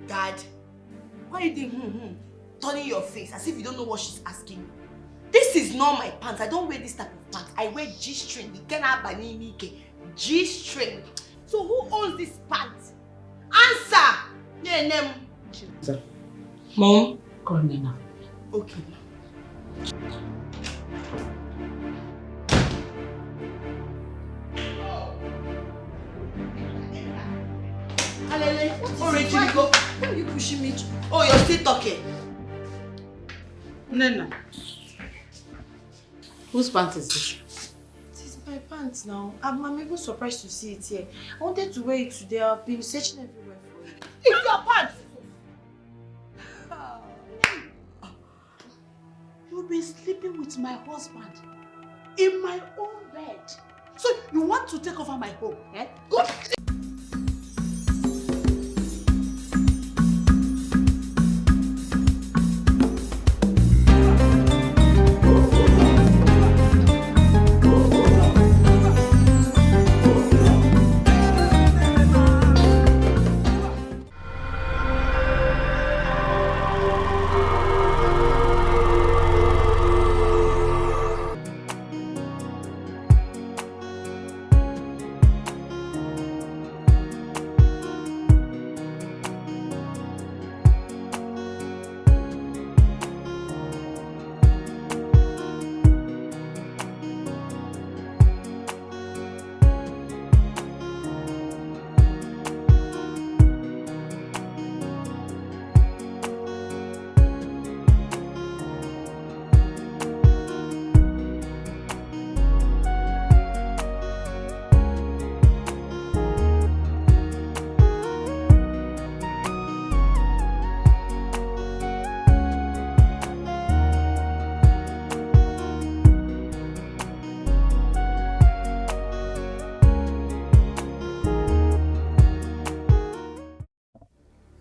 Dad, why are you turning your face as if you don't know what she's asking you? This is not my pants. I don't wear this type of pants. I wear G-string. G-string. So who owns this pants? Answer! Sir. Mom, call Nena. Okay. Why are you pushing me? Oh, you're still talking. Nena. Whose pants is this? It is my pants now. I'm even surprised to see it here. I wanted to wear it today. I've been searching everywhere for it. It's your pants! You've been sleeping with my husband in my own bed. So you want to take over my home, eh? Go.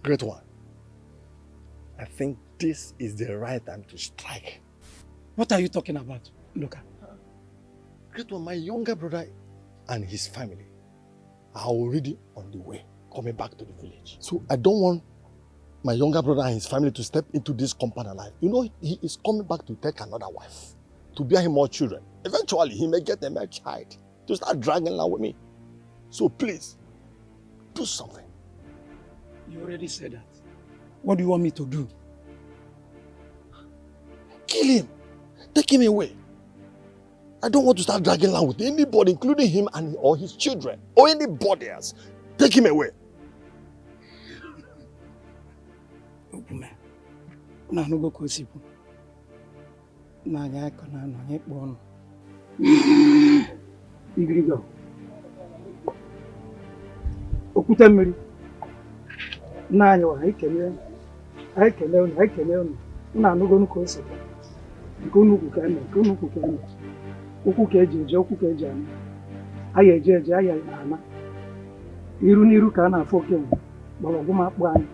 Great one. I think this is the right time to strike. What are you talking about, Luka? Great one, my younger brother and his family are already on the way, coming back to the village. So I don't want my younger brother and his family to step into this compound alive. You know, he is coming back to take another wife, to bear him more children. Eventually, he may get a male child to start dragging along with me. So please, do something. You already said that. What do you want me to do? Kill him. Take him away. I don't want to start dragging along with anybody, including him and or his children, or anybody else. Take him away. Obume. Na no go kosipu. Na nya ko na no nye kpo no. Igrigo. Okuta mmiri. Na anya wa ikele unu. Na no go nuko osipu. Ko nuku ka na. Okwu ka eji eje, okwu ka eji ana. Aya eje, aya ana. Iru n'iru ka a na-afọ okenye gbara ọgwụm akpụ anyị.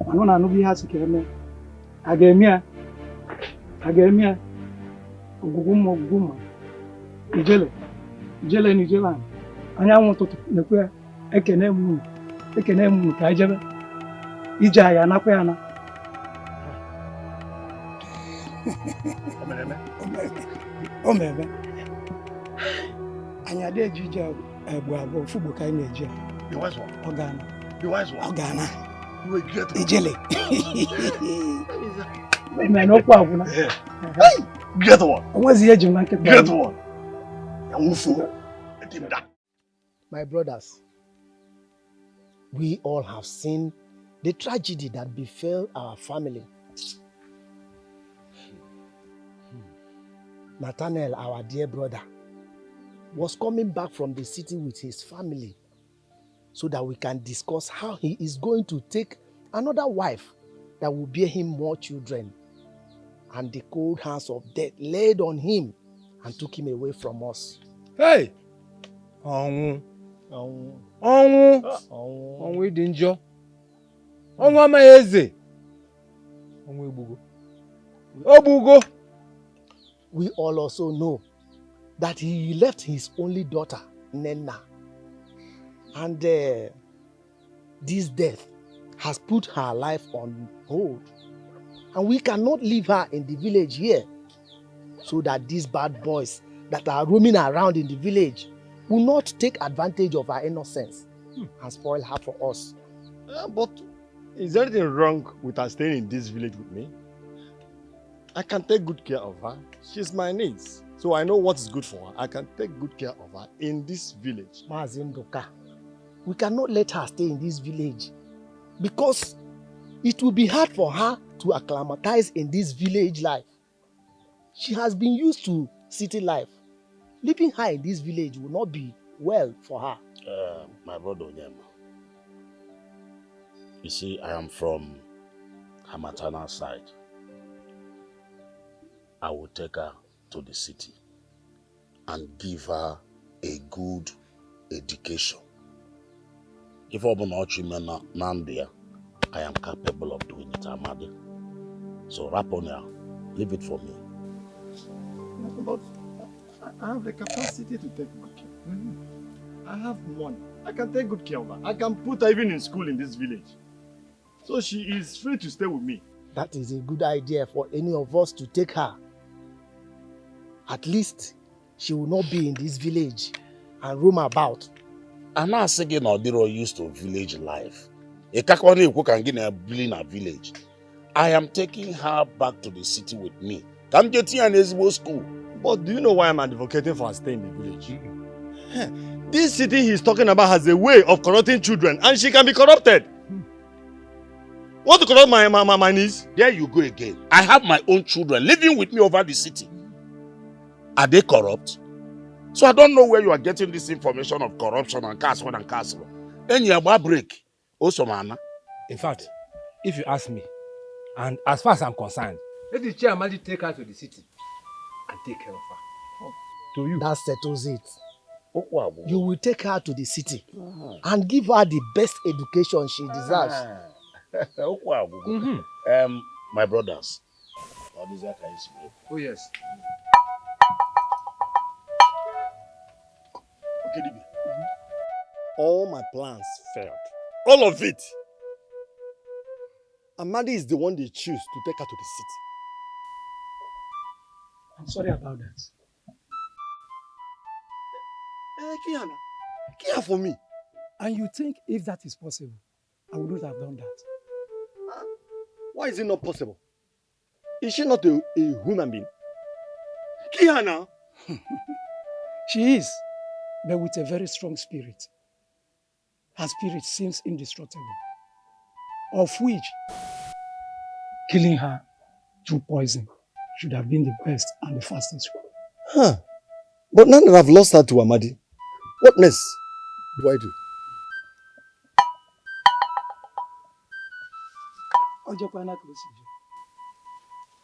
Mana na anụghị ihe asị ka eme. A ga-eme ya. Ogwugwu mma. Ijele na anyanwụ ụtụtụ na-ekwe ya. Ekene m ka ijebe. Ije aya anakwa ya na. Omeme. Anya de ejije egbu abụọ fugbo ka anyị na-eje. The wise one. Ogana. The wise one. Ogana. You will get one. Ijele. Man, no problem. Get one. Onwezi eji nwa nkịta. Get one. Let him die. My brothers, we all have seen the tragedy that befell our family. Nathaniel, our dear brother, was coming back from the city with his family so that we can discuss how he is going to take another wife that will bear him more children. And the cold hands of death laid on him and took him away from us. Hey! Ọnwụ dị njọ. Ọnwụ amaghị eze. Ọnwụ egbugo. Ogbugo. We all also know that he left his only daughter, NNENNA. And this death has put her life on hold. And we cannot leave her in the village here so that these bad boys that are roaming around in the village will not take advantage of her innocence and spoil her for us. But is there anything wrong with her staying in this village with me? I can take good care of her. She's my niece. So I know what is good for her. I can take good care of her in this village. Mazindoka, we cannot let her stay in this village because it will be hard for her to acclimatize in this village life. She has been used to city life. Leaving her in this village will not be well for her. My brother Onyema, you see, I am from her maternal side. I will take her to the city and give her a good education. If I am capable of doing it, Amadi. So Raponia, leave it for me. But I have the capacity to take good care. I have money. I can take good care of her. I can put her even in school in this village. So she is free to stay with me. That is a good idea for any of us to take her. At least she will not be in this village and roam about. I'm not saying Odiro used to village life. In a village. I am taking her back to the city with me. Come get here in Ezbo school. But do you know why I'm advocating for her staying in the village? This city he's talking about has a way of corrupting children, and she can be corrupted. Want to corrupt my niece? There you go again. I have my own children living with me over the city. Are they corrupt? So I don't know where you are getting this information of corruption and caste one and caste one. Then you have break. Also, man. In fact, if you ask me, and as far as I'm concerned, let the chairman take her to the city and take care of her. To you. That settles it. You will take her to the city and give her the best education she deserves. My brothers. Oh yes. Okay, all my plans failed. All of it. Amadi is the one they choose to take her to the city. I'm sorry about that. Kiana, care for me. And you think if that is possible, I wouldn't have done that. Why is it not possible? Is she not a human being? Kiana! She is, but with a very strong spirit. Her spirit seems indestructible, of which killing her through poison should have been the best and the fastest way. Huh. But now that I've lost her to Amadi, what next do I do?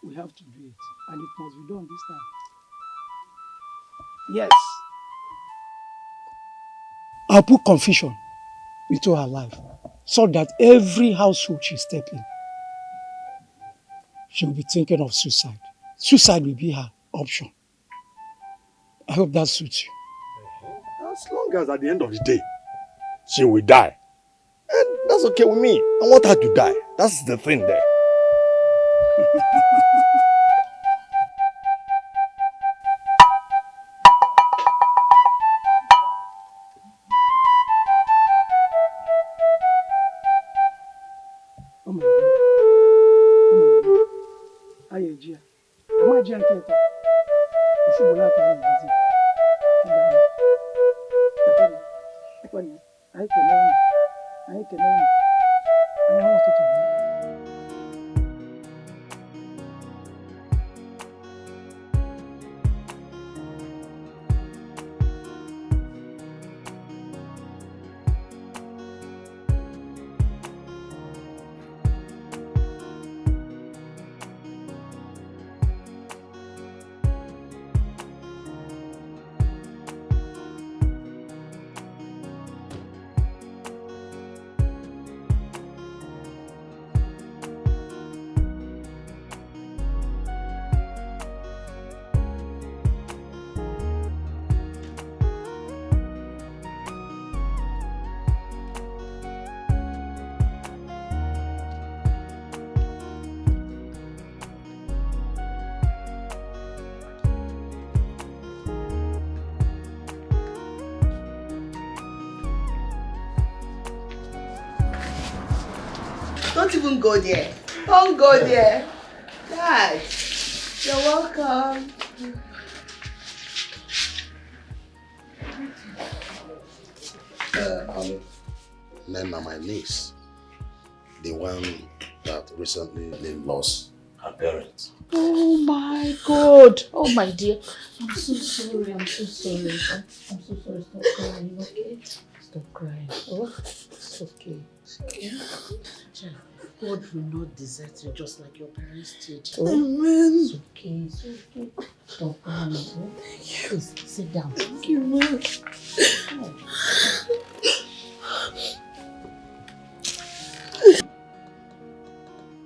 We have to do it, and it must be done this time. Yes. I'll put confusion into her life so that every household she steps in, she'll be thinking of suicide. Suicide will be her option. I hope that suits you. As long as at the end of the day, she will die. And that's okay with me. I want her to die. That's the thing there. Don't even go there. Don't go there. Dad, you're welcome. Nenna, my niece, the one that recently lost her parents. Oh my God. Oh my dear. I'm so sorry. I'm so sorry. I'm so sorry. Stop crying, okay? Stop crying. Oh, it's okay. God will not desert you just like your parents did. Oh, Amen. it's okay. It's okay. Stop crying. Oh. Please sit down. Thank you, man. Oh.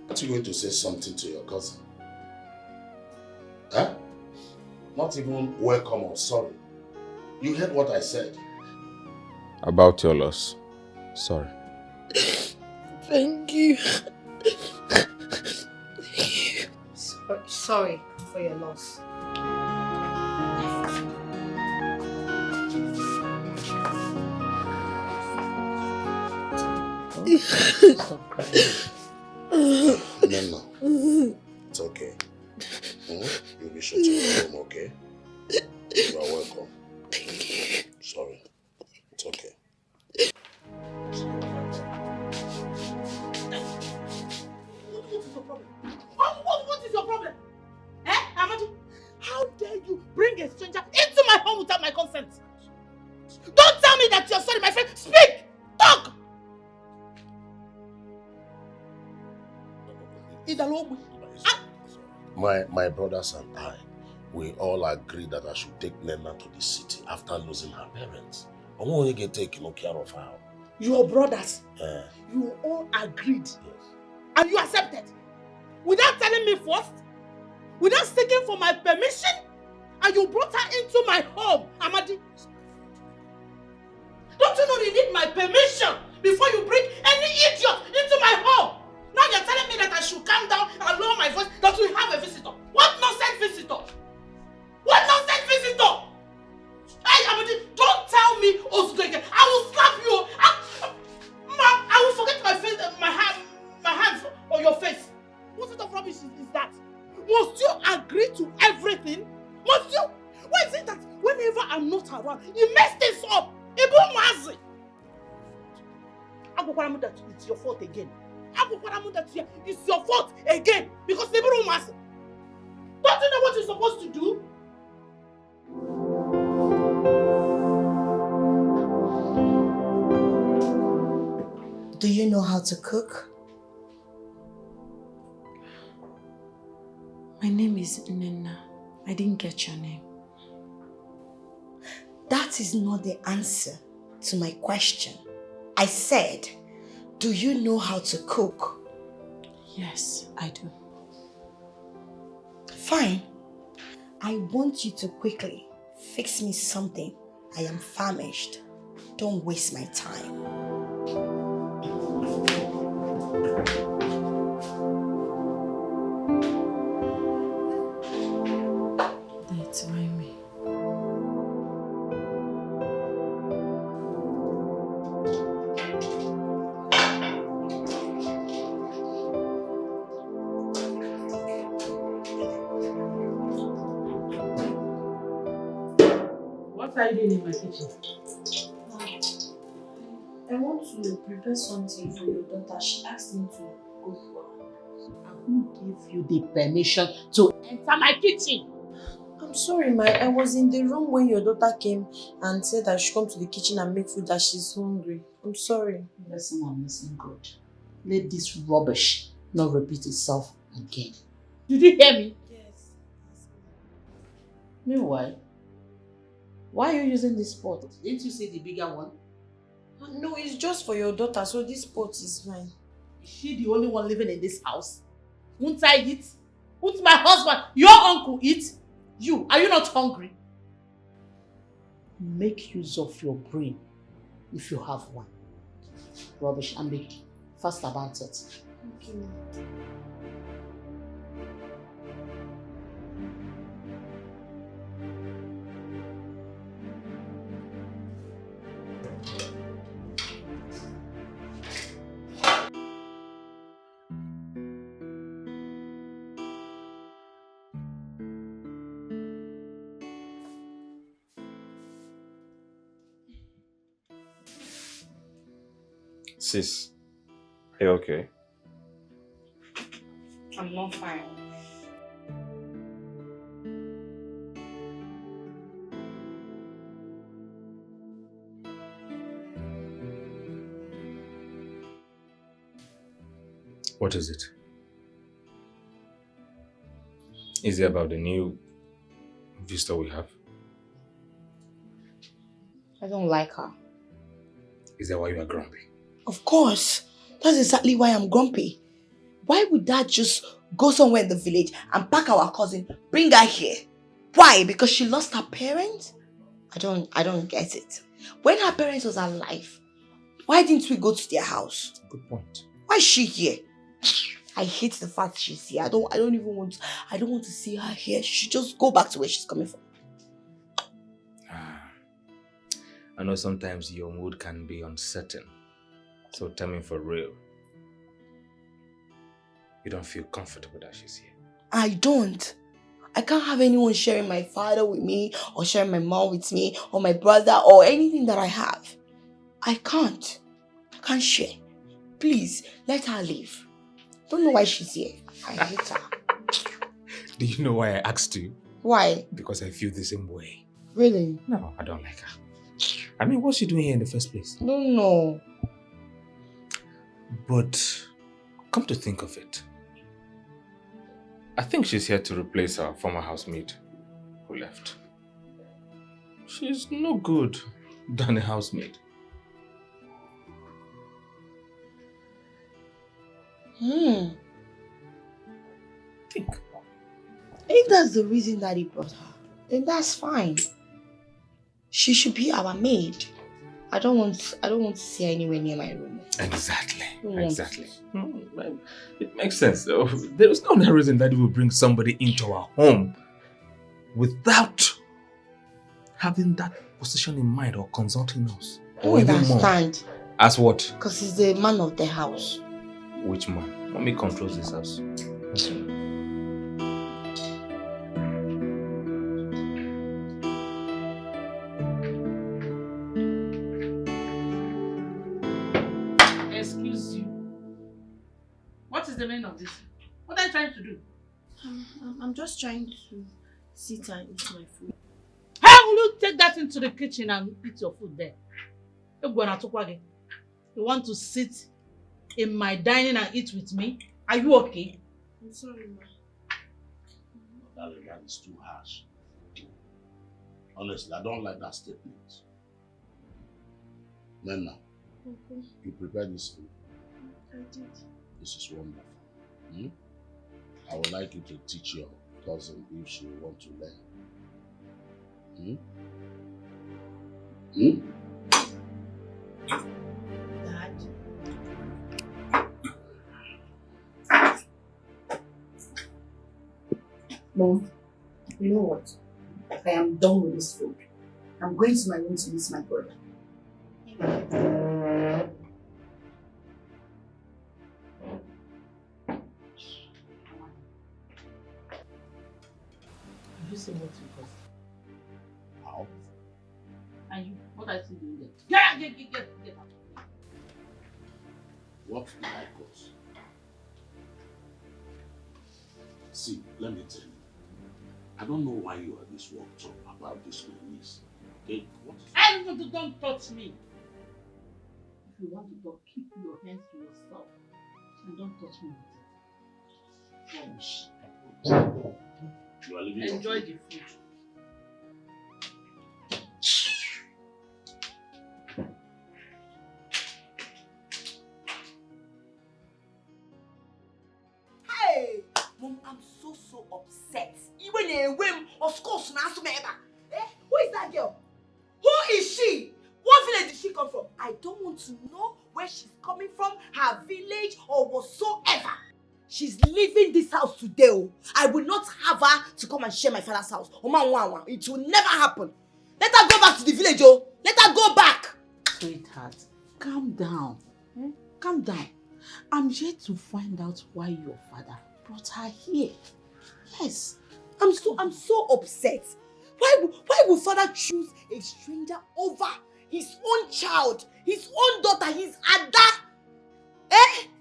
Aren't you going to say something to your cousin? Huh? Not even welcome or sorry. You heard what I said. About your loss. Sorry. Thank you. Sorry for your loss. Stop crying. Nenna, it's okay. You'll be sure to go home, okay? You are welcome. Thank you. Sorry. It's okay. What is your problem? Eh, Amadi? How dare you bring a stranger into my home without my consent? Don't tell me that you're sorry, my friend. Speak! Talk! My brothers and I, we all agreed that I should take Nenna to the city after losing her parents. I won't only get taken care of her. Your brothers, you all agreed. Yes. And you accepted. Without telling me first, without seeking for my permission, and you brought her into my home, Amadi. Don't you know you need my permission before you bring any idiot into my home? Now you're telling me that I should calm down and lower my voice, that we have a visitor. What nonsense visitor? What nonsense visitor? Hey, Amadi, don't tell me Ozuko again. I will slap you. I will forget my face, my hands on your face. What sort of rubbish is that? Must you agree to everything? Must you? Why is it that whenever I'm not around, you mess this up? Ibu Mazi. That it's your fault again. That it's your fault again because Ibu Mazi. Don't you know what you're supposed to do? Do you know how to cook? My name is NNENNA. I didn't get your name. That is not the answer to my question. I said, do you know how to cook? Yes, I do. Fine. I want you to quickly fix me something. I am famished. Don't waste my time. That's why me. What are you doing in my kitchen? I want to prepare something for your daughter. She asked me to cook for her. Who gave you the permission to enter my kitchen? I'm sorry, I was in the room when your daughter came and said that she should come to the kitchen and make food, that she's hungry. I'm sorry. Listen, I'm listening good. Let this rubbish not repeat itself again. Did you hear me? Yes. Meanwhile, why are you using this pot? Didn't you see the bigger one? No, it's just for your daughter, so this pot is fine. Is she the only one living in this house? Won't I eat? Won't my husband, your uncle, eat? You, are you not hungry? Make use of your brain if you have one. Rubbish, and be fast about it. Thank you. Sis, are you okay? I'm not fine. What is it? Is it about the new visitor we have? I don't like her. Is that why you are grumpy? Of course. That's exactly why I'm grumpy. Why would Dad just go somewhere in the village and pack our cousin, bring her here? Why? Because she lost her parents? I don't get it. When her parents was alive, why didn't we go to their house? Good point. Why is she here? I hate the fact she's here. I don't want to see her here. She should just go back to where she's coming from. I know sometimes your mood can be uncertain. So tell me for real. You don't feel comfortable that she's here? I don't. I can't have anyone sharing my father with me or sharing my mom with me or my brother or anything that I have. I can't. I can't share. Please, let her leave. Don't know why she's here. I hate her. Do you know why I asked you? Why? Because I feel the same way. Really? No, I don't like her. I mean, what's she doing here in the first place? Don't know. But come to think of it, I think she's here to replace our former housemaid who left. She's no good than a housemaid. Think. If that's the reason that he brought her, then that's fine. She should be our maid. I don't want to see her anywhere near my room. Exactly. It makes sense though. There is no reason that we will bring somebody into our home without having that position in mind or consulting us. I understand. As what? Because he's the man of the house. Which man? Mommy controls this house. Excuse you. What is the meaning of this? What are you trying to do? I'm just trying to sit and eat my food. How will you take that into the kitchen and eat your food there? You want to sit in my dining and eat with me? Are you okay? I'm sorry, ma. That is too harsh. Honestly, I don't like that statement. Nenna, you prepared this food? I did. This is wonderful. I would like you to teach your cousin if she wants to learn. Dad. Mom, you know what? I am done with this food. I'm going to my room to meet my brother. You say what you cause. How? And you, what are you doing there? Get out. What did I cause? See, let me tell you. I don't know why you are this worked up about this my niece. Okay? What? Don't touch me. If you want to talk, keep your hands to yourself. And don't touch me with it. You are leaving. Enjoy the food. Hey! Mom, I'm so upset. Even a whim of course now. Who is that girl? Who is she? What village did she come from? I don't want to know where she's coming from, her village or whatsoever. She's leaving this house today. I will not have her to come and share my father's house. It will never happen. Let her go back to the village. Let her go back. Sweetheart, calm down. Calm down. I'm here to find out why your father brought her here. Yes. I'm so upset. Why would father choose a stranger over his own child, his own daughter, his Ada?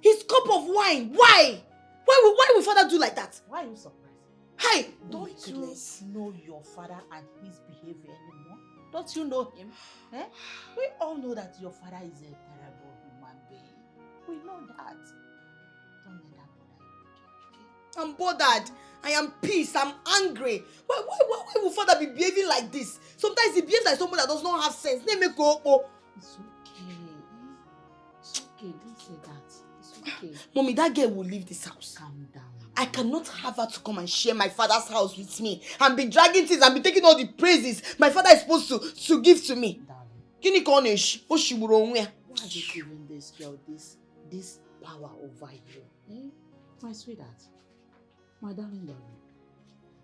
His cup of wine. Why? Why will father do like that? Why are you surprised? Hey! Don't you know your father and his behavior anymore? Don't you know him? We all know that your father is a terrible human being. We know that. Don't let that bother you, okay? I'm bothered. I am pissed. I'm angry. Why will father be behaving like this? Sometimes he behaves like someone that does not have sense. Let me go. It's okay. It's okay. Don't say that. It's okay. Mommy, that girl will leave this house. Calm down. I cannot have her to come and share my father's house with me and be dragging things and be taking all the praises my father is supposed to give to me. Darling. Why are you giving this girl this power over you? My sweetheart. My darling.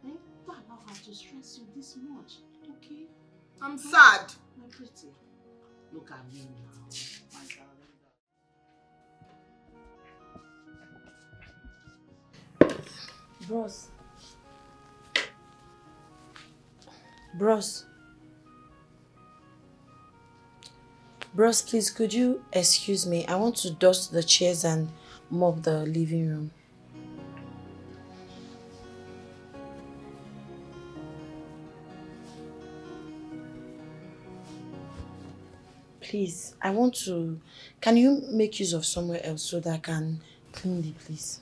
Don't allow her to stress you this much. Okay? I'm sad. My pretty. Look at me now. My darling. Bros, please, could you excuse me? I want to dust the chairs and mop the living room. Please, I want to... Can you make use of somewhere else so that I can clean the place?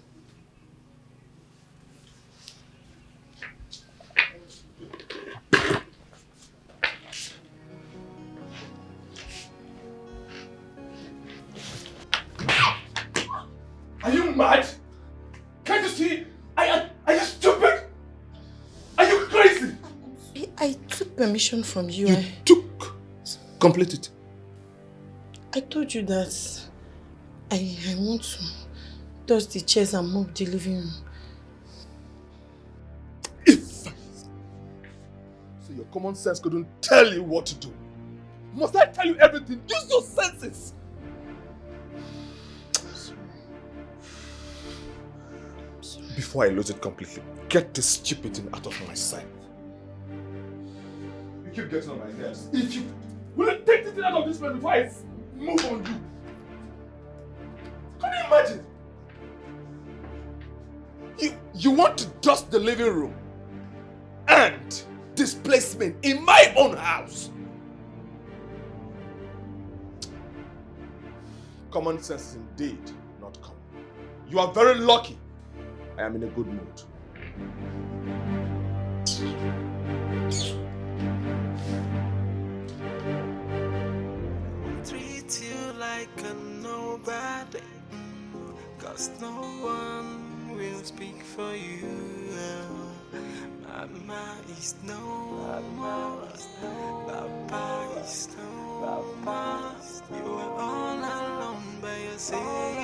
Are you mad? Can't you see? Are you stupid? Are you crazy? I took permission from you. You took? Complete it. I told you that I want to dust the chairs and mop the living room. So your common sense couldn't tell you what to do. Must I tell you everything? Use your senses. Before I lose it completely, get this stupid thing out of my sight. You keep getting on my nerves. If you will you take this thing out of this place before I move on you. Can you imagine? You want to dust the living room and displacement in my own house. Common sense is indeed not common. You are very lucky. I am in a good mood. Treat you like a nobody, 'cause no one will speak for you. Mama is no more, Papa is no more. You are all alone by yourself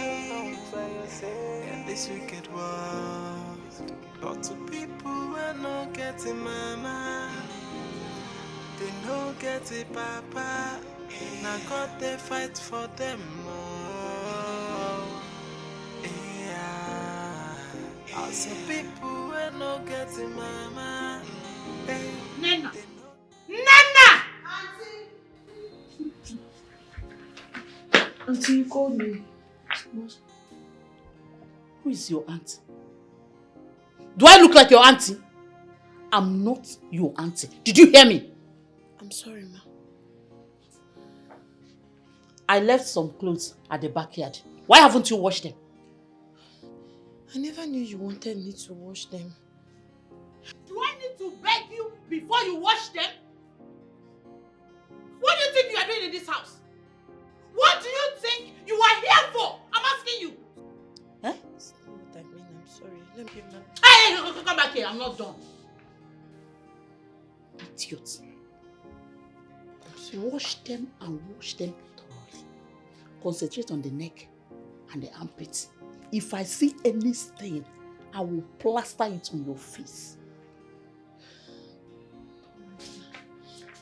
in this wicked world. Lots of people are not getting mama, they no get it papa. Now God they fight for them all. Yeah. Lots of people are not getting mama. Nenna! Nenna! Auntie, you called me. Who is your auntie? Do I look like your auntie? I'm not your auntie. Did you hear me? I'm sorry, ma. I left some clothes at the backyard. Why haven't you washed them? I never knew you wanted me to wash them. Do I need to beg you before you wash them? What do you think you are doing in this house? What do you think you are here for? I'm asking you. That's not what I mean. I'm sorry. Let me give my... Hey, come back here. I'm not done. Idiot. Wash them and wash them thoroughly. Concentrate on the neck and the armpits. If I see any stain, I will plaster it on your face.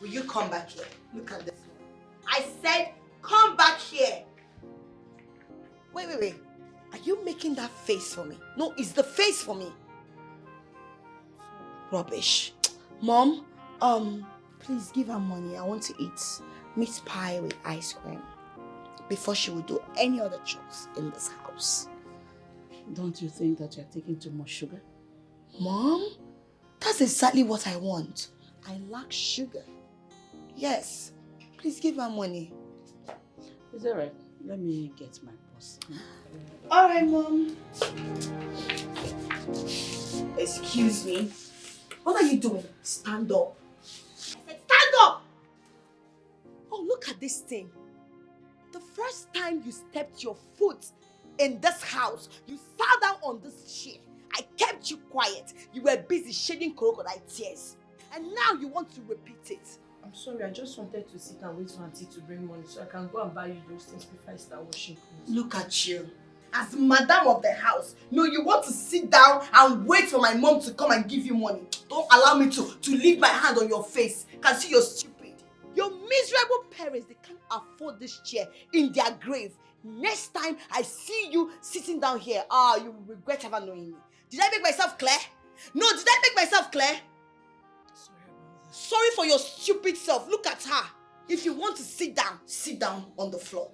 Will you come back here? Look at this one. I said, come back here. Wait. Are you making that face for me? No, it's the face for me. Rubbish. Mom, please give her money. I want to eat meat pie with ice cream. before she will do any other chores in this house. Don't you think that you're taking too much sugar? Mom, that's exactly what I want. I lack sugar. Yes. Please give her money. Is that right? Let me get my purse. Alright, Mom. Excuse me. What are you doing? Stand up. I said stand up! Oh, look at this thing. The first time you stepped your foot in this house, you sat down on this chair. I kept you quiet. You were busy shedding crocodile tears. And now you want to repeat it. I'm sorry, I just wanted to sit and wait for Auntie to bring money so I can go and buy you those things before I start washing clothes. Look at you. As madam of the house, no, you want to sit down and wait for my mom to come and give you money. Don't allow me to leave my hand on your face. Can see you're stupid. Your miserable parents, they can't afford this chair in their grave. Next time I see you sitting down here, you will regret ever knowing me. Did I make myself clear? No, did I make myself clear? Sorry for your stupid self. Look at her. If you want to sit down on the floor.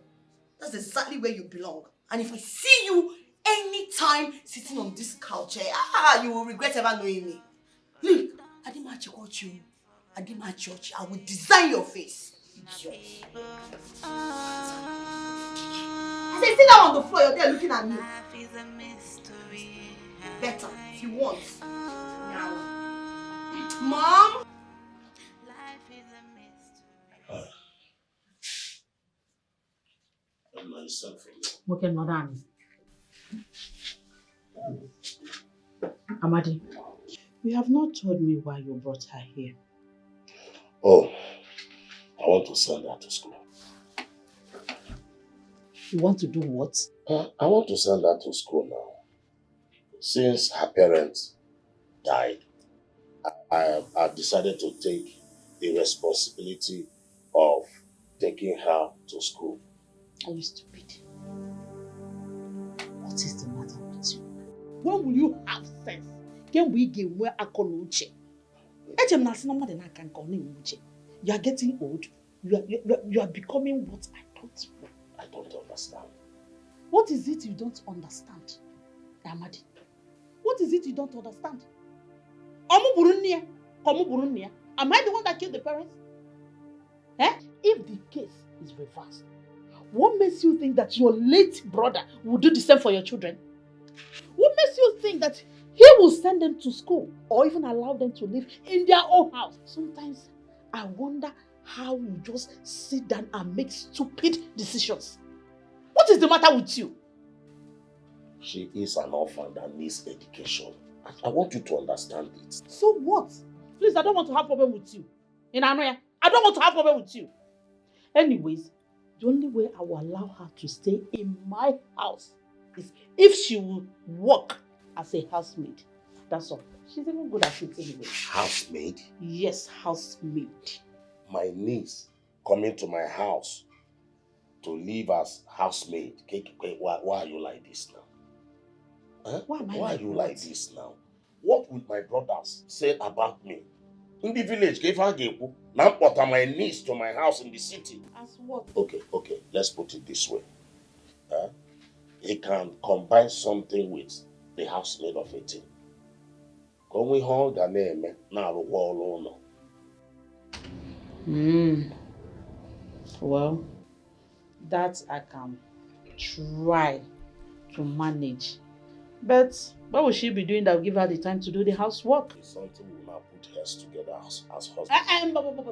That's exactly where you belong. And if I see you anytime sitting on this couch, you will regret ever knowing me. Look, I didn't match you. I didn't match you. I will design your face. Idiot. I said, sit down on the floor. You're there looking at me. Better, if you want. Mom? Okay, madam. Amadi, you have not told me why you brought her here. Oh, I want to send her to school. You want to do what? I want to send her to school now. Since her parents died, I've decided to take the responsibility of taking her to school. Are you stupid? What is the matter with you? When will you have sense? Can we get where I can uche? You are getting old. You are becoming what I thought. I don't understand. What is it you don't understand, Amadi? What is it you don't understand? Am I the one that killed the parents? If the case is reversed, what makes you think that your late brother will do the same for your children? What makes you think that he will send them to school or even allow them to live in their own house? Sometimes I wonder how you just sit down and make stupid decisions. What is the matter with you? She is an orphan that needs education. I want you to understand it. So what? Please, I don't want to have problem with you. I don't want to have problem with you. Anyways, the only way I will allow her to stay in my house is if she will work as a housemaid. That's all. She's even good at it anyway. Housemaid? Yes, housemaid. My niece coming to my house to live as housemaid. Why are you like this now? Huh? Why are you like this now? What would my brothers say about me? In the village, now put my niece to my house in the city. As what? Okay, let's put it this way. He can combine something with the housemaid of 18. Going home, the name now wall. Well, that I can try to manage. But what will she be doing that will give her the time to do the housework? It's something we'll now put heads together as husband.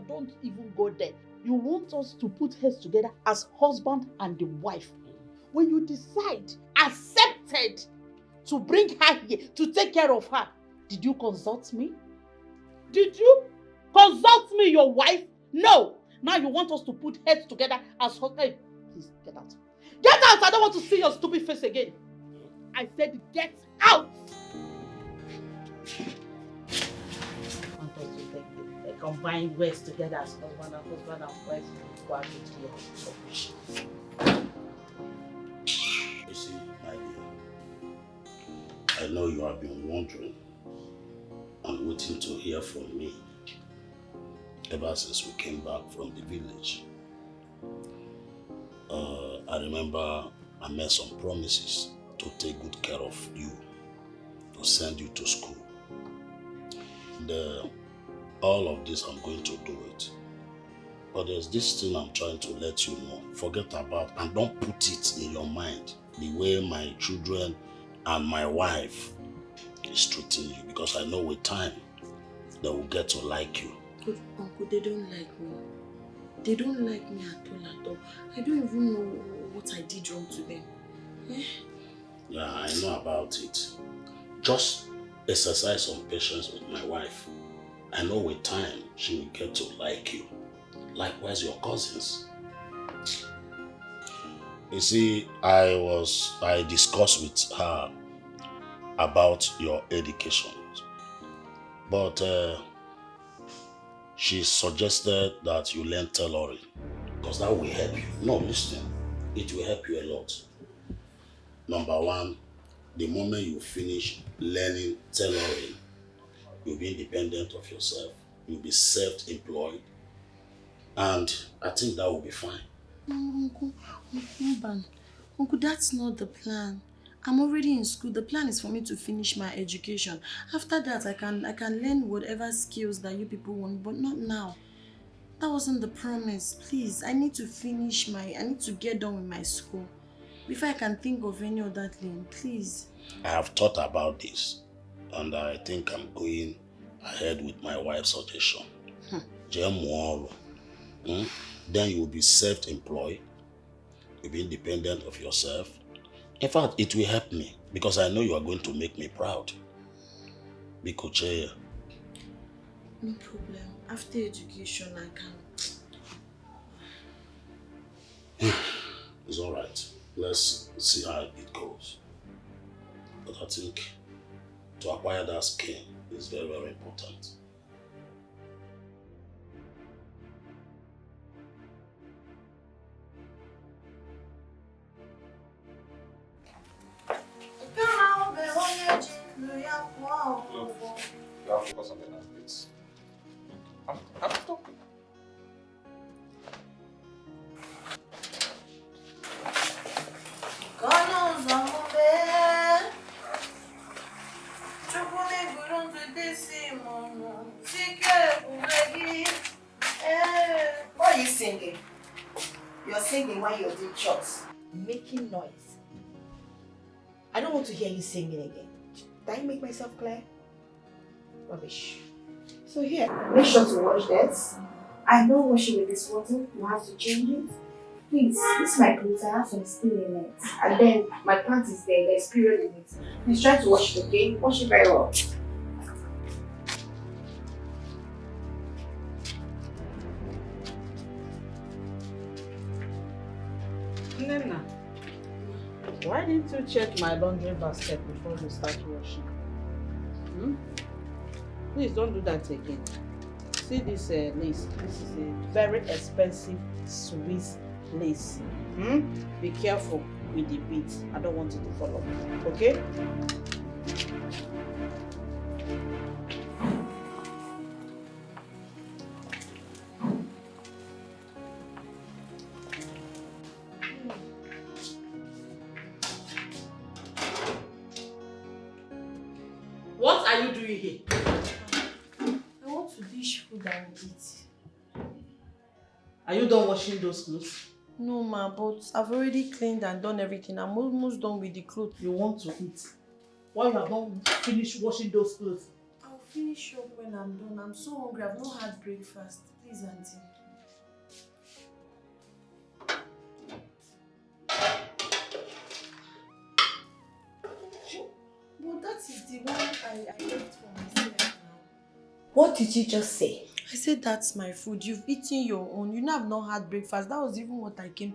Don't even go there. You want us to put heads together as husband and the wife. When you decide, accepted to bring her here, to take care of her, did you consult me? Did you consult me, your wife? No. Now you want us to put heads together as husband. Hey, please, get out. Get out! I don't want to see your stupid face again. I said, get out! I want us to take the combined words together as husband and wife. Go out to your You see, my dear, I know you have been wondering and waiting to hear from me ever since we came back from the village. I remember I made some promises to take good care of you, to send you to school. All of this, I'm going to do it. But there's this thing I'm trying to let you know. Forget about, and don't put it in your mind the way my children and my wife is treating you, because I know with time they will get to like you. But Uncle, they don't like me. They don't like me at all. I don't even know what I did wrong to them. Eh? Yeah, I know about it. Just exercise some patience with my wife. I know with time she will get to like you. Likewise your cousins. You see, I discussed with her about your education. But she suggested that you learn tailoring, because that will help you. No, listen, it will help you a lot. Number one, the moment you finish learning tailoring, you'll be independent of yourself. You'll be self-employed. And I think that will be fine. Uncle, that's not the plan. I'm already in school. The plan is for me to finish my education. After that, I can learn whatever skills that you people want, but not now. That wasn't the promise. Please, I need to get done with my school before I can think of any other thing. Please. I have thought about this, and I think I'm going ahead with my wife's suggestion. Then you will be self-employed. You'll be independent of yourself. In fact, it will help me, because I know you are going to make me proud. Bikoche. No problem. After education, I can. It's all right. Let's see how it goes. But I think to acquire that skill is very, very important. Look, you have to focus on the now, please. I'm talking. Why are you singing? You're singing while you're doing shots. Making noise. I don't want to hear you singing again. Did I make myself clear? Rubbish. So here, make sure to wash this. I don't wash it with this water. You have to change it. Please, this is my clothes. I have some stain in it. And then my pants is there. There's period in it. Please try to wash it, okay? Wash it very well. Nenna, why didn't you check my laundry basket before you start washing? Please don't do that again. See this lace. This is a very expensive Swiss lace. Be careful with the beads. I don't want it to fall off. Okay? What are you doing here? I want to dish food and eat. Are you done washing those clothes? No, ma, but I've already cleaned and done everything. I'm almost done with the clothes. You want to eat? Why you have not finished washing those clothes? I'll finish up when I'm done. I'm so hungry. I've not had breakfast. Please, auntie. But that is the one I left for myself now. What did you just say? I said that's my food. You've eaten your own. You know I've not had breakfast. That was even what I came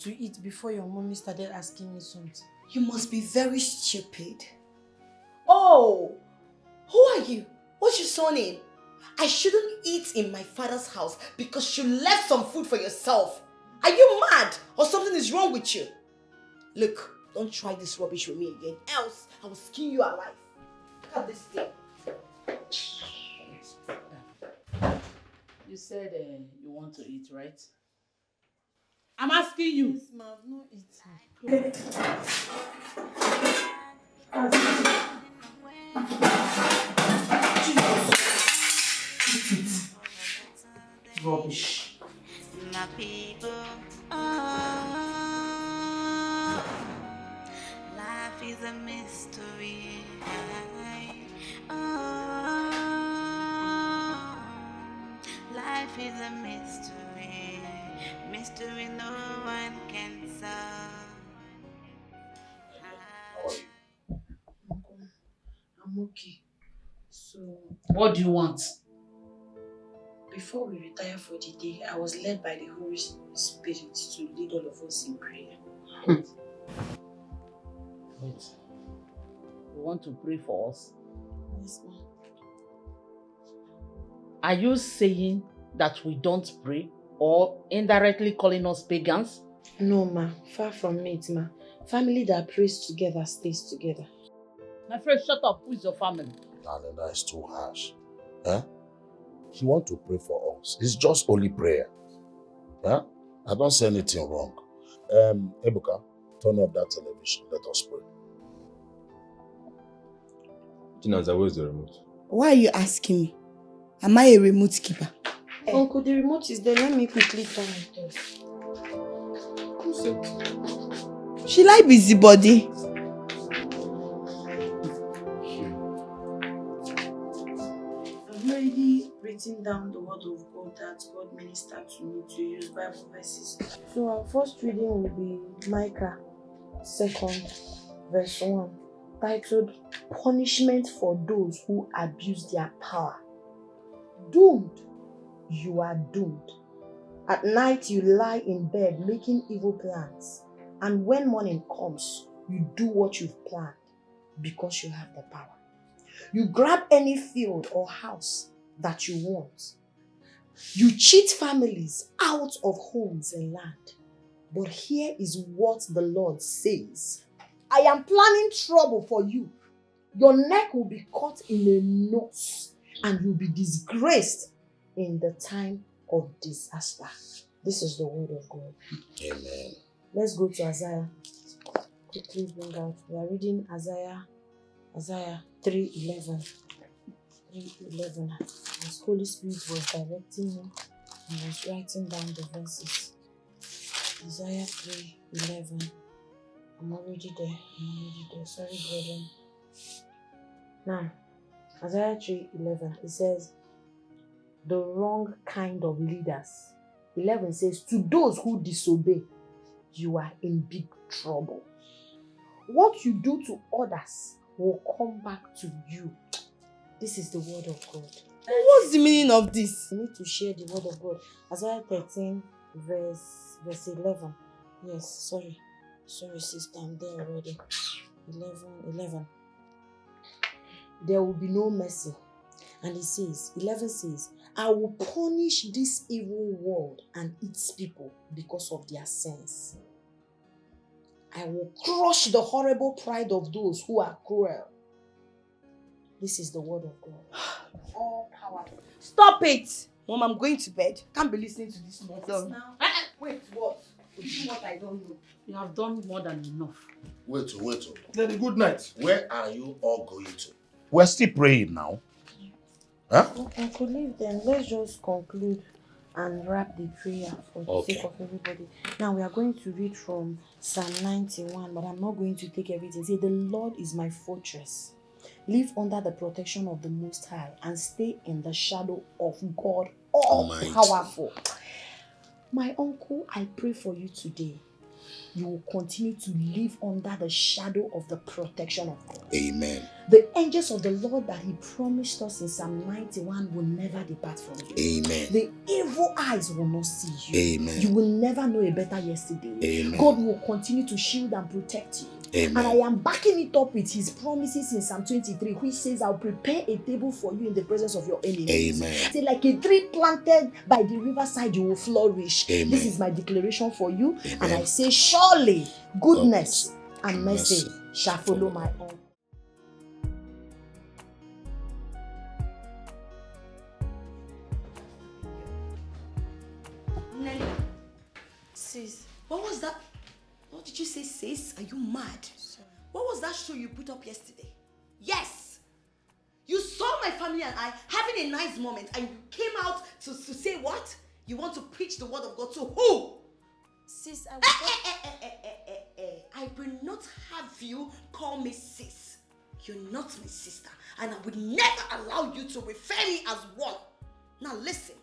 to eat before your mommy started asking me something. You must be very stupid. Oh! Who are you? What's your surname? I shouldn't eat in my father's house because you left some food for yourself. Are you mad? Or something is wrong with you? Look, don't try this rubbish with me again. Else, I will skin you alive. Look at this thing. You said you want to eat, right? I'm asking you. Yes, ma, I've not eaten. Rubbish. My people, life is a mystery. Life is a mystery. Mystery no one can solve. I'm okay. So, What do you want? before we retire for the day, I was led by the Holy Spirit to lead all of us in prayer. Wait. You want to pray for us? Yes, ma'am. Are you saying that we don't pray or indirectly calling us pagans? No, ma. Far from it, ma. Family that prays together stays together. My friend, shut up. Who is your family? That is too harsh. Huh? He wants to pray for us. It's just only prayer. Huh? I don't say anything wrong. Ebuka, turn off that television. Let us pray. Chinaza, where's the remote? Why are you asking me? Am I a remote keeper? Uncle, the remote is there. Let me quickly turn it off. Who said? She like busybody. I've already written down the word of God that God ministered to me to use Bible verses. So our first reading will be Micah 2 verse 1, titled Punishment for Those Who Abuse Their Power. Doomed. You are doomed. At night you lie in bed making evil plans, and when morning comes, you do what you've planned because you have the power. You grab any field or house that you want. You cheat families out of homes and land. But here is what the Lord says. I am planning trouble for you. Your neck will be caught in a noose and you'll be disgraced in the time of disaster. This is the word of God. Amen. Let's go to Isaiah. Quickly bring out. We are reading Isaiah 3:11. 3:11. As Holy Spirit was directing me, I was writing down the verses. Isaiah 3:11. I'm already there. Sorry, brethren. Now, Isaiah 3:11. It says, the wrong kind of leaders. 11 says, to those who disobey, you are in big trouble. What you do to others will come back to you. This is the word of God. What's the meaning of this? You need to share the word of God. Isaiah 13 verse 11. Yes, sorry sister, I'm there already. 11. There will be no mercy. And it says, 11 says, I will punish this evil world and its people because of their sins. I will crush the horrible pride of those who are cruel. This is the word of God. All power. Stop it! Mom, I'm going to bed. Can't be listening to this nonsense. Wait, what? Do what I don't know. You have done more than enough. Wait. Daddy, good night. Where are you all going to? We're still praying now. Huh? I could leave them. Let's just conclude and wrap the prayer for the sake of everybody. Now we are going to read from Psalm 91, but I'm not going to take everything. Say, the Lord is my fortress. Live under the protection of the Most High and stay in the shadow of God all-powerful. My uncle, I pray for you today. You will continue to live under the shadow of the protection of God. Amen. The angels of the Lord that He promised us in Psalm 91 will never depart from you. Amen. The evil eyes will not see you. Amen. You will never know a better yesterday. Amen. God will continue to shield and protect you. Amen. And I am backing it up with His promises in Psalm 23, which says, I'll prepare a table for you in the presence of your enemies. Amen. Say, like a tree planted by the riverside, you will flourish. Amen. This is my declaration for you. Amen. And I say, surely goodness and mercy shall follow my own. sis. What was that? What did you say, sis? Are you mad? Sorry. What was that show you put up yesterday? Yes! You saw my family and I having a nice moment and you came out to say what? You want to preach the word of God to who? Sis, I I will not have you call me sis. You're not my sister and I would never allow you to refer me as one. Now listen.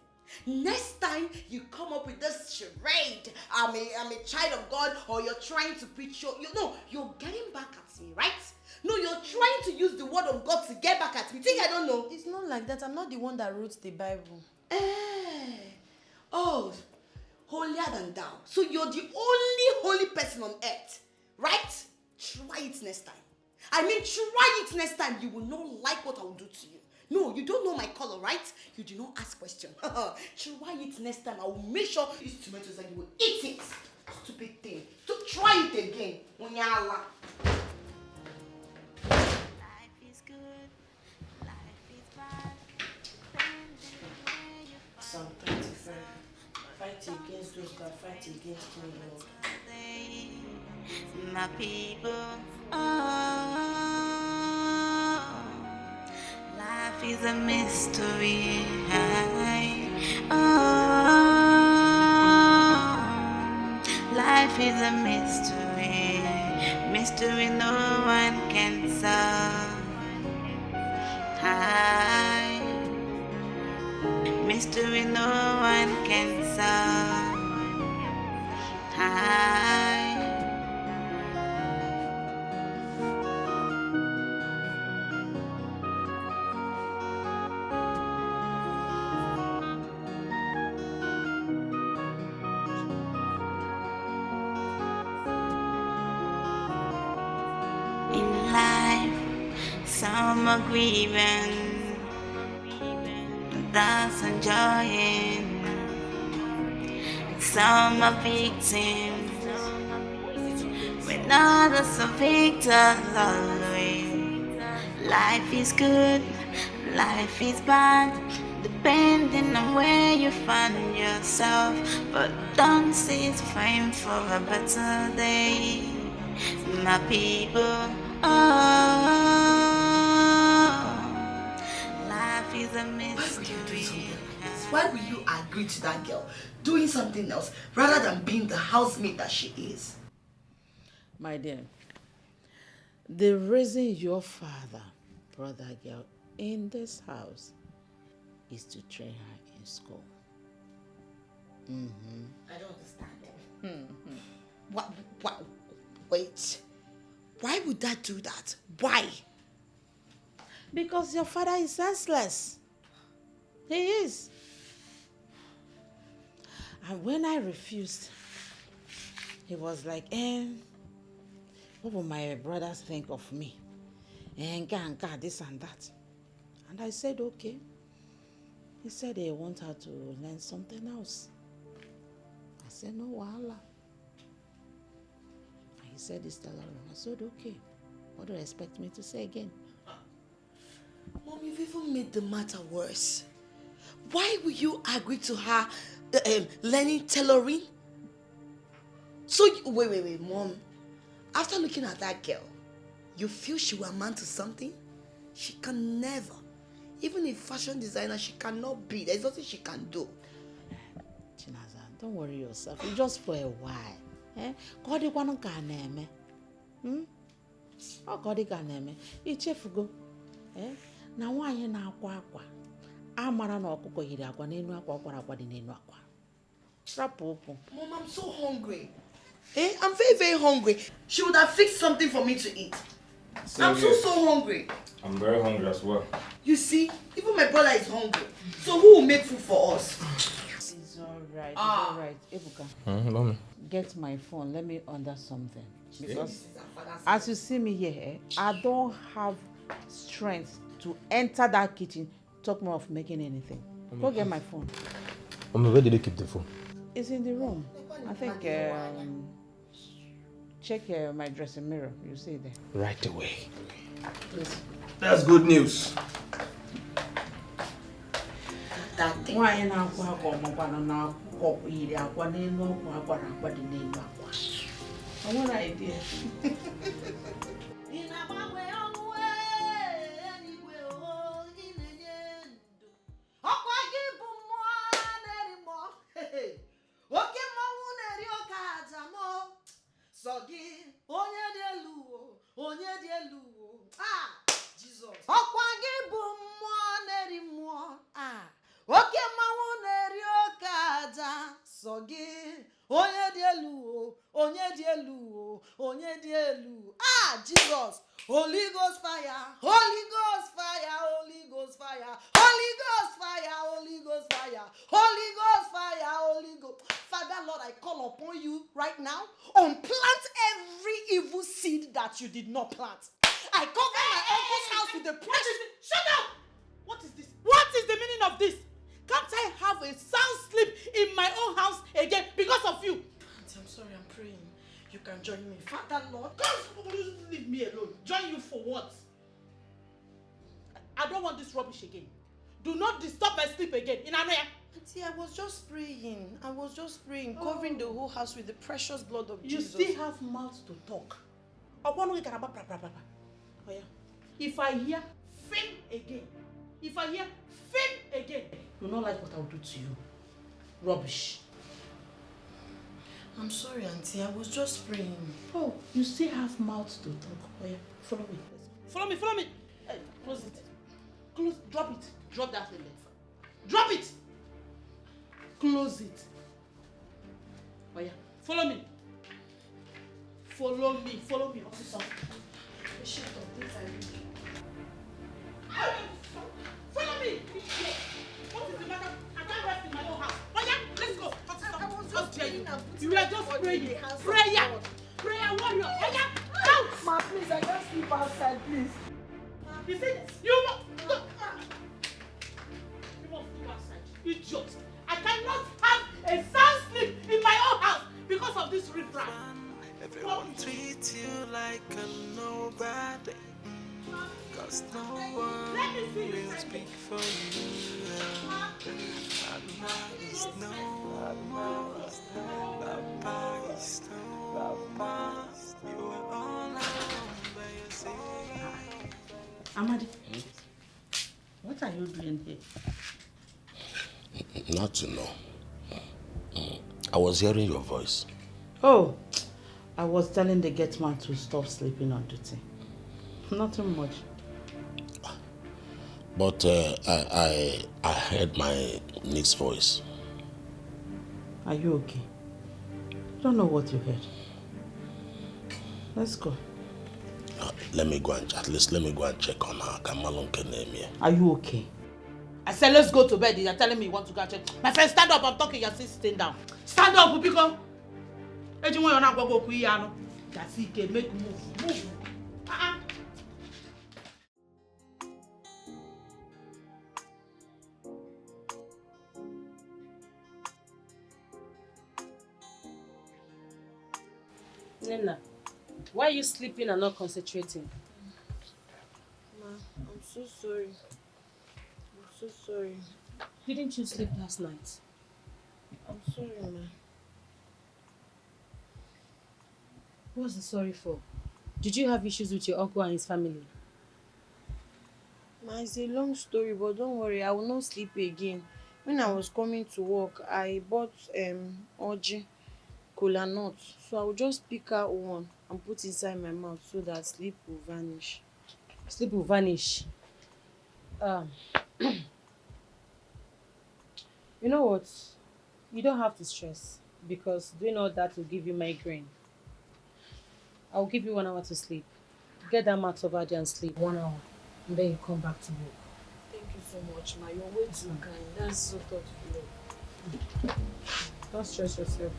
Next time you come up with this charade, I'm a child of God, or you're trying to preach you're getting back at me, right? No, you're trying to use the word of God to get back at me. Think I don't know? It's not like that. I'm not the one that wrote the Bible. Oh, holier than thou. So you're the only holy person on earth, right? Try it next time. I mean, try it next time. You will not like what I will do to you. No, you don't know my color, right? You do not ask questions. Try it next time. I will make sure these tomatoes and you will eat it. Stupid thing. So try it again. Onyala. Life is good, life is bad. Psalm 25. Fight against those that fight against me, Lord. My people, life is a mystery. Life is a mystery. Mystery no one can solve. Mystery no one can solve. In life, some are grieving, that's enjoying. Some are victims, when others are victors always. Life is good, life is bad, depending on where you find yourself. But don't cease praying for a better day, my people. Life is a mystery. Why will you agree to that girl doing something else rather than being the housemaid that she is? My dear, the reason your father brought that girl in this house is to train her in school. I don't understand it. Wait. Why would that do that? Why? Because your father is senseless. He is. And when I refused, he was like, what will my brothers think of me? This and that. And I said, okay. He said they want her to learn something else. I said, no, wahala. And he said, it's tailoring. I said, okay. What do you expect me to say again? Mom, you've even made the matter worse. Why will you agree to her learning tailoring? So, wait, Mom. After looking at that girl, you feel she will amount to something? She can never. Even a fashion designer, she cannot be. There's nothing she can do. Chinaza, don't worry yourself. It's just for a while. God, you want to go. Oh, God, you can go. Na why na akwa akwa. Amara na okuko yiri akwa n'enu akwa akwara akwa dị n'enu akwa. Rapopo. Mom, I'm so hungry. I'm very, very hungry. She would have fixed something for me to eat. I'm so hungry. I'm very hungry as well. You see, even my brother is hungry. So who will make food for us? It's alright. It's alright. Ebuka. Mommy. Get my phone. Let me order something. Because as you see me here, I don't have strength to enter that kitchen, talk more of making anything. Go get my phone. Mommy, where did they keep the phone? It's in the room. I think, check my dressing mirror. You see it there. Right away. Please. That's good news. That thing. Nwaanyị na-akwa akwa ọmụkwanụ na-akọ yiri akwa n'elu ọkwa akwara akwa dị n'elu akwa. I want an idea. Jesus. Ọkwa gị bụ mmụọ na-eri mmụọ. Oke mmanwụ na-eri oke aja. Sọ gị onye dị elu o, onye dị elu o, onye dị elu. Jesus. Holy Ghost fire, Holy Ghost fire, Holy Ghost fire, Holy Ghost fire, Holy Ghost fire, Holy Ghost fire, Holy Ghost. Father Lord, I call upon you right now. Unplant every evil seed that you did not plant. I cover my uncle's house with the precious. Shut up! What is this? What is the meaning of this? Can't I have a sound sleep in my own house again because of you? Auntie, I'm sorry, I'm praying. You can join me. Father Lord, Leave me alone. Join you for what? I don't want this rubbish again. Do not disturb my sleep again. In Anoya. Auntie, I was just praying. Covering the whole house with the precious blood of You Jesus. still have mouth to talk. If I hear film again, do not like what I'll do to you. Rubbish. I'm sorry, Auntie. I was just praying. Oh, you still have mouth to talk. Follow me. Follow me. Hey, close it. Drop it. Drop that thing. Drop it. Close it. Follow me. Follow me. Officer. Shut up, this I need. Follow me. What is the matter? I can't rest in my own house. Let's go. You were just praying. Prayer warrior. Out. Ma, please, I can't sleep outside, please. You see, you must sleep outside. Idiot. I cannot have a sound sleep in my own house because of this riffraff. Everyone treats you like a nobody. Cause no one will speak for you. Mama is no more. Papa is no more. You are all alone by yourself. Amadi, what are you doing here? Not to know. I was hearing your voice. Oh, I was telling the gate man to stop sleeping on duty. Nothing much. But I heard my niece's voice. Are you okay? I don't know what you heard. Let's go. Let me go and check on her. Are you okay? I said, let's go to bed. You're telling me you want to go and check. My friend, stand up. I'm talking. You're still sitting down. Stand up, Upiko. Make move. Nenna, why are you sleeping and not concentrating? Ma, I'm so sorry. Didn't you sleep last night? I'm sorry, ma. What's the sorry for? Did you have issues with your uncle and his family? Ma, it's a long story, but don't worry, I will not sleep again. When I was coming to work, I bought orgy, cola nut. So I will just pick out one and put inside my mouth so that sleep will vanish. Sleep will vanish. You know what? You don't have to stress because doing all that will give you migraine. I'll give you 1 hour to sleep. Get that mat over there and sleep 1 hour. And then you come back to work. Thank you so much, ma. You're way too kind. That's so thoughtful. Don't stress yourself.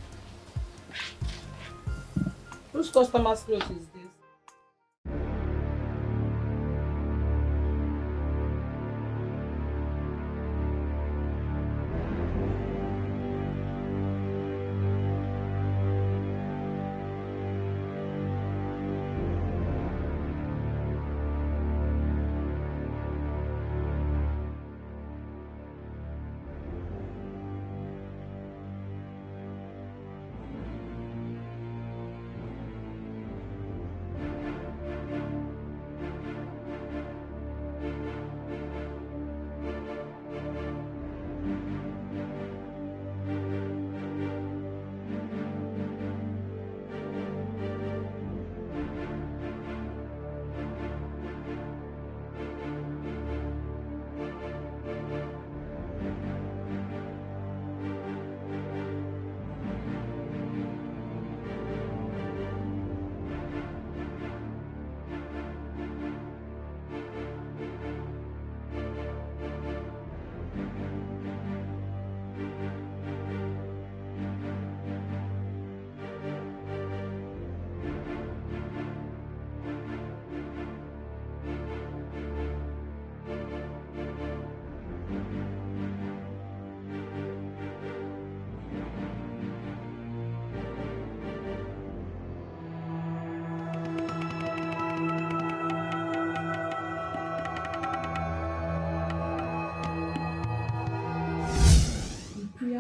Whose customer's clothes is this?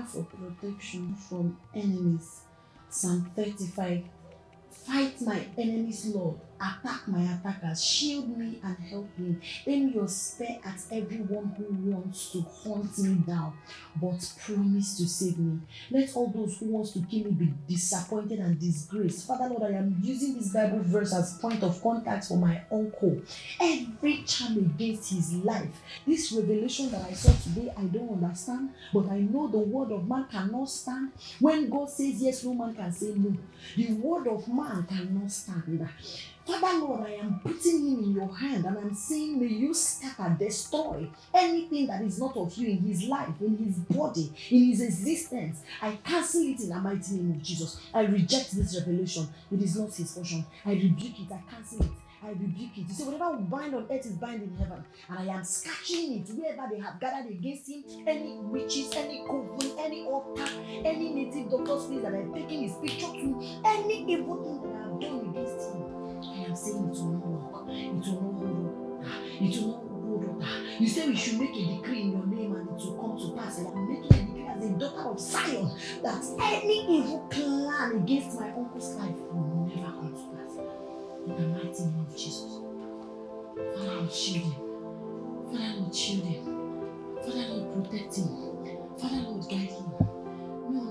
for protection from enemies. Psalm 35. Fight my enemies, Lord. Attack my attackers. Shield me and help me. Aim your spear at everyone who wants to hunt me down, but promise to save me. Let all those who want to kill me be disappointed and disgraced. Father Lord, I am using this Bible verse as point of contact for my uncle. Every charm against his life. This revelation that I saw today, I don't understand, but I know the word of man cannot stand. When God says yes, no man can say no. The word of man cannot stand. Father Lord, I am putting him in your hand and I'm saying, may you scatter, destroy anything that is not of you in his life, in his body, in his existence. I cancel it in the mighty name of Jesus. I reject this revelation. It is not his portion. I rebuke it. I cancel it. I rebuke it. You see, whatever we bind on earth is bind in heaven. And I am scratching it wherever they have gathered against him. Any witches, any coven, any altar, any native doctor's place that I've taken his picture to, any evil thing that I have done against him. I am saying it will not work. It will not hold up. It will not hold up. You say we should make a decree in your name and it will come to pass. And I'm making a decree as a daughter of Zion that any evil plan against my uncle's life will never come to pass. In the mighty name of Jesus. Father Lord, shield him. Father Lord, shield him. Father Lord, protect him. Father Lord, guide him. No.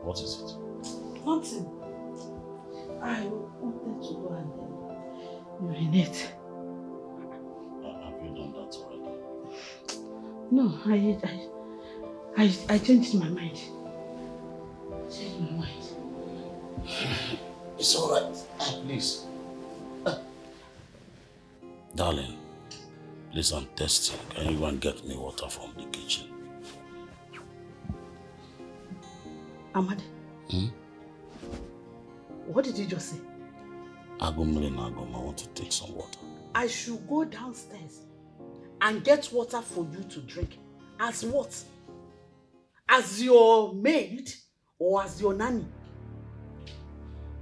What is it? Nothing. I wanted to go and urinate. Have you done that already? No, I changed my mind. Changed my mind. It's alright. Please. Darling, please, I'm thirsty. Can you go and get me water from the kitchen? Amadi. What did you just say? I want to take some water. I should go downstairs and get water for you to drink. As what? As your maid or as your nanny?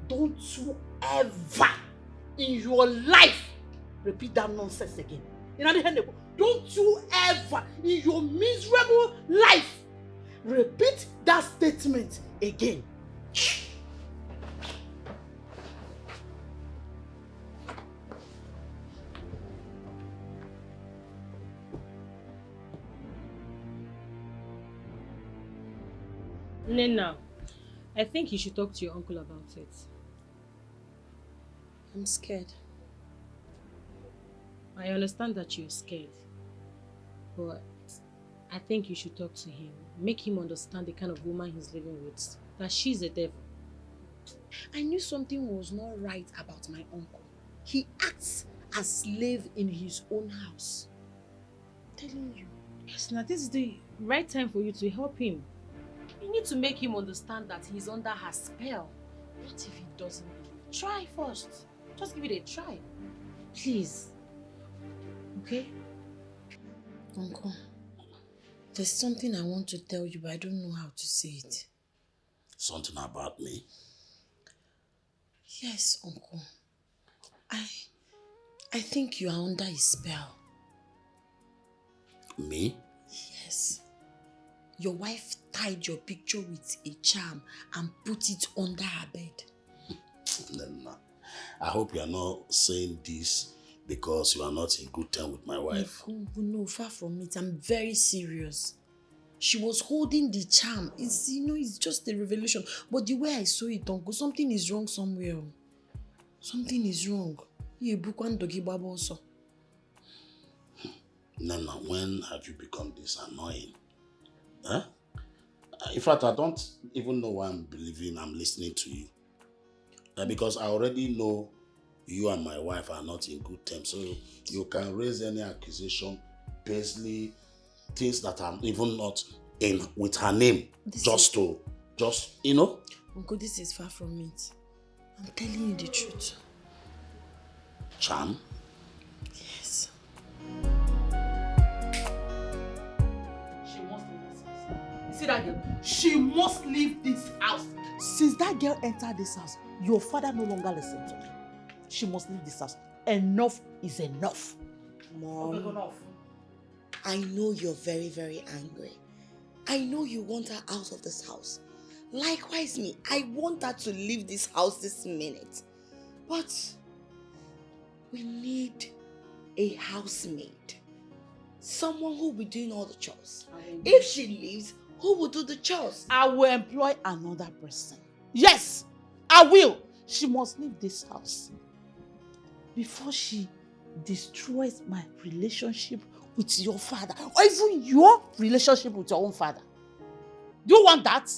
Don't you ever in your life repeat that nonsense again. Don't you ever in your miserable life repeat that statement again. Nenna, I think you should talk to your uncle about it. I'm scared. I understand that you're scared, but I think you should talk to him. Make him understand the kind of woman he's living with. That she's a devil. I knew something was not right about my uncle. He acts as slave in his own house. I'm telling you. Yes, now this is the right time for you to help him. You need to make him understand that he's under her spell. What if he doesn't believe? Try first. Just give it a try. Please. Okay? Uncle, there's something I want to tell you, but I don't know how to say it. Something about me? Yes, Uncle. I think you are under his spell. Me? Yes. Your wife tied your picture with a charm and put it under her bed. Nenna, I hope you are not saying this because you are not in good time with my wife. No, far from it. I'm very serious. She was holding the charm. It's just a revelation. But the way I saw it, Uncle, something is wrong somewhere. Something is wrong. Nenna, when have you become this annoying? Huh? In fact, I don't even know why I'm listening to you. Because I already know you and my wife are not in good terms. So you can raise any accusation, basically things that are even not in with her name just you know. Uncle, this is far from it. I'm telling you the truth. Charm? Yes. She must leave this house. You see that girl? She must leave this house. Since that girl entered this house, your father no longer listens to her. She must leave this house. Enough is enough. Mom, Okay, enough. I know you're very, very angry. I know you want her out of this house. Likewise me, I want her to leave this house this minute. But we need a housemaid. Someone who will be doing all the chores. If she leaves, who will do the chores? I will employ another person. Yes, I will. She must leave this house before she destroys my relationship with your father, or even your relationship with your own father. Do you want that?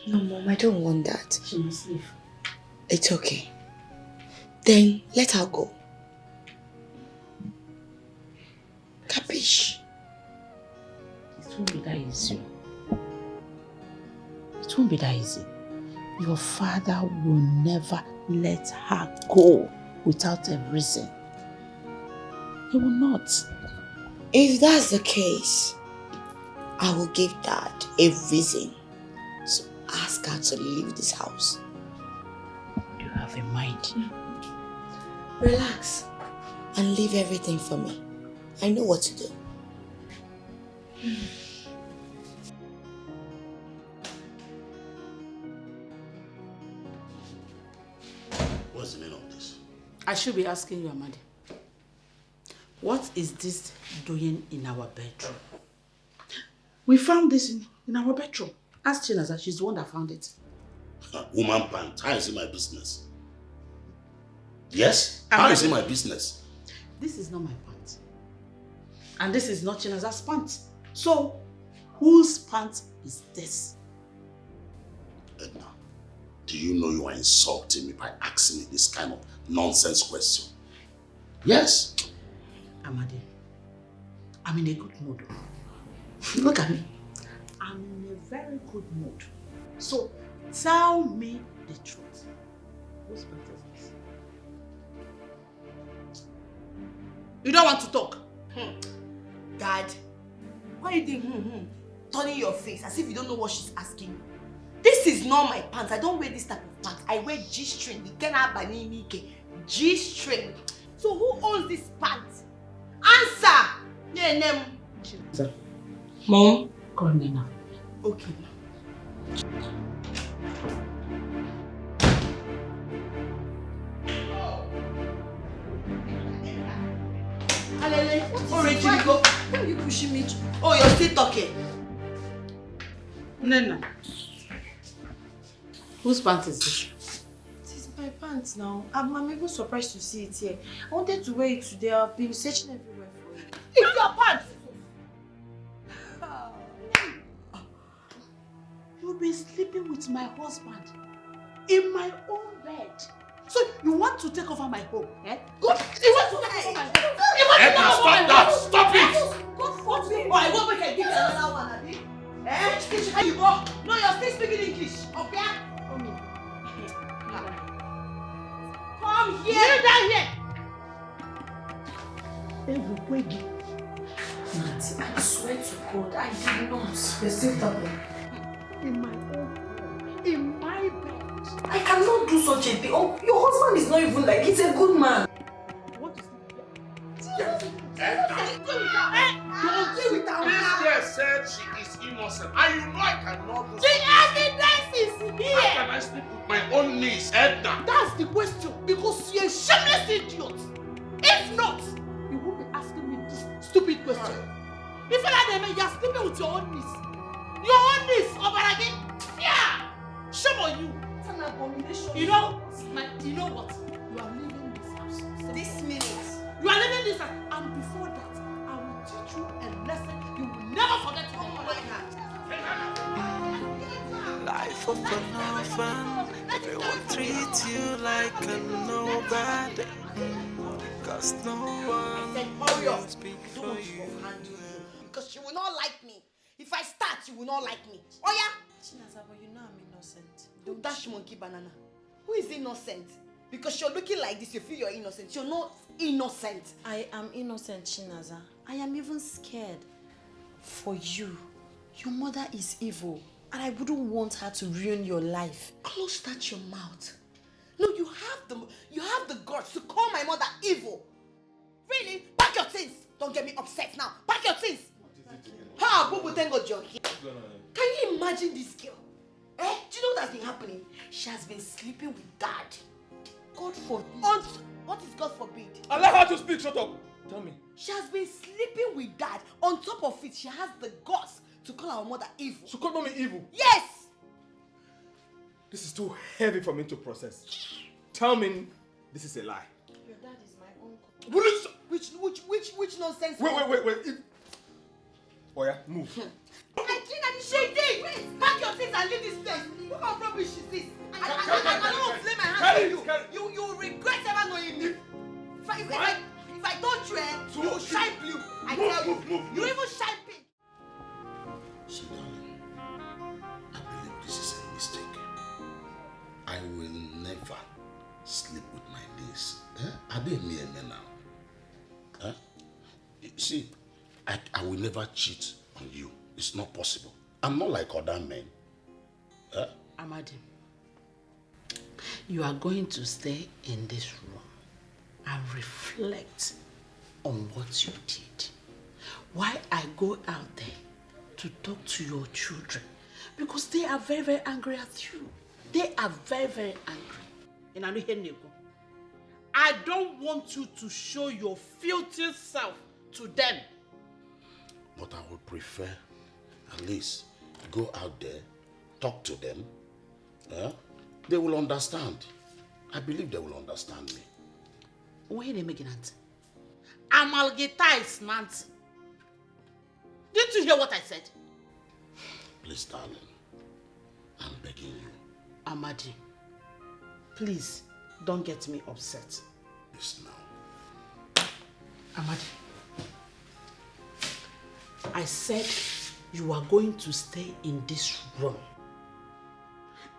No, Mom, I don't want that. She must leave. It's okay. Then let her go. Capiche? It won't be that easy. It won't be that easy. Your father will never let her go without a reason. He will not. If that's the case, I will give Dad a reason to ask her to leave this house. You have a mind. Relax and leave everything for me. I know what to do. What's the meaning of this? I should be asking you, Amadi. What is this doing in our bedroom? We found this in our bedroom. Ask Chinaza, she's the one that found it. Woman pant, how is it my business? Yes? How is it my business? This is not my pant. And this is not Chinaza's pant. So, whose pant is this? Edna, do you know you are insulting me by asking me this kind of nonsense question? Yes. Amadi, I'm in a good mood. Look at me. I'm in a very good mood. So, tell me the truth. Whose pant is this? You don't want to talk? Dad, why are you doing turning your face as if you don't know what she's asking you? This is not my pants. I don't wear this type of pants. I wear G-string. G-string. So who owns this pants? Answer! Sir. Mom? Call Nena. Okay. Why are you pushing me? Oh, you're still talking. Nena. Whose pants is this? It is my pants now. I'm even surprised to see it here. I wanted to wear it today. I've been searching everywhere for it. It's your pants! You've been sleeping with my husband in my own bed. So you want to take over my home, eh? Go! You want to take over my home? Edna, stop that! Stop it! What me? Oh, I won't make a give you another one, Abi. Eh? Teach how you go. No, you're still speaking English. Okay? Come here. Come here. Kneel down here. Nancy, I swear to God, I did not. You're still talking. In my own home, in my bed. I cannot do such a thing. Oh, your husband is not even like, he's a good man. What is Edna, this girl said she is innocent. And you know I cannot do the something. evidence is here. How can I sleep with my own niece, Edna? That's the question. Because you're a shameless idiot. If not, you won't be asking me this stupid question. If you're sleeping with your own niece. Your own niece, Obaragi. Yeah. Shame on you. It's an abomination. You know what? You are leaving this house. This minute. You are leaving this house. And before that, I will teach you a lesson you will never forget. Life of an orphan, everyone treats you like a nobody. Cause no one will speak for you. Because she will not like me. If I start, you will not like me. Oh yeah? Chinaza, but you know I'm innocent. Don't dash monkey banana. Who is innocent? Because you're looking like this, you feel you're innocent. You're not innocent. I am innocent, Chinaza. I am even scared. For you. Your mother is evil. And I wouldn't want her to ruin your life. Close that your mouth. No, you have the guts to call my mother evil. Really? Pack your things. Don't get me upset now. Pack your things. Ha, Bubu, thank God you're here. Can you imagine this girl? Eh? Do you know what's been happening? She has been sleeping with Dad. God forbid. What is God forbid? Allow her to speak. Shut up. Tell me. She has been sleeping with Dad. On top of it, she has the guts to call our mother evil. She called mommy evil? Yes! This is too heavy for me to process. Tell me this is a lie. Your dad is my uncle. Which nonsense? Wait. Oh yeah, move. I think that she did. Pack your things and leave this place. What kind of rubbish is this? I don't want to lay my hands on you. You will regret ever knowing me. If I don't you, you will shine blue. I tell you. You even shine pink. See, darling, I believe this is a mistake. I will never sleep with my niece. Are they near me now? See, I will never cheat on you. It's not possible. I'm not like other men. Amadi, you are going to stay in this room and reflect on what you did. Why I go out there to talk to your children, because they are very, very angry at you. They are very, very angry. I don't want you to show your filthy self to them. But I would prefer at least go out there, talk to them. They will understand. I believe they will understand me. Why are they making that? Amalgata is Nancy. Didn't you hear what I said? Please, darling, I'm begging you. Amadi, please don't get me upset. Yes, now. Amadi, I said you are going to stay in this room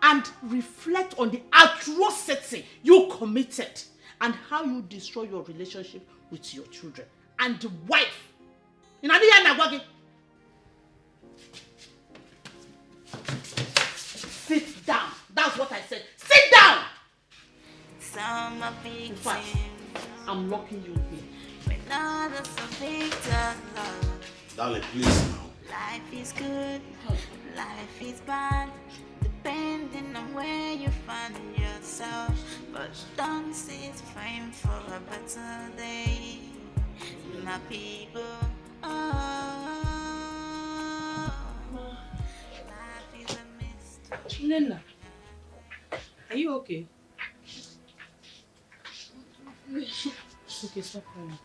and reflect on the atrocity you committed and how you destroy your relationship with your children and the wife. Sit down. That's what I said. Sit down! In fact, I'm locking you in. Darling, please now. Life is good, life is bad, depending on where you find yourself. But don't sit praying for a better day, my people. Life is a mystery. Nenna, are you okay? It's okay, stop crying.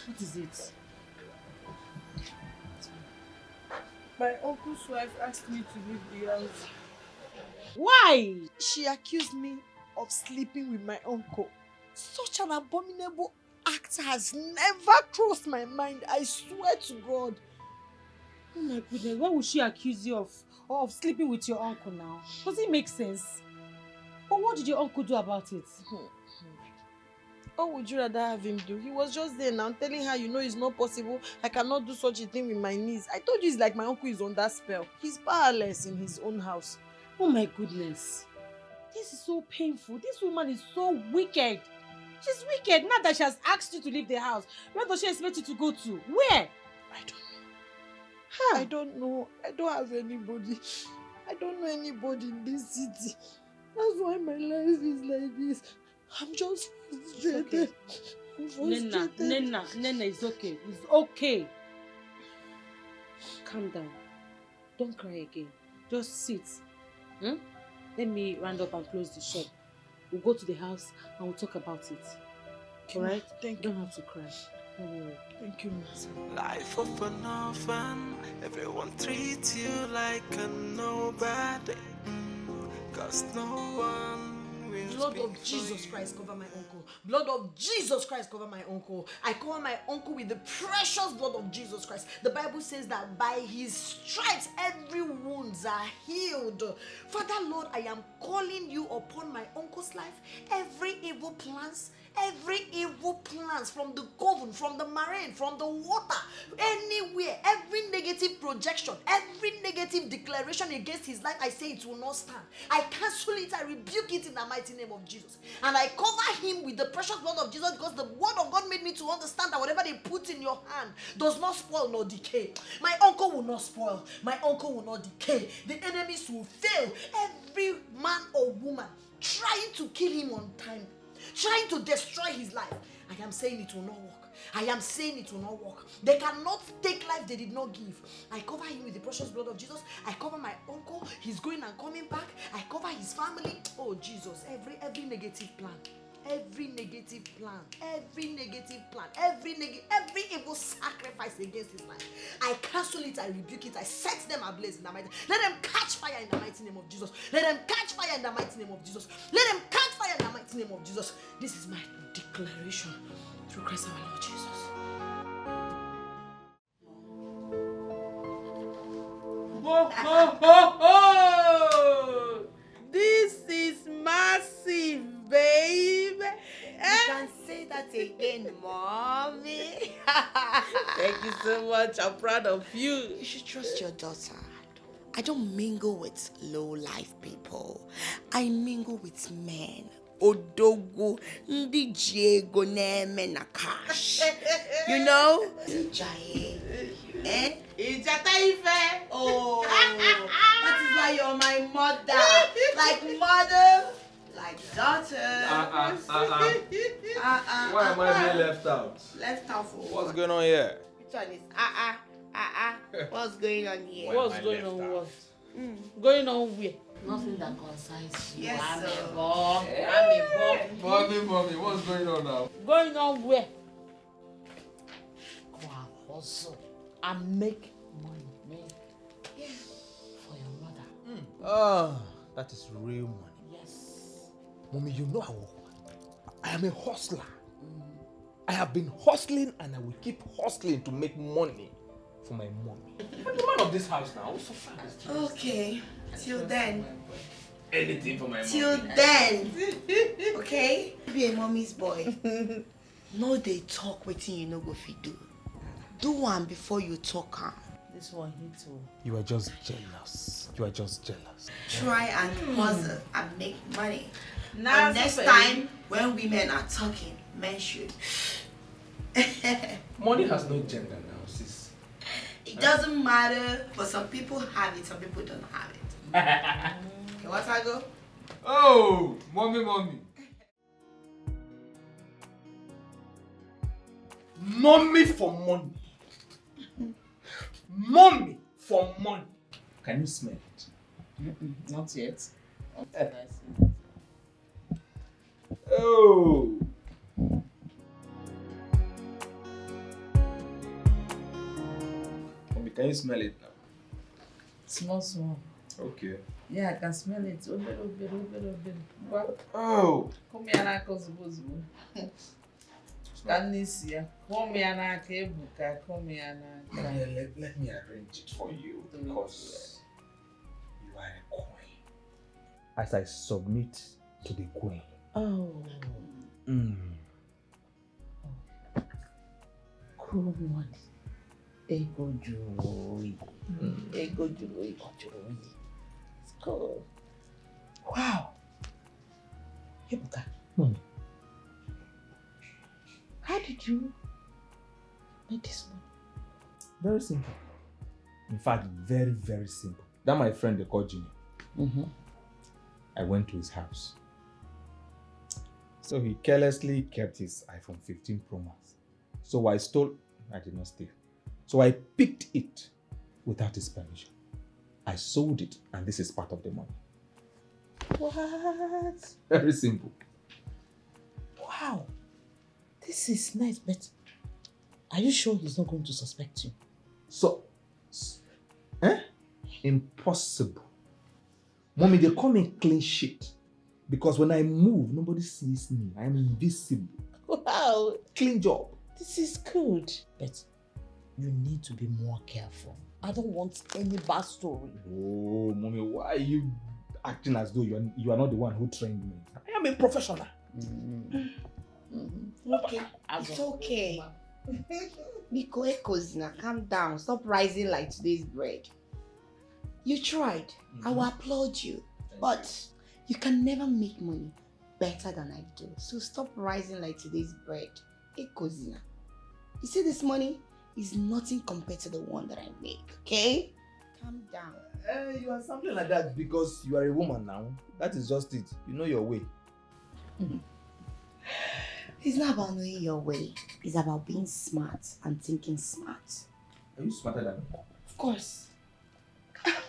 What is it? My uncle's wife asked me to leave the house. Why? She accused me of sleeping with my uncle. Such an abominable act has never crossed my mind. I swear to God. Oh my goodness, why would she accuse you of sleeping with your uncle now? Does it make sense? But what did your uncle do about it? What would you rather have him do? He was just there now telling her, you know, it's not possible. I cannot do such a thing with my niece. I told you it's like my uncle is on that spell. He's powerless in his own house. Oh my goodness. This is so painful. This woman is so wicked. She's wicked. Now that she has asked you to leave the house, where does she expect you to go to? Where? I don't know. I don't know. I don't have anybody. I don't know anybody in this city. That's why my life is like this. I'm just frustrated. Nenna, it's okay. It's okay. Calm down. Don't cry again. Just sit. Let me round up and close the shop. We'll go to the house and we'll talk about it. Alright? Thank you. Don't have to cry. Don't worry. Thank you, Mom. Life of an orphan, everyone treats you like a nobody. Cause no one will Blood speak of Jesus Christ cover my uncle. uncle. Blood of Jesus Christ cover my uncle. I cover my uncle with the precious blood of Jesus Christ. The Bible says that by his stripes every wounds are healed. Father Lord, I am calling you upon my uncle's life. Every evil plans from the coven, from the marine, from the water, anywhere, every negative projection, every negative declaration against his life, I say it will not stand. I cancel it, I rebuke it in the mighty name of Jesus. And I cover him with the precious blood of Jesus, because the word of God made me to understand that whatever they put in your hand does not spoil nor decay. My uncle will not spoil. My uncle will not decay. The enemies will fail. Every man or woman trying to kill him on time, trying to destroy his life, I am saying it will not work. I am saying it will not work. They cannot take life they did not give. I cover him with the precious blood of Jesus. I cover my uncle. He's going and coming back. I cover his family. Oh Jesus, every negative plan, every negative plan, every evil sacrifice against his life, I cancel it, I rebuke it, I set them ablaze in the mighty. Let them catch fire in the mighty name of Jesus. Let them catch fire in the mighty name of Jesus. Let them catch fire in the mighty name of Jesus. This is my declaration through Christ our Lord Jesus. Ho, ho, ho, ho! This is massive, babe. You can say that again, mommy. Thank you so much. I'm proud of you. You should trust your daughter. I don't mingle with low-life people. I mingle with men. Odogo, ndi Diego neme na cash. You know? Ijaye. Eh? Ijataife. Oh, that is why you're my mother. Like mother, like daughter. Why am I being left out? Left out for What's what? going on here? Which one is What's going on here? What's going on? What? Going on where? Nothing that concerns you. Yes, I'm sir. a bomb. I'm a bomb. Mommy, what's going on now? Going on where? Go and hustle and make money. For your mother. Ah, that is real money. Yes. Mommy, you know I am a hustler. I have been hustling and I will keep hustling to make money for my mommy. I'm the man of this house now. So fast. Okay, till then. Anything for my Till mommy. then. Okay? Be a mommy's boy. No, they talk wetin you no go fit do. Do one before you talk am. This one hits you. You are just jealous. You are just jealous. Try and hustle and make money. Now, But next time, when women are talking, men should. Money has no gender now, sis. It doesn't matter, but some people have it, some people don't have it. Okay, what I go? Oh, mommy. Mommy for money. Mommy for money. Can you smell it? Not yet. Oh. Mommy, can you smell it now? Small. Okay. Yeah, I can smell it. A little bit. Oh. Come here now, Kozubozu. Can you see? Come here now, Kebuka. Come here now. Let me arrange it for you because you are a queen. As I submit to the queen. Oh. Cool one. Ego joy. Ego joy. It's cool. Wow. Kebuka. How did you make this money? Very simple. In fact, very, very simple. That my friend they call Jimmy. I went to his house. So he carelessly kept his iPhone 15 Pro Max. So I did not steal. So I picked it without his permission. I sold it and this is part of the money. What? Very simple. Wow. This is nice, but are you sure he's not going to suspect you? So, impossible. Mommy, they call me clean sheet. Because when I move, nobody sees me. I am invisible. Wow, Clean job. this is good. But you need to be more careful. I don't want any bad story. Oh, mommy, why are you acting as though you are not the one who trained me? I am a professional. Okay, it's okay. Biko Ekozina, calm down. Stop rising like today's bread. You tried. I will applaud you. But you can never make money better than I do. So stop rising like today's bread. Ekozina. You see this money is nothing compared to the one that I make, okay? Calm down. You are something like that because you are a woman now. That is just it. You know your way. It's not about knowing your way. It's about being smart and thinking smart. Are you smarter than me? Of course.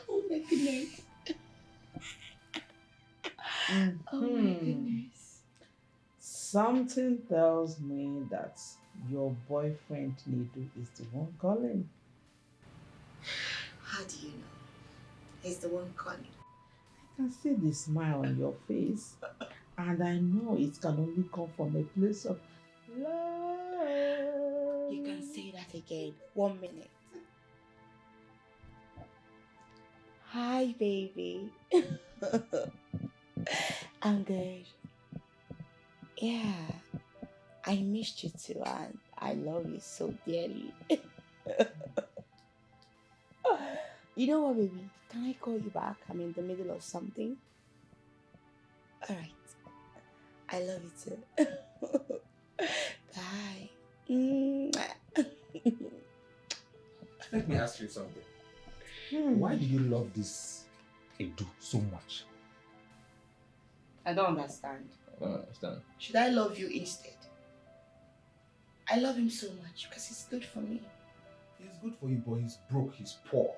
Oh my goodness. Oh my goodness. Something tells me that your boyfriend Nidu is the one calling. How do you know? He's the one calling. I can see the smile on your face, and I know it can only come from a place of love. You can say that again. 1 minute. Hi, baby. I'm good. Yeah, I missed you too, and I love you so dearly. You know what, baby? Can I call you back? I'm in the middle of something. All right. I love you too. Bye. Let me ask you something. Why do you love this Edu so much? I don't understand. I don't understand. Should I love you instead? I love him so much because he's good for me. He's good for you, but he's broke, he's poor.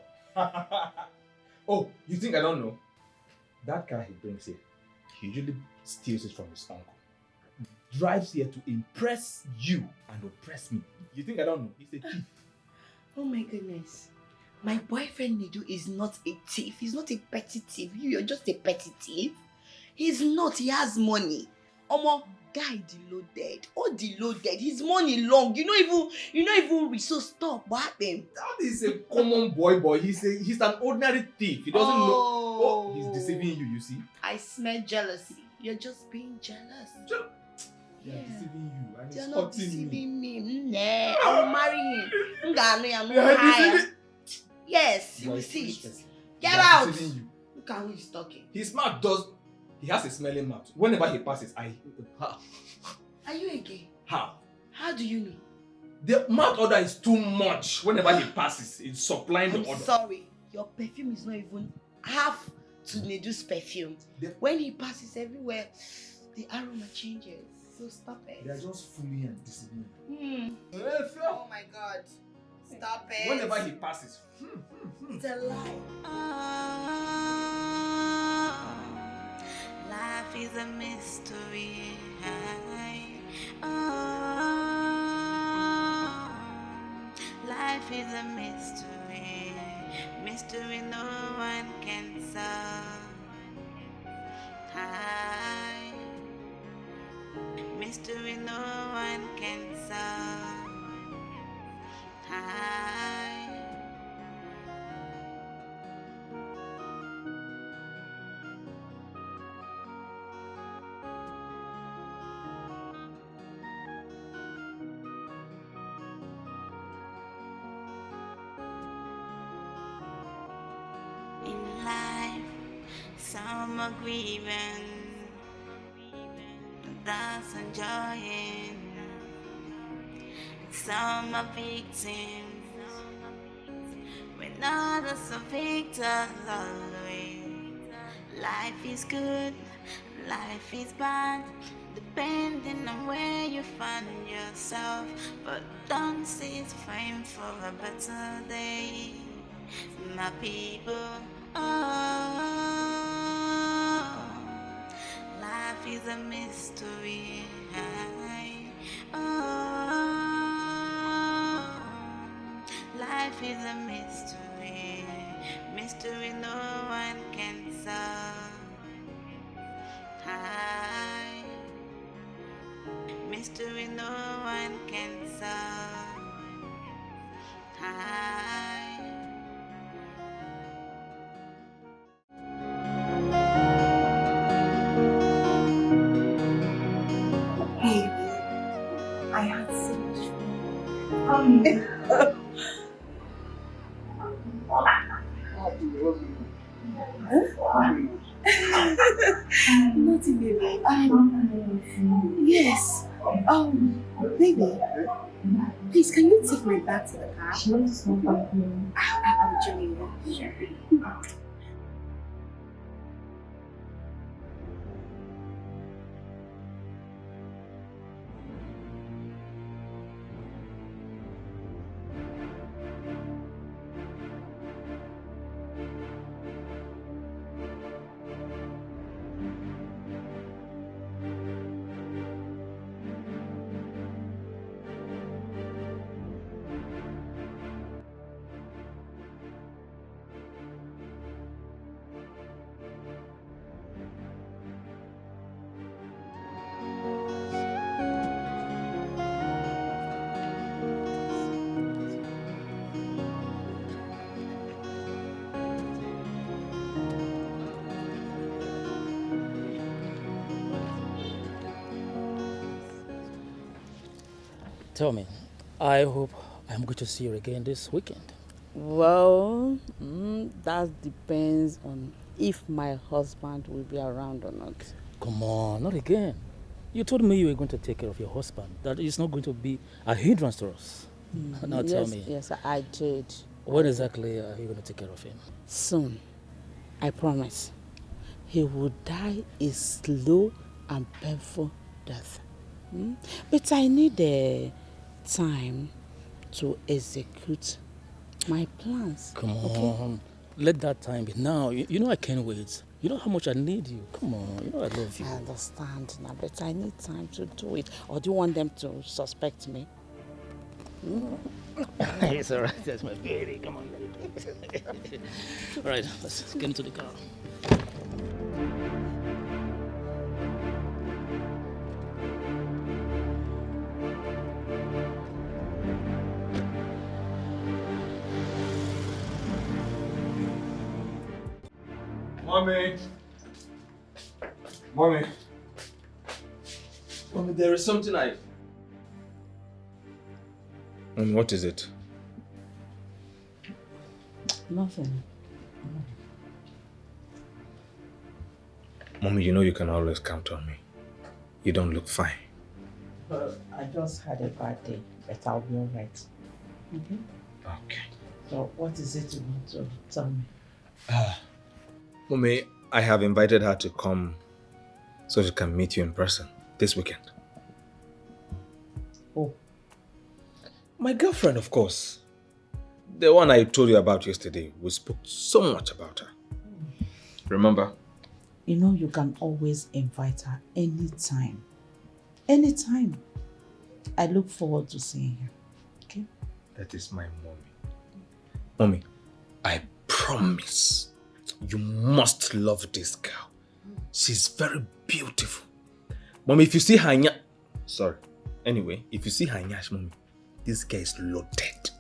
Oh, you think I don't know? That car he brings here, he usually steals it from his uncle. Drives here to impress you and oppress me. You think I don't know? He's a thief. Oh my goodness. My boyfriend Nidu is not a thief. He's not a petty thief. You're just a petty thief. He's not. He has money. Omo, guy deloaded. Oh, deloaded. His money long. You know even rich. So stop. What happened? That is a common boy. He's an ordinary thief. He doesn't know. Oh, he's deceiving you, you see? I smell jealousy. You're just being jealous. Yeah, deceiving you. And You're he's not hurting deceiving me. me. Nah, I will marry him. Higher. Yes, you will see it. Get out. Look at who he's talking. His mouth he has a smelling mouth. Whenever he passes, Are you a gay? How? How do you know? The mouth odor is too much. Whenever he passes, it's supplying the I'm odor. sorry. Your perfume is not even half to Nedu's perfume. When he passes everywhere, the aroma changes. So stop it. They are just fooling and deceiving you. Oh my God. Stop it. Whenever he passes. It's a lie. Life is a mystery. Life is a mystery. Mystery no one can solve. Mystery no one can solve. In life, some are grieving, that's enjoying. Some are victims, when others are victors always. Life is good, life is bad, depending on where you find yourself. But don't cease praying for a better day, my people. Life is a mystery. Life is a mystery. Mystery no one can solve. High mystery no one can solve. High. Baby, I had so much fun. Nothing, baby. Yes. Baby, please, can you take my bag to the car? I'm joining you. Sure. Tell me, I hope I'm going to see you again this weekend. Well, that depends on if my husband will be around or not. Come on, not again. You told me you were going to take care of your husband. That is not going to be a hindrance to us. Now tell me. Yes, I did. When exactly are you going to take care of him? Soon. I promise. He will die a slow and painful death. But I need time to execute my plans. Come on. Okay? Let that time be now. You know I can't wait. You know how much I need you. Come on. You know I love you. I understand now, but I need time to do it. Or do you want them to suspect me? It's all right. That's my baby. Come on. All right. Let's get into the car. Mommy! Mommy! Mommy, there is something Mommy, what is it? Nothing. Mommy, you know you can always count on me. You don't look fine. I just had a bad day, but I'll be all right. Okay? Okay. So what is it you want to tell me? Mommy, I have invited her to come so she can meet you in person this weekend. Oh. My girlfriend, of course. The one I told you about yesterday. We spoke so much about her. Remember? You know you can always invite her anytime. Anytime. I look forward to seeing you. Okay? That is my mommy. Mommy, I promise you must love this girl. She's very beautiful. Mommy, if you see her Sorry. Anyway, if you see her nyash, Mommy, this girl is loaded.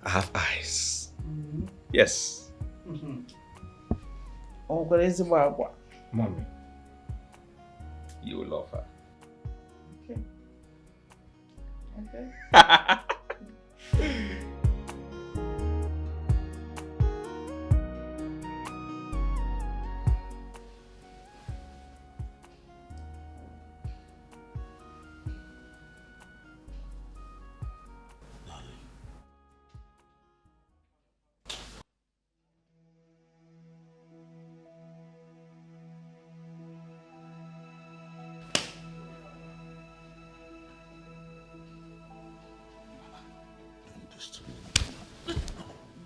I have eyes. Yes. Oh, crazy Baba. Mommy, you will love her. Okay. Okay.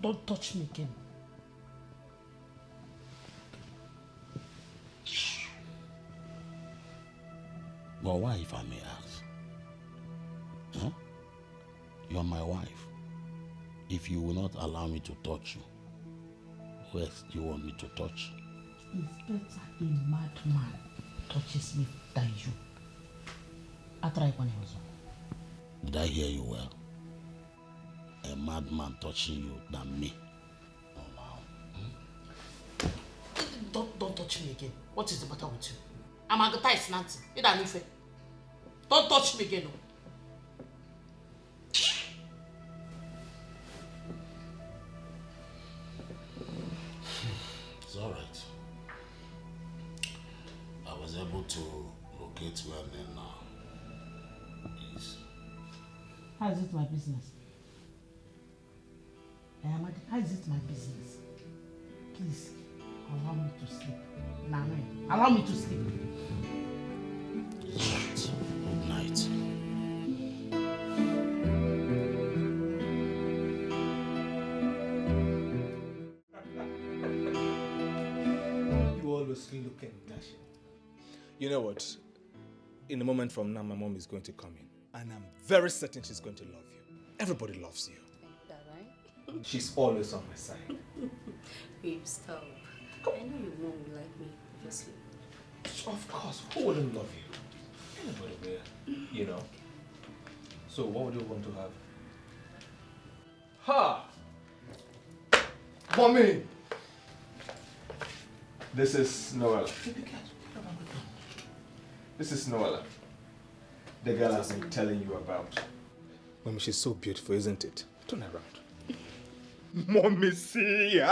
Don't touch me again. But why, if I may ask? Huh? You're my wife. If you will not allow me to touch you, who else do you want me to touch? It's better a madman touches me than you. I try one else. Did I hear you well? A madman touching you than me. Oh, wow. Don't touch me again. What is the matter with you? I'm Agatha Nancy. Don't touch me again. No. It's all right. I was able to locate where NNNENNA is. How is it my business? How is it my business? Please, allow me to sleep. Nana, allow me to sleep. Good night. You always looking dashing. You know what? In a moment from now, my mom is going to come in. And I'm very certain she's going to love you. Everybody loves you. That, right? She's always on my side. Babe, stop. I know your mom will like me, obviously. Of course, who wouldn't love you? Anybody will, you know. So what would you want to have? Ha! Mommy! This is Noella. This is Noella. The girl I've been telling you about. Mommy, she's so beautiful, isn't it? Turn around. Mommy, see?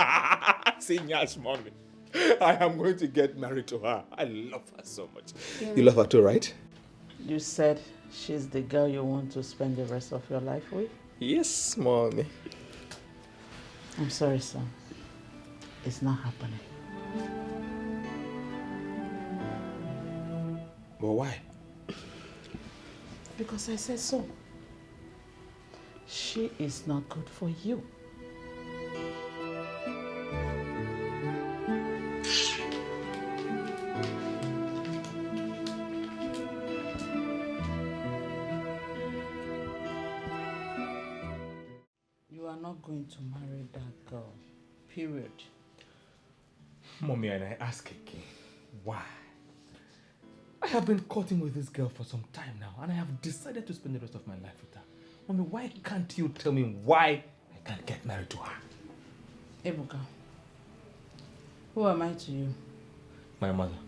See, yes, Mommy. I am going to get married to her. I love her so much. Yeah. You love her too, right? You said she's the girl you want to spend the rest of your life with? Yes, Mommy. I'm sorry, son. It's not happening. But why? Because I said so. She is not good for you. You are not going to marry that girl. Period. Mommy, and I ask again, why? I have been courting with this girl for some time now, and I have decided to spend the rest of my life with her. Mommy, why can't you tell me why I can't get married to her? Ebuka, who am I to you? My mother.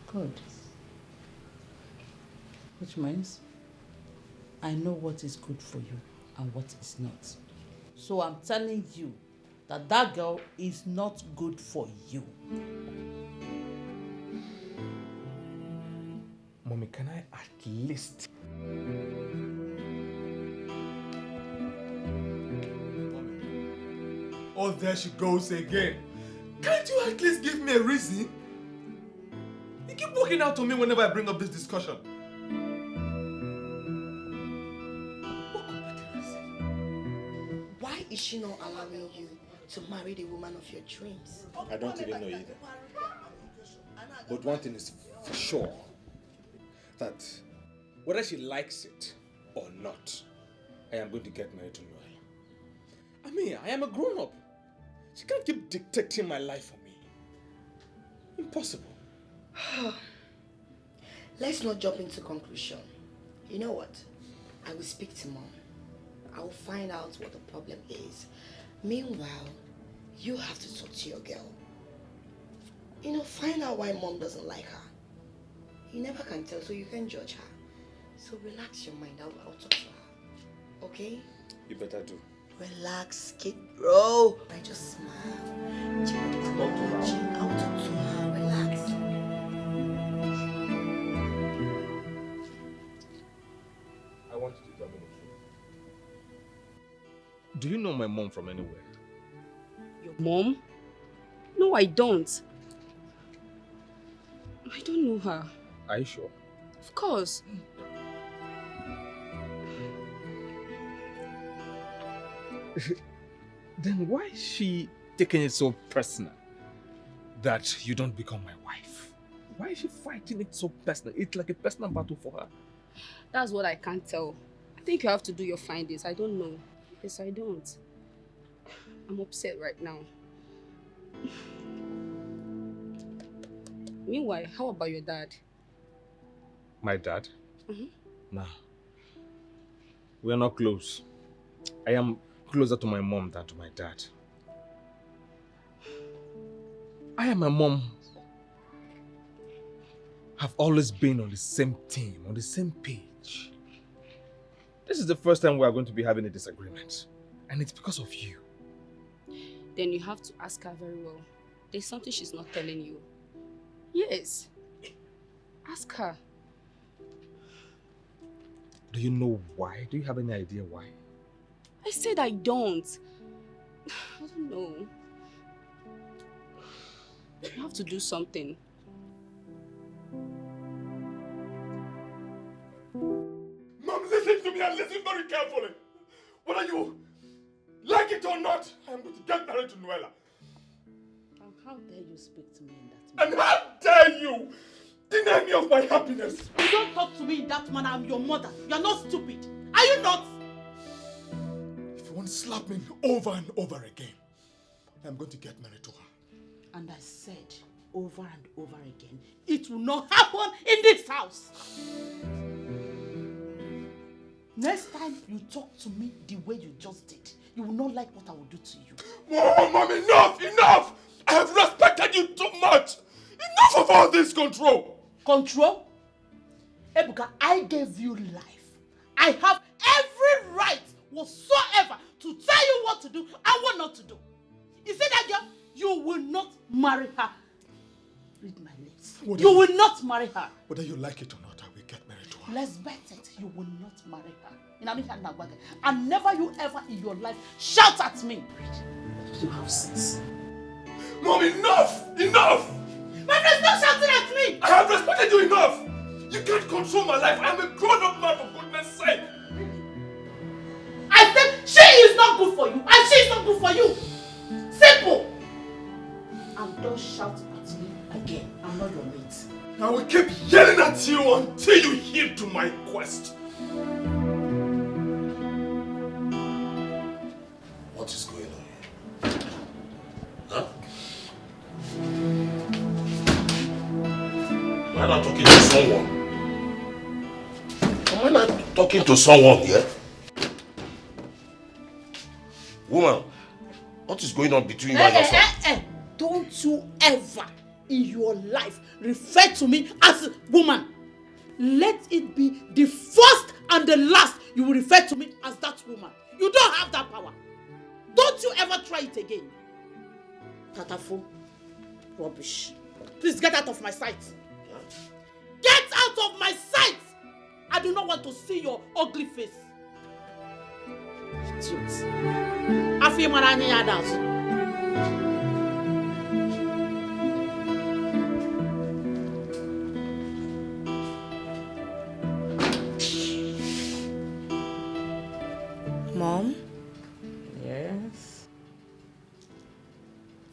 Good. Which means I know what is good for you and what is not. So I'm telling you that that girl is not good for you. Mommy, can I at least... Oh, there she goes again. Can't you at least give me a reason? You keep walking out to me whenever I bring up this discussion. What could be the reason? Why is she not allowing you to marry the woman of your dreams? I don't even know either. But one thing is for sure, that whether she likes it or not, I am going to get married to Noella. I mean, I am a grown-up. She can't keep dictating my life for me. Impossible. Let's not jump into conclusion. You know what? I will speak to Mom. I will find out what the problem is. Meanwhile, you have to talk to your girl. You know, find out why Mom doesn't like her. You never can tell, so you can judge her. So relax your mind. I'll talk to her. Okay? You better do. Relax, kid, bro. I just smile. I'll talk to her. Relax. I want you to tell me the truth. Do you know my mom from anywhere? Your mom? No, I don't. I don't know her. Are you sure? Of course. Then why is she taking it so personal that you don't become my wife? Why is she fighting it so personal? It's like a personal battle for her. That's what I can't tell. I think you have to do your findings. I don't know. Yes, I don't. I'm upset right now. Meanwhile, how about your dad? My dad? Mhm. Nah. We are not close. I am closer to my mom than to my dad. I and my mom have always been on the same team, on the same page. This is the first time we are going to be having a disagreement. And it's because of you. Then you have to ask her very well. There's something she's not telling you. Yes. Ask her. Do you know why? Do you have any idea why? I said I don't. I don't know. You have to do something. Mom, listen to me and listen very carefully. Whether you like it or not, I am going to get married to Noella. How dare you speak to me in that And how dare you deny me of my happiness? You don't talk to me in that manner. I'm your mother. You're not stupid. Are you not? If you want to slap me over and over again, I'm going to get married to her. And I said over and over again, it will not happen in this house. Next time you talk to me the way you just did, you will not like what I will do to you. Mom, enough! Enough! I have respected you too much! Enough of all this control! Control? Ebuka, I gave you life. I have every right whatsoever to tell you what to do and what not to do. You see that girl? You will not marry her. Read my lips. You will not marry her. Whether you like it or not, I will get married to her. Let's bet it. You will not marry her. And never you ever in your life shout at me. You have sense. Mom, enough! Enough! My friend's not shouting at me! I have respected you enough! You can't control my life. I am a grown-up man, for goodness sake! I said she is not good for you and she is not good for you. Simple. And don't shout at me again. I'm not your mate. I will keep yelling at you until you heed to my quest. What is going on here? Huh? Am I not talking to someone? Am I not talking to someone here? Woman, what is going on between you and your son? Don't you ever in your life refer to me as a woman. Let it be the first and the last you will refer to me as that woman. You don't have that power. Don't you ever try it again. Tatafo. Rubbish. Please get out of my sight. Get out of my sight! I do not want to see your ugly face. Idiot. I feel marani adults. Mom? Yes?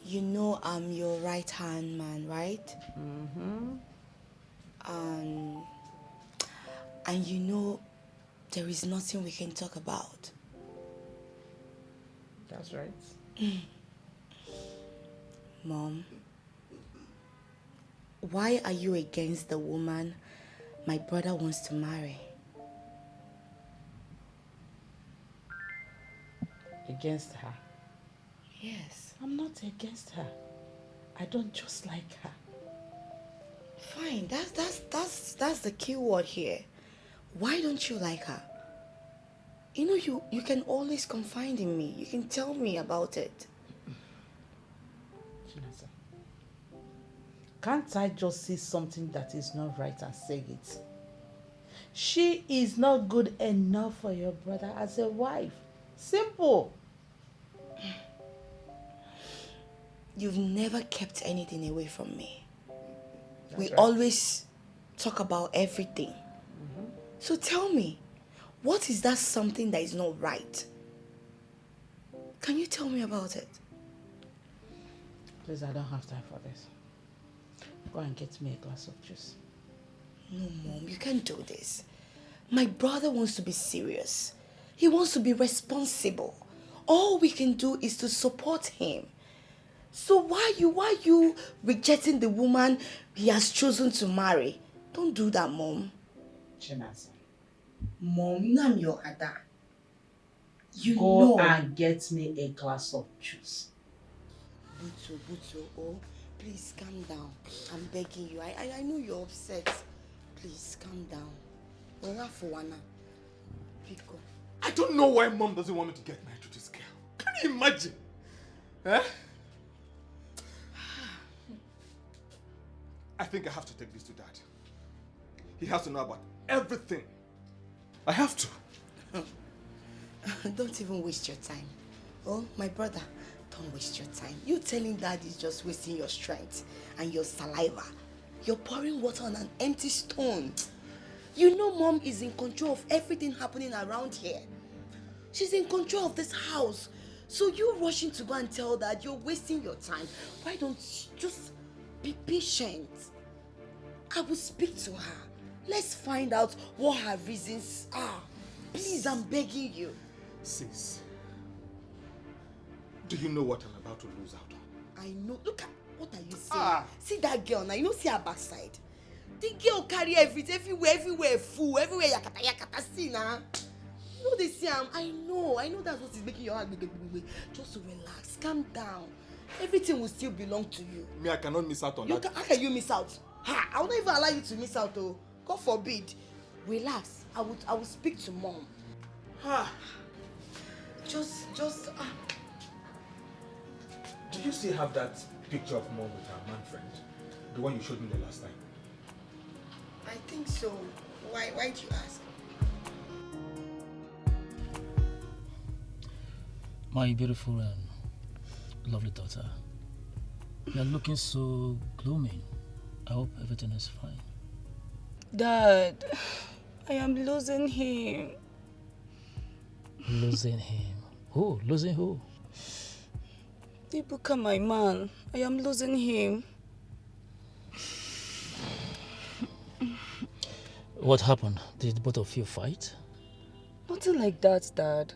You know I'm your right-hand man, right? Mm-hmm. And you know there is nothing we can talk about. That's right. Mom, why are you against the woman my brother wants to marry? Against her? Yes. I'm not against her. I don't just like her. Fine, that's the key word here. Why don't you like her? You know, you can always confide in me. You can tell me about it. Can't I just see something that is not right and say it? She is not good enough for your brother as a wife. Simple. You've never kept anything away from me. We right. always talk about everything. So tell me, what is that something that is not right? Can you tell me about it? Please, I don't have time for this. Go and get me a glass of juice. No, Mom, you can't do this. My brother wants to be serious. He wants to be responsible. All we can do is to support him. So why you rejecting the woman he has chosen to marry? Don't do that, Mom. Chinaza, Mom, you know I'm your Ada. You go know. and get me a glass of juice. Buto, oh, please calm down. I'm begging you. I know you're upset. Please calm down. I don't know why Mom doesn't want me to get married to this girl. Can you imagine? Eh? I think I have to take this to Dad. He has to know about everything. I have to. Don't even waste your time. Oh, my brother, don't waste your time. You telling Dad is just wasting your strength and your saliva. You're pouring water on an empty stone. You know Mom is in control of everything happening around here. She's in control of this house. So you rushing to go and tell Dad you're wasting your time. Why don't you just be patient? I will speak to her. Let's find out what her reasons are. Please, I'm begging you. Sis, do you know what I'm about to lose out on? I know. Look at, what are you saying? See that girl now, you know, see her backside. The girl carry everything, everywhere full, everywhere yakata, see now. You know they see him. I know that's what is making your heart big. Just relax, calm down. Everything will still belong to you. Me, I cannot miss out on that. How can you miss out? I will not even allow you to miss out, oh. God forbid. Relax. I will speak to Mom. Just. Do you still have that picture of Mom with her man friend? The one you showed me the last time? I think so. Why do you ask? My beautiful and lovely daughter, you're looking so gloomy. I hope everything is fine. Dad, I am losing him. Losing him? Who? Losing who? Ibuka, my man. I am losing him. What happened? Did both of you fight? Nothing like that, Dad.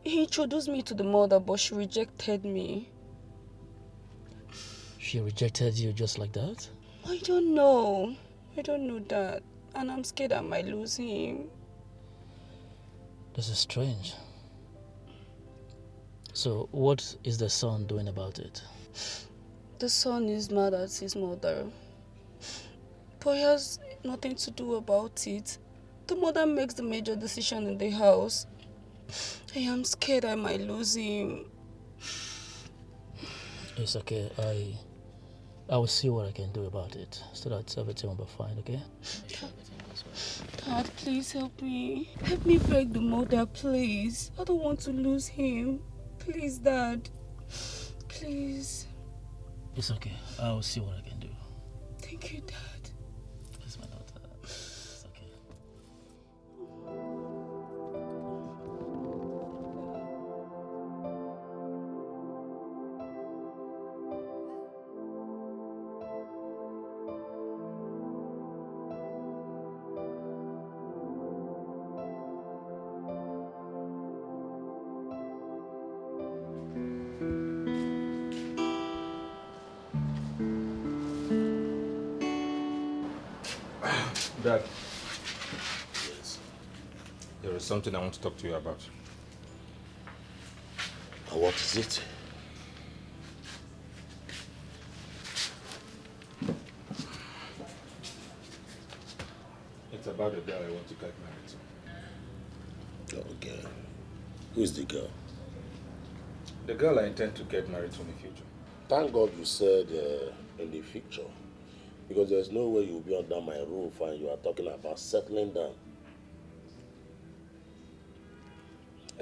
He introduced me to the mother, but she rejected me. She rejected you just like that? I don't know, Dad. And I'm scared I might lose him. This is strange. So, what is the son doing about it? The son is mad at his mother. But he has nothing to do about it. The mother makes the major decision in the house. I am scared I might lose him. It's okay. I will see what I can do about it so that everything will be fine, okay? Dad, please help me. Help me beg the mother, please. I don't want to lose him. Please, Dad. Please. It's okay. I will see what I can do. Thank you, Dad. It's my daughter. It's okay. Dad. Yes. There is something I want to talk to you about. What is it? It's about a girl I want to get married to. Oh, girl. Who is the girl? The girl I intend to get married to in the future. Thank God you said in the future. Because there's no way you'll be under my roof and you are talking about settling down.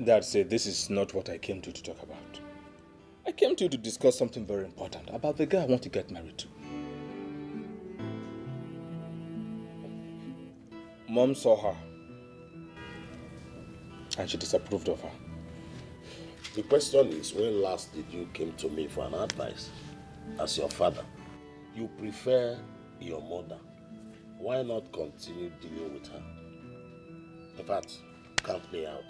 Dad said this is not what I came to talk about. I came to discuss something very important about the girl I want to get married to. Mom saw her and she disapproved of her. The question is, when last did you came to me for an advice? As your father, you prefer your mother. Why not continue dealing with her? In fact, count me out.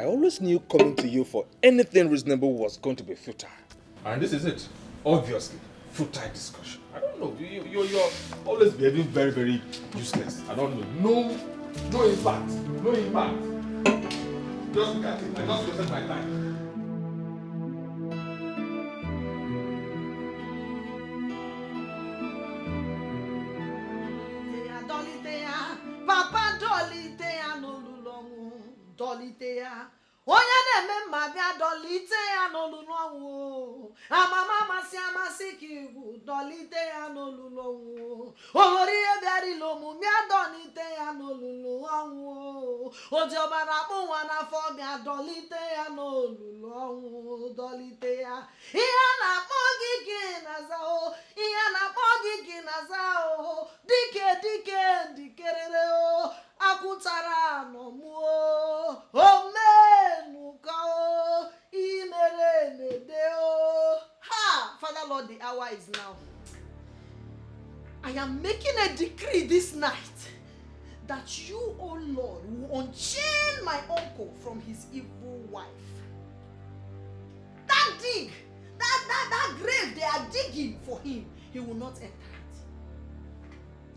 I always knew coming to you for anything reasonable was going to be futile. And this is it. Obviously, futile discussion. I don't know. You're always behaving very, very useless. I don't know. No impact. No impact. Just look at it. I just wasted my time. Papa Dolitea no lulongu, Dolitea. Oya na-eme mma bịa dọlite ya n'olulu ọnwụ. Amama masị amasị ka iwu dọlite ya n'olulu ọnwụ. Olori ihe bịara ile omume bịa dọlite ya n'olulu ọnwụ. Oji ọbara akpụ nwa n'afọ bịa dọlite ya n'olulu ọnwụ. Dọlite ya. Ihe na-akpọ gị gị na-aza o. Ihe na-akpọ gị gị na-aza o. Dike dikerere o. Akụtara n'ọmụọ. Omenuka o. Imere nede o. Ha! Father Lord, the hour is now. I am making a decree this night that you, O Lord, will unchain my uncle from his evil wife. That dig, that grave they are digging for him, he will not enter.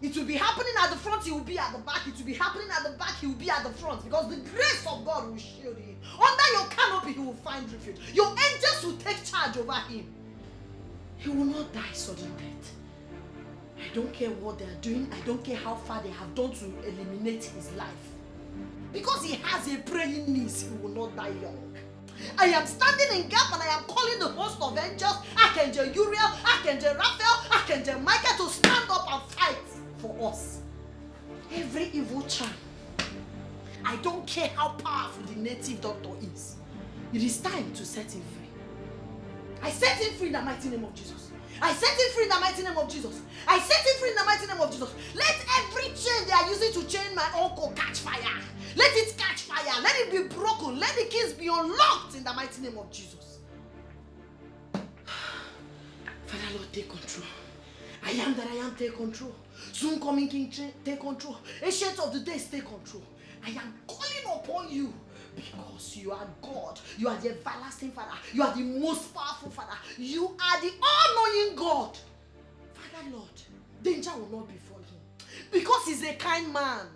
It will be happening at the front, he will be at the back. It will be happening at the back, he will be at the front. Because the grace of God will shield him. Under your canopy, he will find refuge. Your angels will take charge over him. He will not die sudden death. I don't care what they are doing. I don't care how far they have done to eliminate his life. Because he has a praying niece, he will not die young. I am standing in gap and I am calling the host of angels, Archangel Uriel, Archangel Raphael, Archangel Michael to stand up and fight for us. Every evil charm. I don't care how powerful the native doctor is. It is time to set him free. I set him free in the mighty name of Jesus. I set him free in the mighty name of Jesus. I set him free in the mighty name of Jesus. Let every chain they are using to chain my uncle catch fire. Let it catch fire. Let it be broken. Let the keys be unlocked in the mighty name of Jesus. Father Lord, take control. I am that I am, take control. Soon coming King, take control. Ancient of the days, take control. I am calling upon you because you are God. You are the everlasting Father. You are the most powerful Father. You are the all-knowing God. Father Lord, danger will not befall him. Because he's a kind man,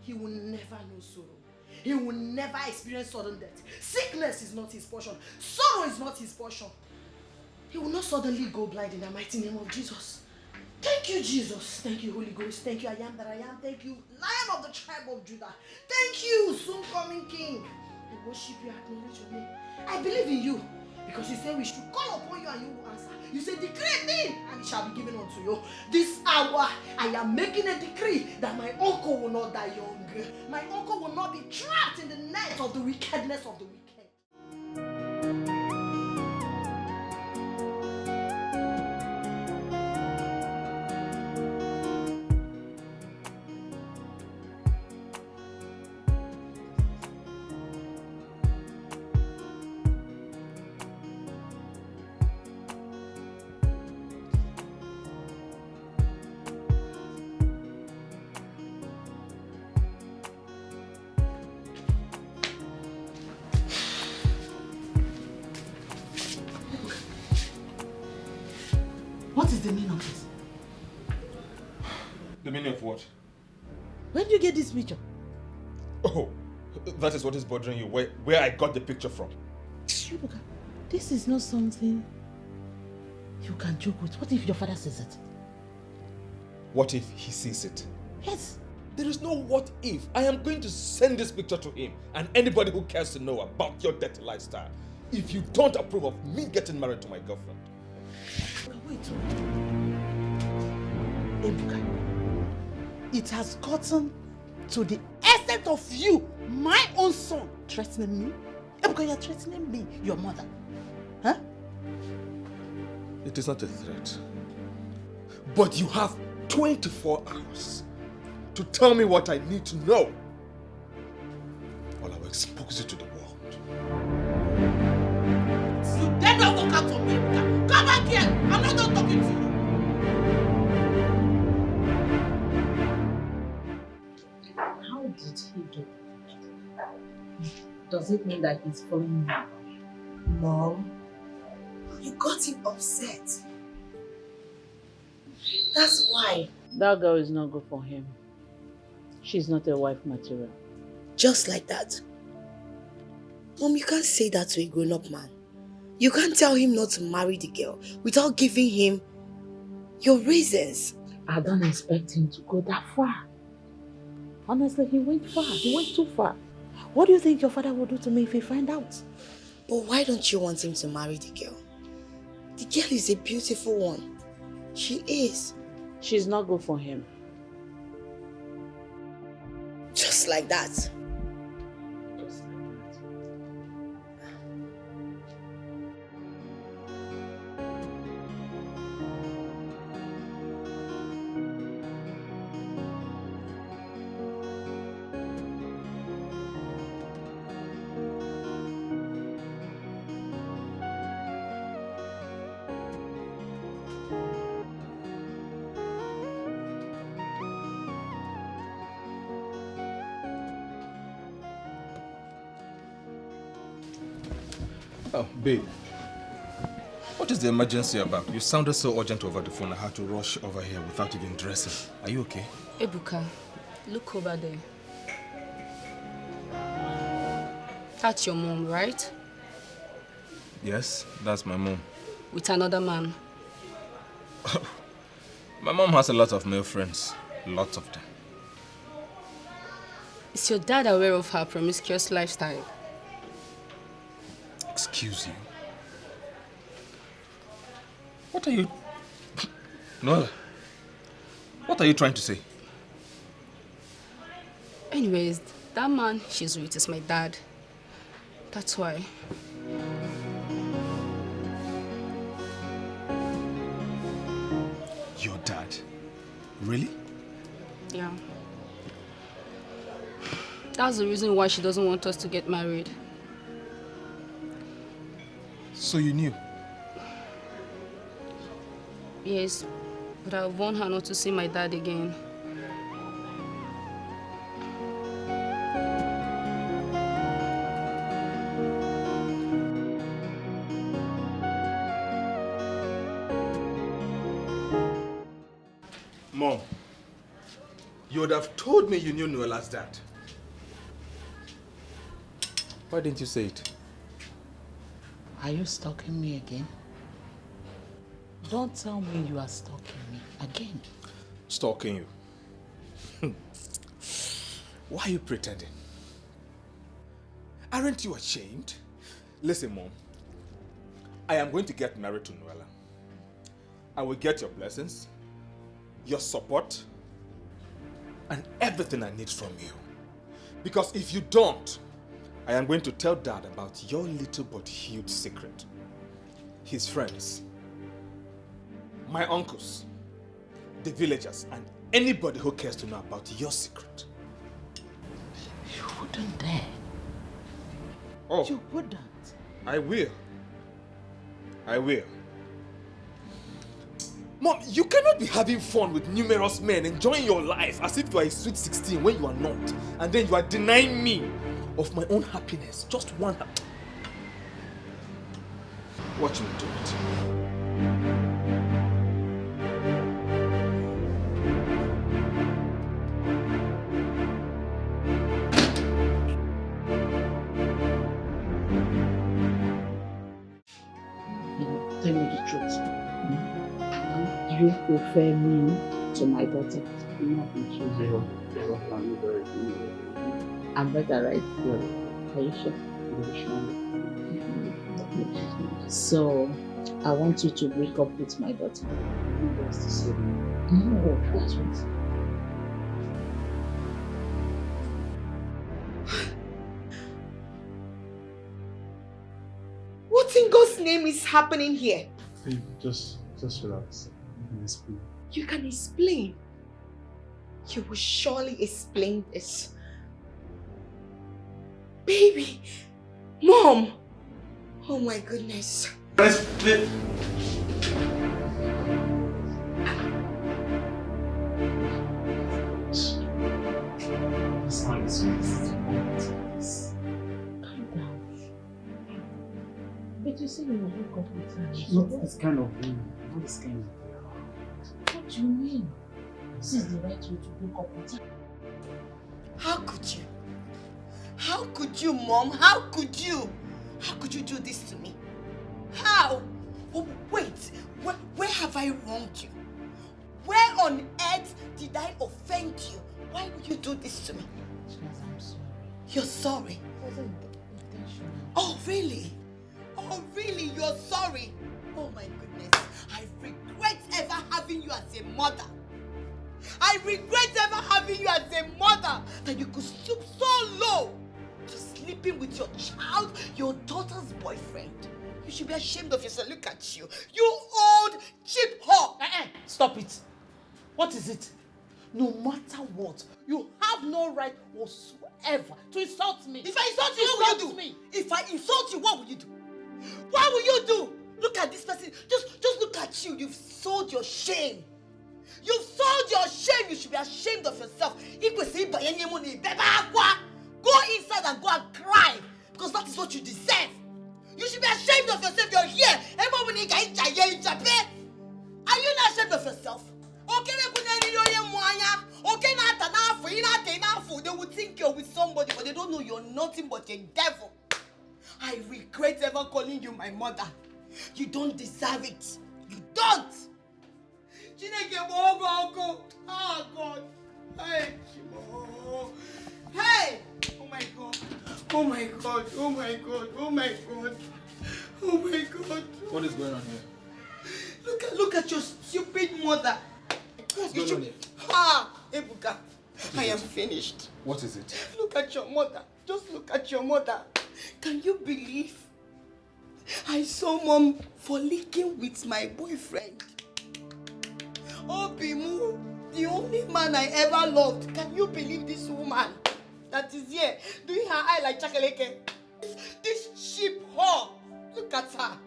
he will never know sorrow. He will never experience sudden death. Sickness is not his portion. Sorrow is not his portion. He will not suddenly go blind in the mighty name of Jesus. Thank you, Jesus. Thank you, Holy Ghost. Thank you, I am that I am. Thank you, Lion of the tribe of Judah. Thank you, soon coming King. I worship you, I acknowledge your name. I believe in you because you say we should call upon you and you will answer. You say decree a thing and it shall be given unto you. This hour, I am making a decree that my uncle will not die young. My uncle will not be trapped in the net of the wickedness of the wicked. What is the meaning of this? The meaning of what? Where did you get this picture? Oh, that is what is bothering you, where I got the picture from. Ibuka, this is not something you can joke with. What if your father sees it? What if he sees it? Yes. There is no what if. I am going to send this picture to him and anybody who cares to know about your dirty lifestyle. If you don't approve of me getting married to my girlfriend. Wait. Ebuka, it has gotten to the extent of you, my own son, threatening me. Ebuka, you're threatening me, your mother. Huh? It is not a threat. But you have 24 hours to tell me what I need to know, or I will expose you to the world. You dare not walk out on me, Ebuka. Come back here. I'm not done talking to you. How did he do Does it mean that he's following me? Mom, you got him upset. That's why. That girl is not good for him. She's not a wife material. Just like that. Mom, you can't say that to a grown-up man. You can't tell him not to marry the girl without giving him your reasons. I don't expect him to go that far. Honestly, he went far. He went too far. What do you think your father will do to me if he find out? But why don't you want him to marry the girl? The girl is a beautiful one. She is. She's not good for him. Just like that. Oh, babe. What is the emergency about? You sounded so urgent over the phone. I had to rush over here without even dressing. Are you okay? Ebuka, look over there. That's your mom, right? Yes, that's my mom. With another man. My mom has a lot of male friends. Lots of them. Is your dad aware of her promiscuous lifestyle? Excuse you. What are you... Noella, what are you trying to say? Anyways, that man she's with is my dad. That's why. Your dad? Really? Yeah. That's the reason why she doesn't want us to get married. So you knew? Yes, but I've warned her not to see my dad again. Mom, you would have told me you knew Noella's dad. Why didn't you say it? Are you stalking me again? Don't tell me you are stalking me again. Stalking you? Why are you pretending? Aren't you ashamed? Listen, Mom. I am going to get married to Noella. I will get your blessings, your support, and everything I need from you. Because if you don't, I am going to tell Dad about your little but huge secret. His friends, my uncles, the villagers, and anybody who cares to know about your secret. You wouldn't dare. Oh. You wouldn't. I will. I will. Mom, you cannot be having fun with numerous men, enjoying your life as if you are a sweet 16 when you are not. And then you are denying me of my own happiness. Just one. Watch me do it. Tell me the truth. Do you prefer me to my daughter? I'm better, right? Are you sure? So, I want you to break up with my daughter. No, that's what. What in God's name is happening here? Babe, just relax. You can explain. You can explain. You will surely explain this. Baby! Mom! Oh my goodness. But you say you woke up with her. She's not this kind of woman. Not this kind of girl. What do you mean? This is the right way to wake up with her. How could you? How could you, Mom? How could you? How could you do this to me? How? Oh, wait, where have I wronged you? Where on earth did I offend you? Why would you do this to me? I'm sorry. You're sorry? It wasn't intentional. Oh, really? Oh, really? You're sorry? Oh, my goodness. I regret ever having you as a mother. I regret ever having you as a mother, that you could stoop so low to sleeping with your child, your daughter's boyfriend. You should be ashamed of yourself. Look at you. You old cheap whore. Stop it. What is it? No matter what, you have no right whatsoever to insult me. If I insult you, what will you do? Me. If I insult you, what will you do? What will you do? Look at this person. Just look at you. You've sold your shame. You've sold your shame. You should be ashamed of yourself. Go inside and go and cry, because that is what you deserve. You should be ashamed of yourself. You're here. Are you not ashamed of yourself? They would think you're with somebody, but they don't know you're nothing but a devil. I regret ever calling you my mother. You don't deserve it. You don't. Oh God. Hey, Chimo. Hey. Oh my God. Oh my God. Oh my God. Oh my God. Oh my God. What is going on here? Look at your stupid mother. What's going on here? Ebuka, I am finished. What is it? Look at your mother. Just look at your mother. Can you believe I saw Mom fornicking with my boyfriend? Oh, Bimu, the only man I ever loved. Can you believe this woman that is here doing her eye like chakaleke? This sheep whore. Look at her.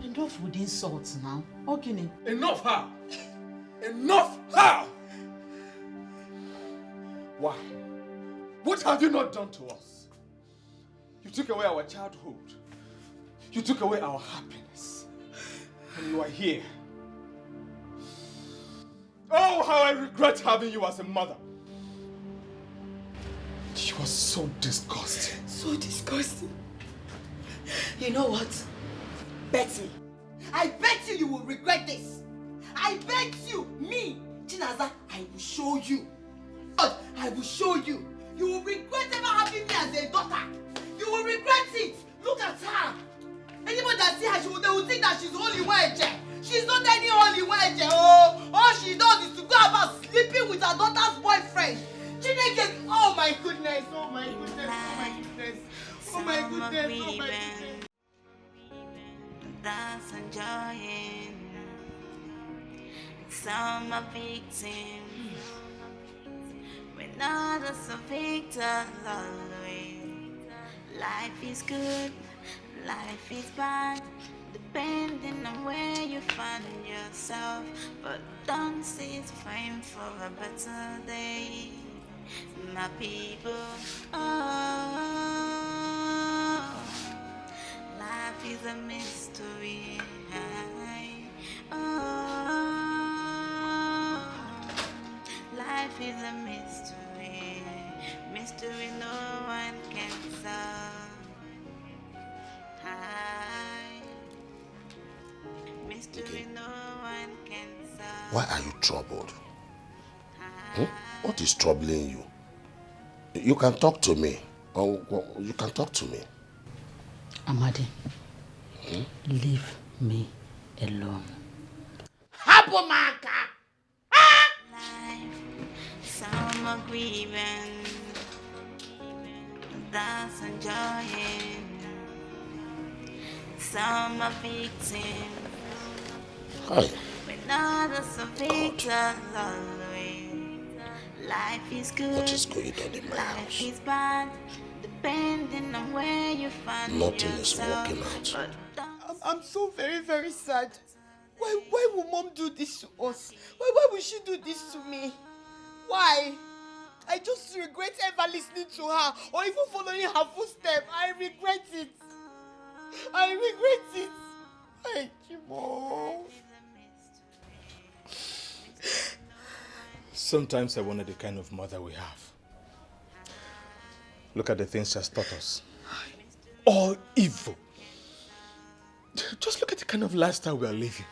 Enough with insults now. Okay. Enough her! Enough her! Why? What have you not done to us? You took away our childhood. You took away our happiness. And you are here. Oh, how I regret having you as a mother. You are so disgusting. So disgusting. You know what? Bet me. I bet you will regret this. I bet you, me, Chinaza, I will show you. God, I will show you. You will regret ever having me as a daughter. You will regret it. Look at her. Anybody that see her, they will think that she's holy wench. She's not any holy wench. Oh, all she does is to go about sleeping with her daughter's boyfriend. Chineke, oh my goodness, oh my goodness, oh my goodness, oh my goodness, oh my goodness. That's enjoying. Some are victims, when others are victims always. Life is good, life is bad, depending on where you find yourself. But don't cease praying for a better day, my people. Oh, life is a mystery. Oh, life is a mystery. Mystery no one can solve. Mystery no one can solve. Why are you troubled? What is troubling you? You can talk to me. You can talk to me. Amadi, leave me alone. Habomaka! Life, some are grieving, that's enjoying. Some are victims, Hi. when others are victims always. Life is good, What is going on in my life house? is bad, depending on where you find Nothing is yourself. working out. I'm so very, very sad. Why will Mom do this to us? Why would she do this to me? Why? I just regret ever listening to her or even following her footsteps. I regret it. I regret it. Thank you, Mom. Sometimes I wonder the kind of mother we have. Look at the things she has taught us. All evil. Just look at the kind of lifestyle we are living.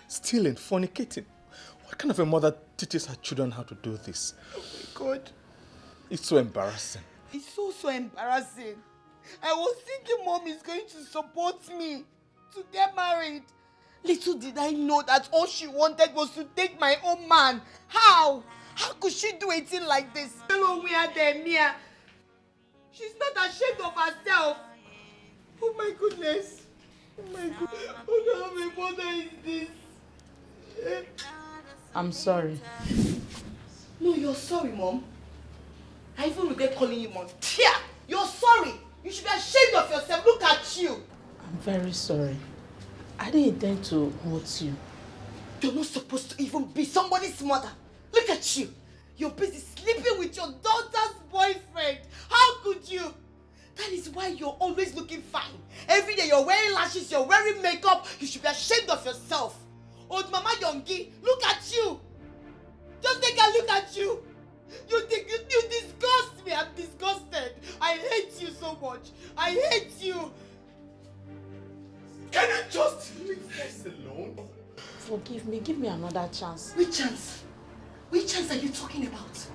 Stealing, fornicating. What kind of a mother teaches her children how to do this? Oh my God. It's so embarrassing. It's so embarrassing. I was thinking Mom is going to support me to get married. Little did I know that all she wanted was to take my own man. How? How could she do a thing like this? Hello, Mia, Mia. She's not ashamed of herself. Oh my goodness. Oh my God. What kind of a mother is this? I'm sorry. No, you're sorry, Mom. I even regret calling you Mom. Tia, you're sorry. You should be ashamed of yourself. Look at you. I'm very sorry. I didn't intend to hurt you. You're not supposed to even be somebody's mother. Look at you. You're busy sleeping with your daughter's boyfriend. How could you? That is why you're always looking fine. Every day you're wearing lashes, you're wearing makeup. You should be ashamed of yourself. Old Mama Yongi, look at you. Just take a look at you. You disgust me. I'm disgusted. I hate you so much. I hate you. Can you just leave us alone? Forgive me. Give me another chance. Which chance? Which chance are you talking about?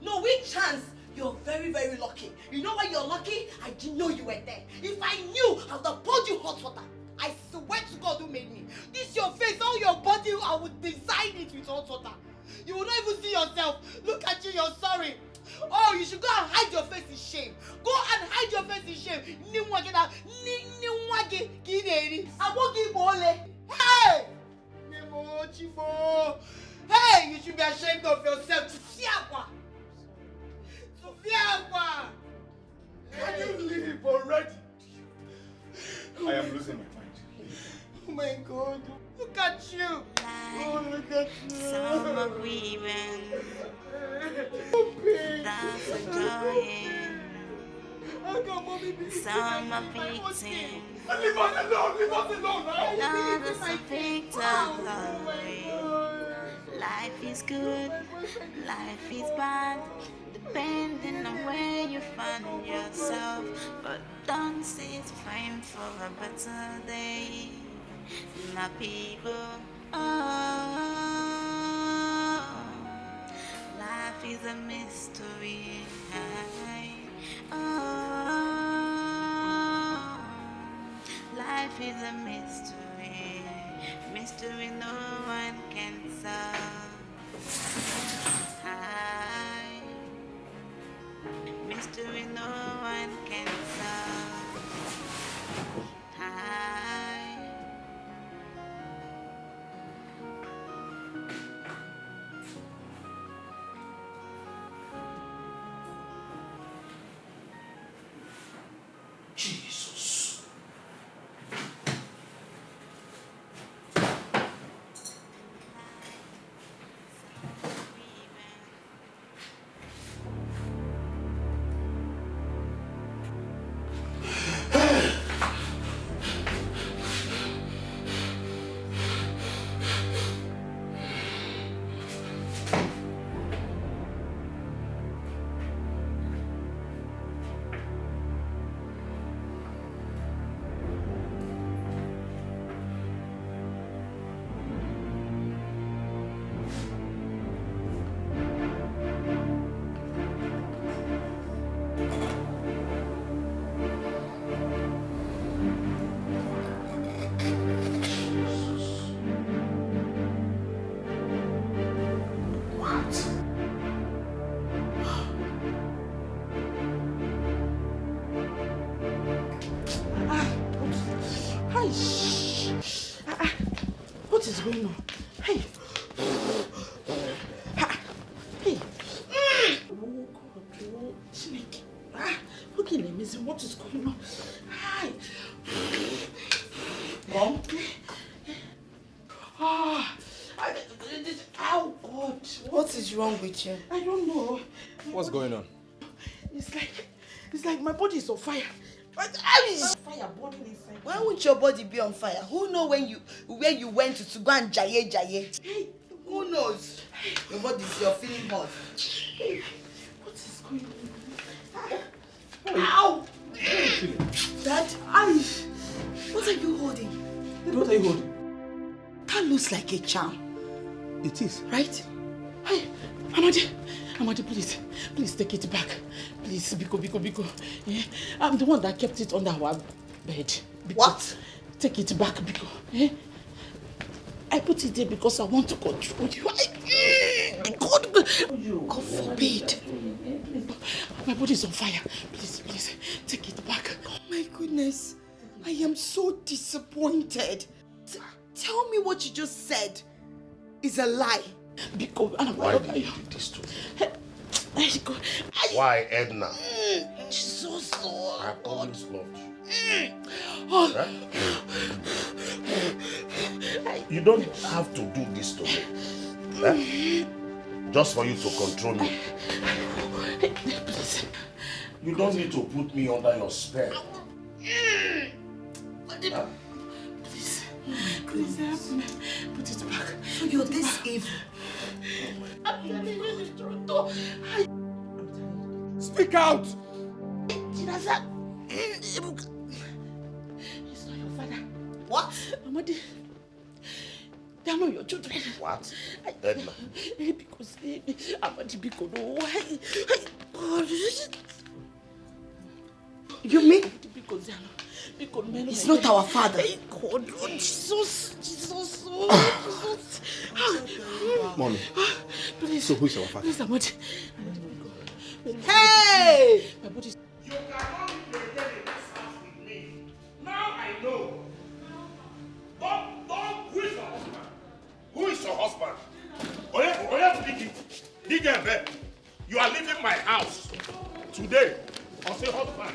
No, which chance? You're very, very lucky. You know why you're lucky? I didn't know you were there. If I knew, I would have poured you hot water. I swear to God who made me. This your face, all your body, I would design it with hot water. You will not even see yourself. Look at you, you're sorry. Oh, you should go and hide your face in shame. Go and hide your face in shame. Hey! Hey, you should be ashamed of yourself. Can you leave already? I am losing my mind. Oh my God. Look at you. Oh, look at you. Some are grieving. That's enjoying. How come Mommy be some are beating. Leave us alone. Leave us alone. Others are victims of life is good, life is bad, depending on where you find yourself. But don't sit frame for a better day, my people. Oh, life is a mystery. Oh, life is a mystery, mystery no one can solve. Mystery no one can solve. Jesus. What is going on? Hey. Hey. Oh God. Oh, Snake. Okay, let me see what is going on. Hi. Mom. Oh God. What is wrong with you? I don't know. What's going on? It's like my body is on fire. Fire burning inside. Why won't your body be on fire? Who know where you went to go and jaye? Hey, who knows? Your you're feeling hot. Hey, what is going on? Ow! Dad, what are you holding? What are you holding? That looks like a charm. It is. Right? Hey, Amadi, please take it back. Please, Biko. Yeah? I'm the one that kept it under our bed. Biko. What? Take it back, Biko. Yeah? I put it there because I want to control you. God forbid. My body is on fire. Please, take it back. Oh my goodness. I am so disappointed. Tell me what you just said is a lie. Why did you do this to me? Why, Edna? Jesus. I always loved you. Oh. You don't have to do this to me. Just for you to control me. You don't need to put me under your spell. Please help me. Put it back. So you're this evil. I'm telling you the truth. Speak out! Chinaza. He's not your father. What? Amadi. They are not your children. What? Edna. Because Amadi Biko, no. You mean? Because it's not our father. God, Jesus. Mommy. Please. So who is our father? Please, Amadi. Hey! My body is... You cannot maintain in this house with me. Now I know. Don't. Who is your husband? Who is your husband? Oye, you are leaving my house today. I'll say husband.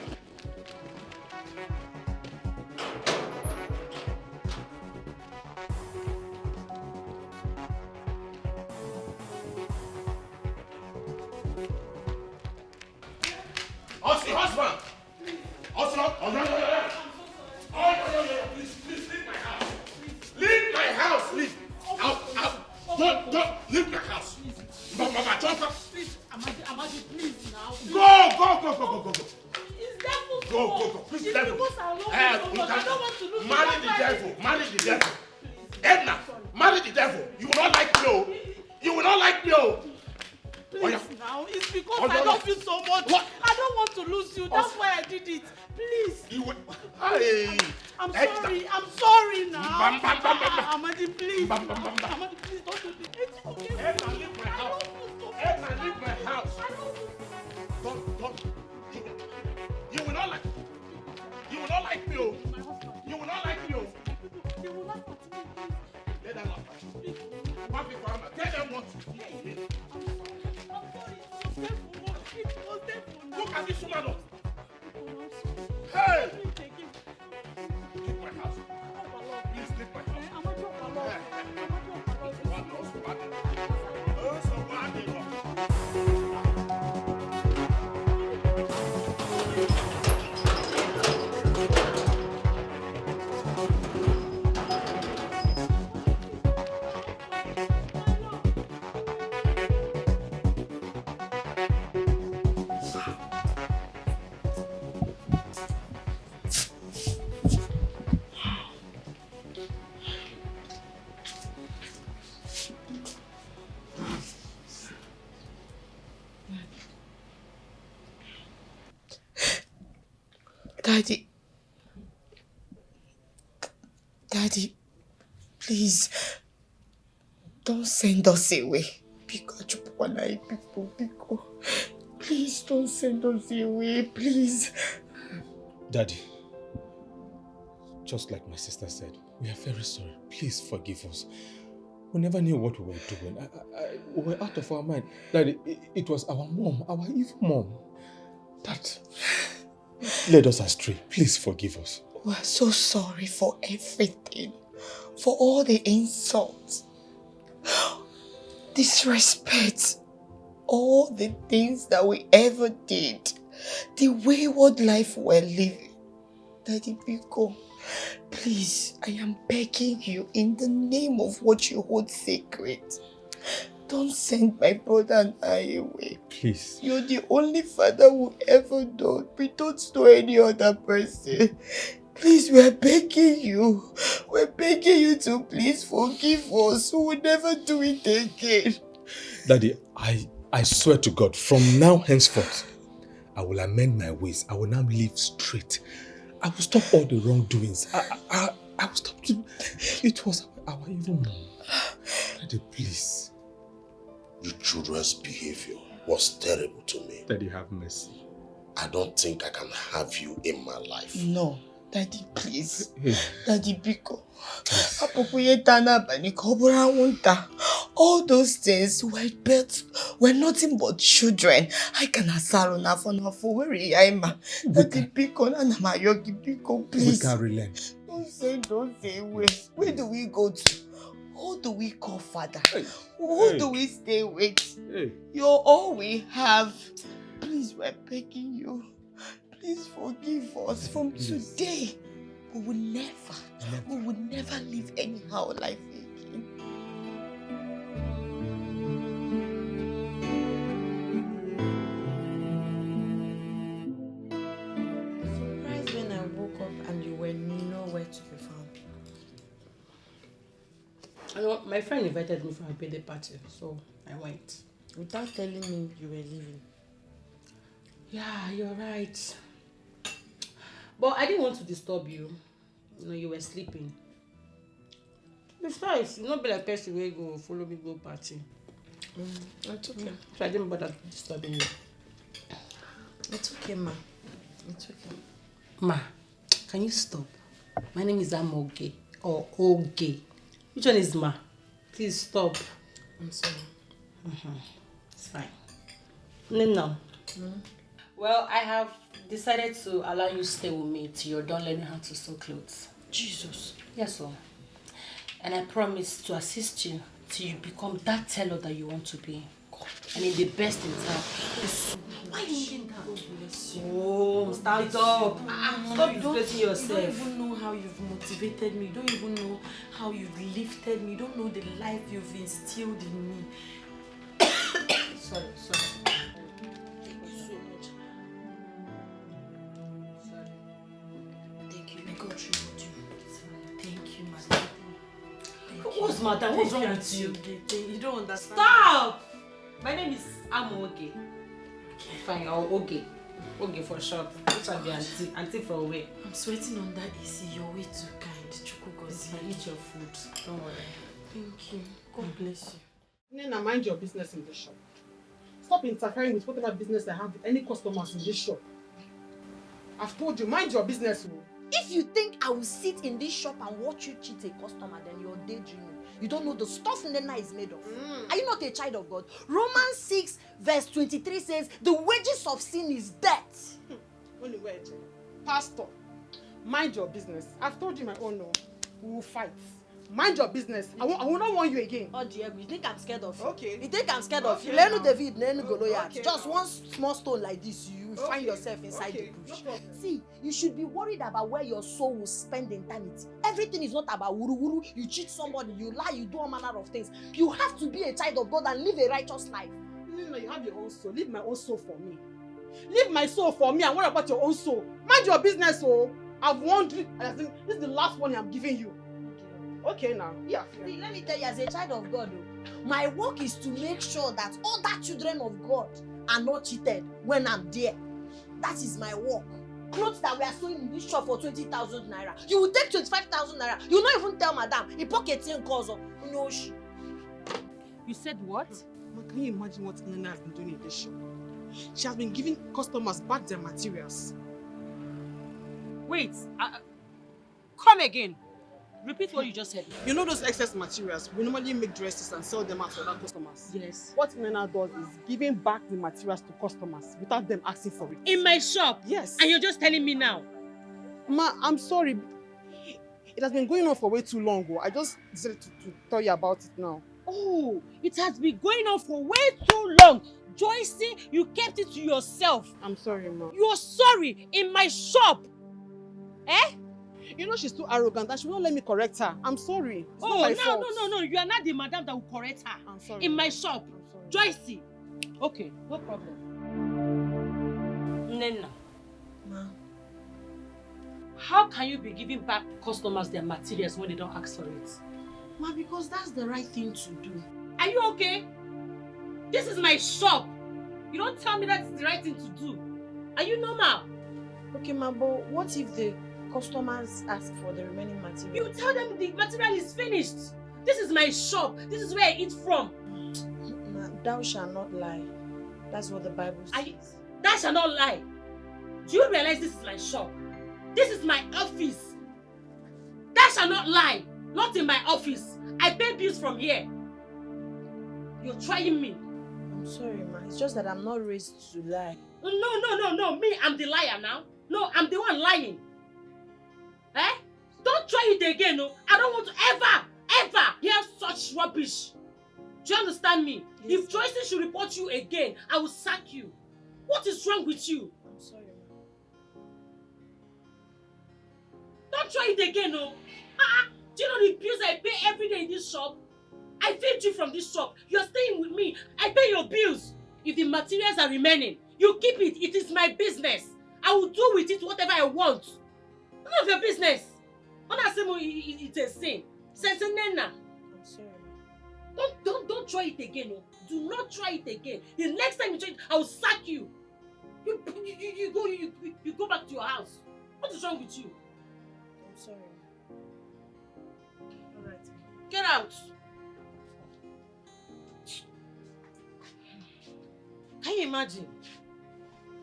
Husband! Please, leave my house. Leave my house, leave. Don't leave my house. Mama, jump up. Please, Amadi, please now. Go. It's devil. Go. Please, devil. Because I love you so much. I don't want to lose you. Marry the devil. Edna, marry the devil. You will not like me, oh. Please now, it's because I love you so much. What? I don't want to lose you. That's why I did it. Please. I'm sorry now. Amadi, please. Amadi, please don't do this. It's okay. Edna, leave my house. Don't. You will not like me. You will not like me, oh. You will not like me, oh. They will not continue. Let them laugh. One big farmer. Tell them what to do. Look at this woman. Hey! Leave my house. Please leave my house. Daddy, please, don't send us away. Biko. Please don't send us away, please. Daddy, just like my sister said, we are very sorry. Please forgive us. We never knew what we were doing. We were out of our mind. Daddy, it was our mom, our evil mom, that led us astray. Please forgive us. We're so sorry for everything. For all the insults, disrespect, all the things that we ever did, the wayward life we're living. Daddy Biko, please, I am begging you in the name of what you hold sacred. Don't send my brother and I away. Please. You're the only father who ever known. We don't know any other person. Please, we're begging you. We're begging you to please forgive us. We will never do it again. Daddy, I swear to God, from now henceforth, I will amend my ways. I will now live straight. I will stop all the wrongdoings. I will stop. It was our evil mom. Daddy, please. Your children's behavior was terrible to me. Daddy, have mercy. I don't think I can have you in my life. No. Daddy, please. Hey. Daddy Biko. All those things were nothing but children. I can asaro na for where I am. Daddy Biko, Biko, please. We can relent. Don't say where do we go to? Who do we call father? Who do we stay with? You're all we have. Please, we're begging you. Please forgive us from today. We will never live anyhow life again. Surprised when I woke up and you were nowhere to be found. You know, my friend invited me for a birthday party, so I went. Without telling me you were leaving. Yeah, you're right. But I didn't want to disturb you. You know, you were sleeping. Besides, you not be like person where go follow me go party. It's okay. So I didn't bother disturbing you. It's okay, ma. It's okay. Ma, can you stop? My name is Amoge or Oge. Which one is Ma? Please stop. I'm sorry. It's fine. No. Well, I have decided to allow you stay with me till you're done learning how to sew clothes. Jesus. Yes, sir. And I promise to assist you till you become that tailor that you want to be. I mean, the best in town. Why are you doing that? Oh, stand up. Stop disgracing yourself. You don't even know how you've motivated me. You don't even know how you've lifted me. You don't know the life you've instilled in me. Sorry. Thank you so much. Sorry. Thank you. May God reward you. Thank you, madam. What's madam? What's wrong with you? You don't understand. Stop! My name is Amoge. Fine, or Oge. Oge for short. Which will be auntie. Auntie for where? I'm sweating on that AC. You're way too kind. Chukugozi. Eat your food. Don't worry. Thank you. God bless you. Nena, mind your business in this shop. Stop interfering with whatever business I have with any customers in this shop. I've told you, mind your business. If you think I will sit in this shop and watch you cheat a customer, then you're daydreaming. You don't know the stuff Nena is made of. Are you not a child of God? Romans 6 verse 23 says, the wages of sin is death. Only word. Pastor, mind your business. I've told you my own no. We will fight. Mind your business. I will not warn you again. Oh dear, you think I'm scared of you? Okay. You think I'm scared of you? Okay, Lenu now. David, Lenu Goliath. Okay, Just now. one small stone like this, you will find yourself inside the bush. No. See, you should be worried about where your soul will spend eternity. Everything is not about wuru wuru. You cheat somebody, you lie, you do all manner of things. You have to be a child of God and live a righteous life. No, you have your own soul. Leave my own soul for me. Leave my soul for me and what about your own soul? Mind your business, oh. I've warned you. I think this is the last one I'm giving you. Okay now. Yeah. See, let me tell you, as a child of God, my work is to make sure that other children of God are not cheated when I'm there. That is my work. Clothes that we are sewing in this shop for 20,000 naira. You will take 25,000 naira. You will not even tell madam. He pocket in cause of no. You said what? Ma, can you imagine what Nena has been doing in this shop? She has been giving customers back their materials. Wait. Come again. Repeat what you just said. You know those excess materials, we normally make dresses and sell them out to other customers. Yes. What Nena does is giving back the materials to customers without them asking for it. In my shop? Yes. And you're just telling me now? Ma, I'm sorry. It has been going on for way too long. I just decided to tell you about it now. Oh, it has been going on for way too long. Joycey, you kept it to yourself. I'm sorry, Ma. You're sorry in my shop. Eh? You know she's too arrogant and she won't let me correct her. I'm sorry. It's not my fault. No. You are not the madam that will correct her. I'm sorry. In my shop. Joycey. Okay, no problem. Nenna. Ma. How can you be giving back customers their materials when they don't ask for it? Ma, because that's the right thing to do. Are you okay? This is my shop. You don't tell me that's the right thing to do. Are you normal? Okay, ma, but what if the customers ask for the remaining material? You tell them the material is finished. This is my shop. This is where I eat from. Ma, thou shalt not lie. That's what the Bible says. Thou shalt not lie. Do you realize this is my shop? This is my office. Thou shalt not lie. Not in my office. I pay bills from here. You're trying me. I'm sorry, ma. It's just that I'm not raised to lie. No. Me, I'm the liar now. No, I'm the one lying. Eh? Don't try it again, no. I don't want to ever hear such rubbish. Do you understand me? Yes. If Joyce should report you again, I will sack you. What is wrong with you? I'm sorry, ma. Don't try it again, no. Do you know the bills I pay every day in this shop? I feed you from this shop. You're staying with me. I pay your bills. If the materials are remaining, you keep it. It is my business. I will do with it whatever I want. None of your business. It's a sin. NNNENNA. I'm sorry. Don't try it again. No. Do not try it again. The next time you try it, I will sack you. You go back to your house. What is wrong with you? I'm sorry. Alright. Get out. Can you imagine?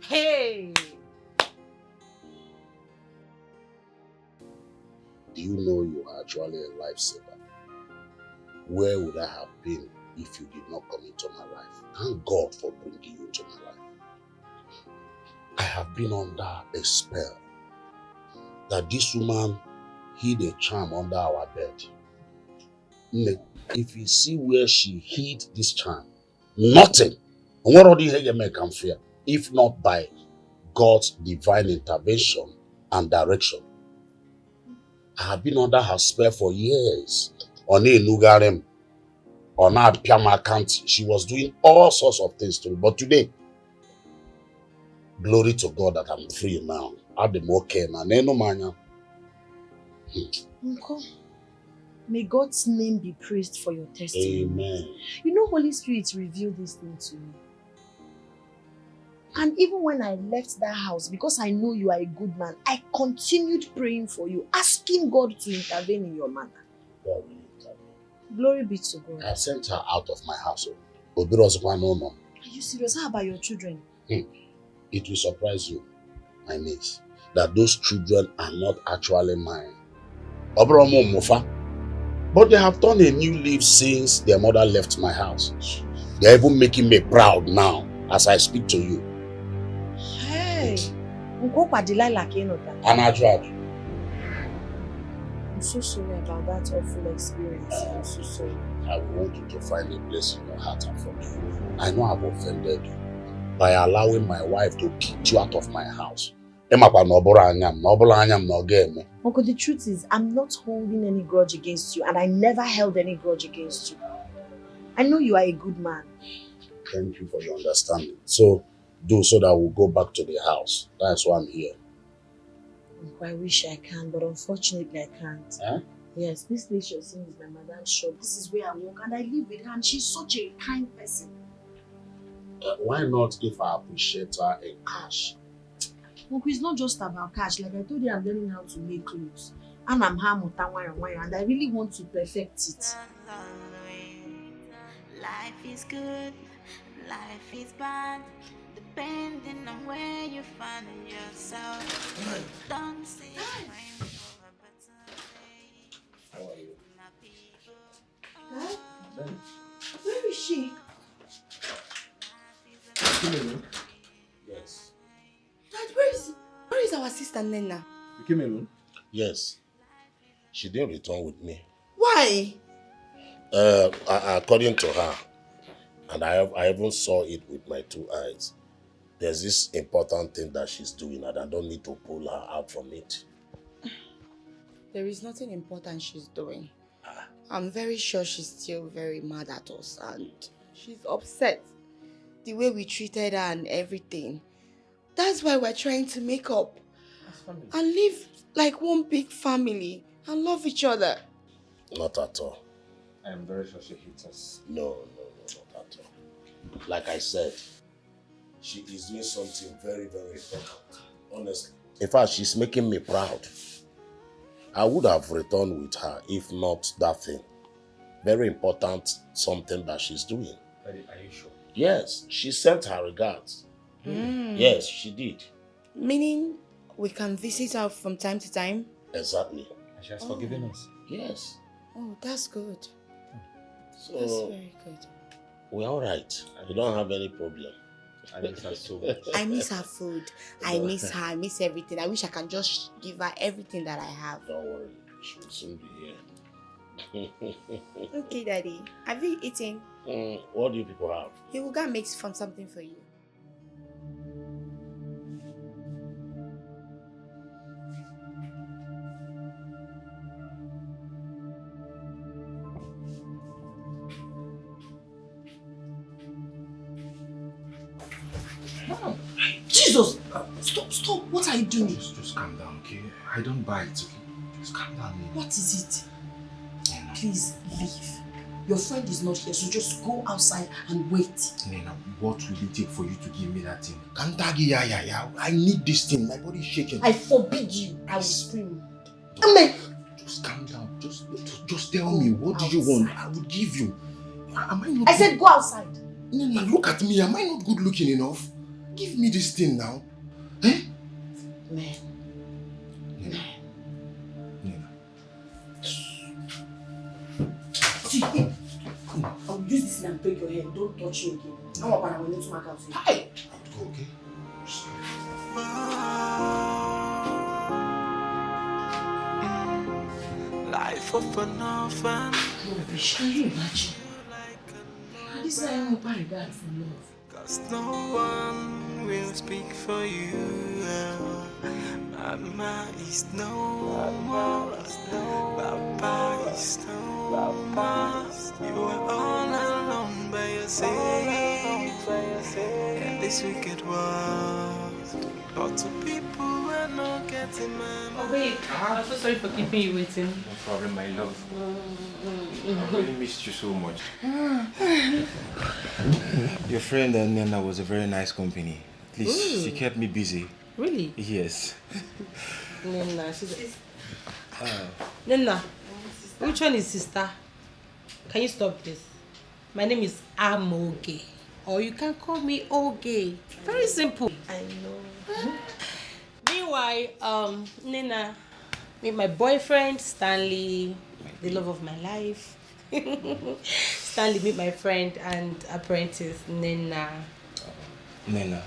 Hey! Do you know you are actually a lifesaver? Where would I have been if you did not come into my life? Thank God for bringing you into my life. I have been under a spell that this woman hid a charm under our bed. If you see where she hid this charm, nothing. What are you make and fear? If not by God's divine intervention and direction. I have been under her spell for years. On a Nugarem, on our Piama County, she was doing all sorts of things to me. But today, glory to God that I'm free now. I'm okay now. Uncle, may God's name be praised for your testimony. Amen. You know, Holy Spirit revealed this thing to me. And even when I left that house, because I know you are a good man, I continued praying for you, asking God to intervene in your matter. God will intervene. Glory be to God. I sent her out of my household. Are you serious? How about your children? It will surprise you, my niece, that those children are not actually mine. But they have turned a new leaf since their mother left my house. They're even making me proud now as I speak to you. Hey, I'm so sorry about that awful experience. I'm so sorry. I want you to find a place in your heart and forgive. I know I've offended you by allowing my wife to kick you out of my house. Uncle, the truth is, I'm not holding any grudge against you, and I never held any grudge against you. I know you are a good man. Thank you for your understanding. So that we'll go back to the house. That's why I'm here. Uncle, I wish I can, but unfortunately I can't. Huh? Yes, this place you're seeing is my mother's shop. This is where I work, and I live with her, and she's such a kind person. Why not give her appreciator a cash? Uncle, it's not just about cash. Like I told you, I'm learning how to make clothes. And I'm and I really want to perfect it. Life is good, life is bad, depending on where you find yourself. Don't say time for a better day. How are you? My people. Dad? Where is she? Yes. Dad, where is our sister Nenna? You came alone? Yes. She didn't return with me. Why? According to her, and I even saw it with my 2 eyes, there's this important thing that she's doing and I don't need to pull her out from it. There is nothing important she's doing. I'm very sure she's still very mad at us and she's upset. The way we treated her and everything. That's why we're trying to make up. And live like one big family and love each other. Not at all. I am very sure she hates us. No, not at all. Like I said, she is doing something very, very important. Honestly. In fact, she's making me proud. I would have returned with her if not that thing. Very important something that she's doing. Are you sure? Yes, she sent her regards. Yes, she did. Meaning we can visit her from time to time? Exactly. And she has forgiven us. Yes. Oh, that's good. So, That's very good. we're all right. We don't have any problem. I miss her so much. I miss her food. I miss her. I miss everything. I wish I can just give her everything that I have. Don't worry. She will soon be here. Okay, Daddy. Have you eaten? What do you people have? He will go and make from something for you. Jesus! Stop! What are you doing? Just calm down, okay? I don't buy it, okay? Just calm down, Nina. What is it? Please leave. Your friend is not here, so just go outside and wait. Nina, what will it take for you to give me that thing? Kantagi, I need this thing. My body is shaking. I forbid you. I will scream. Amen. Just calm down. Just tell me, what do you want? I will give you. Am I not? I said go outside. Nina, look at me. Am I not good looking enough? Give me this thing now. Eh? Man. Nina. See, I'll use this thing and break your head. Don't touch me again. I'm up and I will need to mark out. Hi! Go, okay? Life of an orphan. Rubbish, can you imagine? This is why I want regard for love. Cause no one will speak for you. Mama is no more. Papa is no more. You are all alone by yourself in this wicked world. But to people we're not getting my Oh babe, I'm so sorry for keeping you waiting. No problem, my love. I really missed you so much. Your friend Nena was a very nice company. At least she kept me busy. Really? Yes. Nenna, she's... Nenna, which one is sister? Can you stop this? My name is Amoge. Or you can call me Oge. Very simple. I know. Meanwhile, Nenna, meet my boyfriend, Stanley, the love of my life. Stanley, meet my friend and apprentice, Nenna. Nena,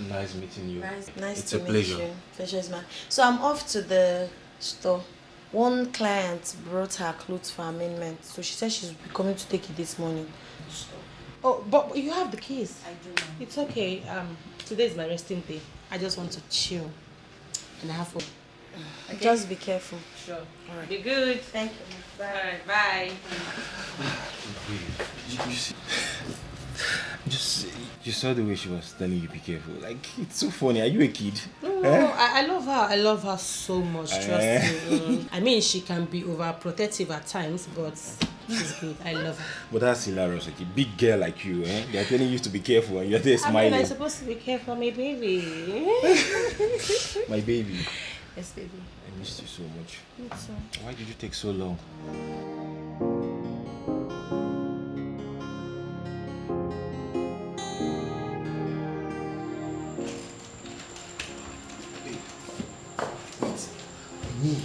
nice meeting you. Nice it's to a pleasure. meet you. Pleasure is mine. So I'm off to the store. One client brought her clothes for amendment. So she said she's coming to take it this morning. Oh, but you have the keys. I do know. It's okay. Today is my resting day. I just want to chill and have fun. Okay. Just be careful. Sure. All right. Be good. Thank you. Bye. All right, bye. You saw the way she was telling you be careful. Like, it's so funny. Are you a kid? No, I love her. I love her so much. Trust me. I mean, she can be overprotective at times, but she's good. I love her. But that's hilarious. Like a big girl like you, eh? They're telling you to be careful and you're there smiling. I mean, I'm supposed to be careful, my baby. My baby. Yes, baby. I missed you so much. Me too. Why did you take so long? Me,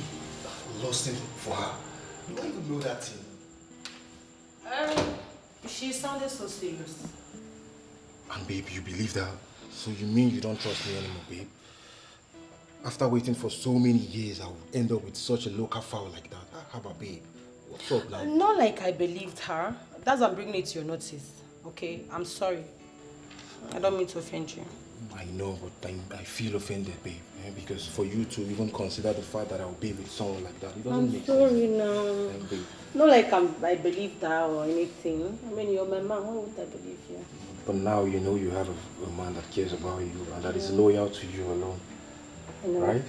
lost him for her. You don't even know that thing. She sounded so serious. And babe, you believe that? So you mean you don't trust me anymore, babe? After waiting for so many years, I would end up with such a local fowl like that. How about babe? What's up, now? Not like I believed her. That's why I'm bringing it to your notice. Okay? I'm sorry. I don't mean to offend you. I know, but I feel offended, babe. Because for you to even consider the fact that I'll be with someone like that, it doesn't make sense. I'm sorry now. Babe. Not like I believe that or anything. I mean, you're my man. Why would I believe you? But now you know you have a man that cares about you and that is loyal to you alone. I know. Right?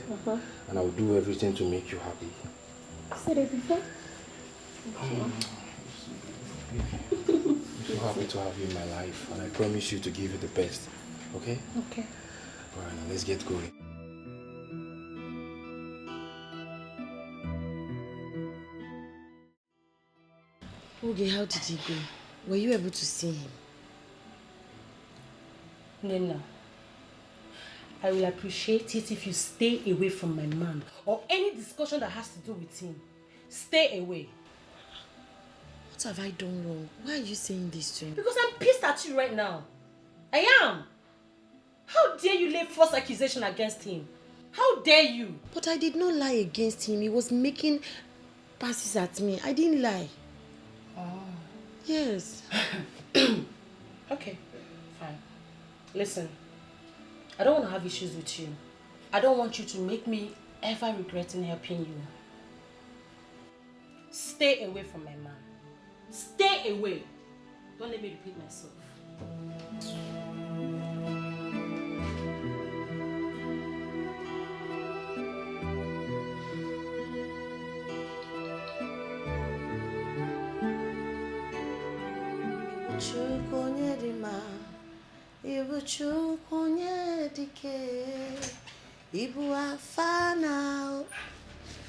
And I'll do everything to make you happy. You said it before? I'm so happy to have you in my life, and I promise you to give you the best. Okay? Okay. Alright, now let's get going. Oge, how did he go? Were you able to see him? Nenna, I will appreciate it if you stay away from my man or any discussion that has to do with him. Stay away. What have I done wrong? Why are you saying this to him? Because I'm pissed at you right now. I am. How dare you lay false accusation against him? How dare you? But I did not lie against him. He was making passes at me. I didn't lie. Oh. Yes. Okay, fine. Listen, I don't want to have issues with you. I don't want you to make me ever regretting helping you. Stay away from my man. Stay away. Don't let me repeat myself.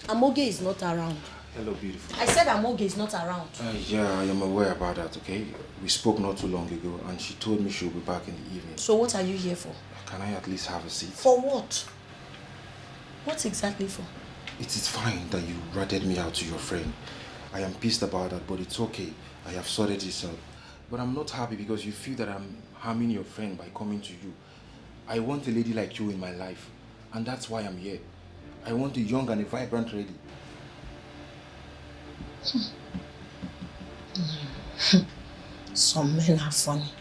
Amoge is not around. Hello, beautiful. I said Amoge is not around. Yeah, I am aware about that, okay? We spoke not too long ago, and she told me she'll be back in the evening. So what are you here for? Can I at least have a seat? For what? What exactly for? It is fine that you ratted me out to your friend. I am pissed about that, but it's okay. I have sorted this out. But I'm not happy because you feel that I'm harming your friend by coming to you. I want a lady like you in my life, and that's why I'm here. I want a young and a vibrant lady. Some men are funny.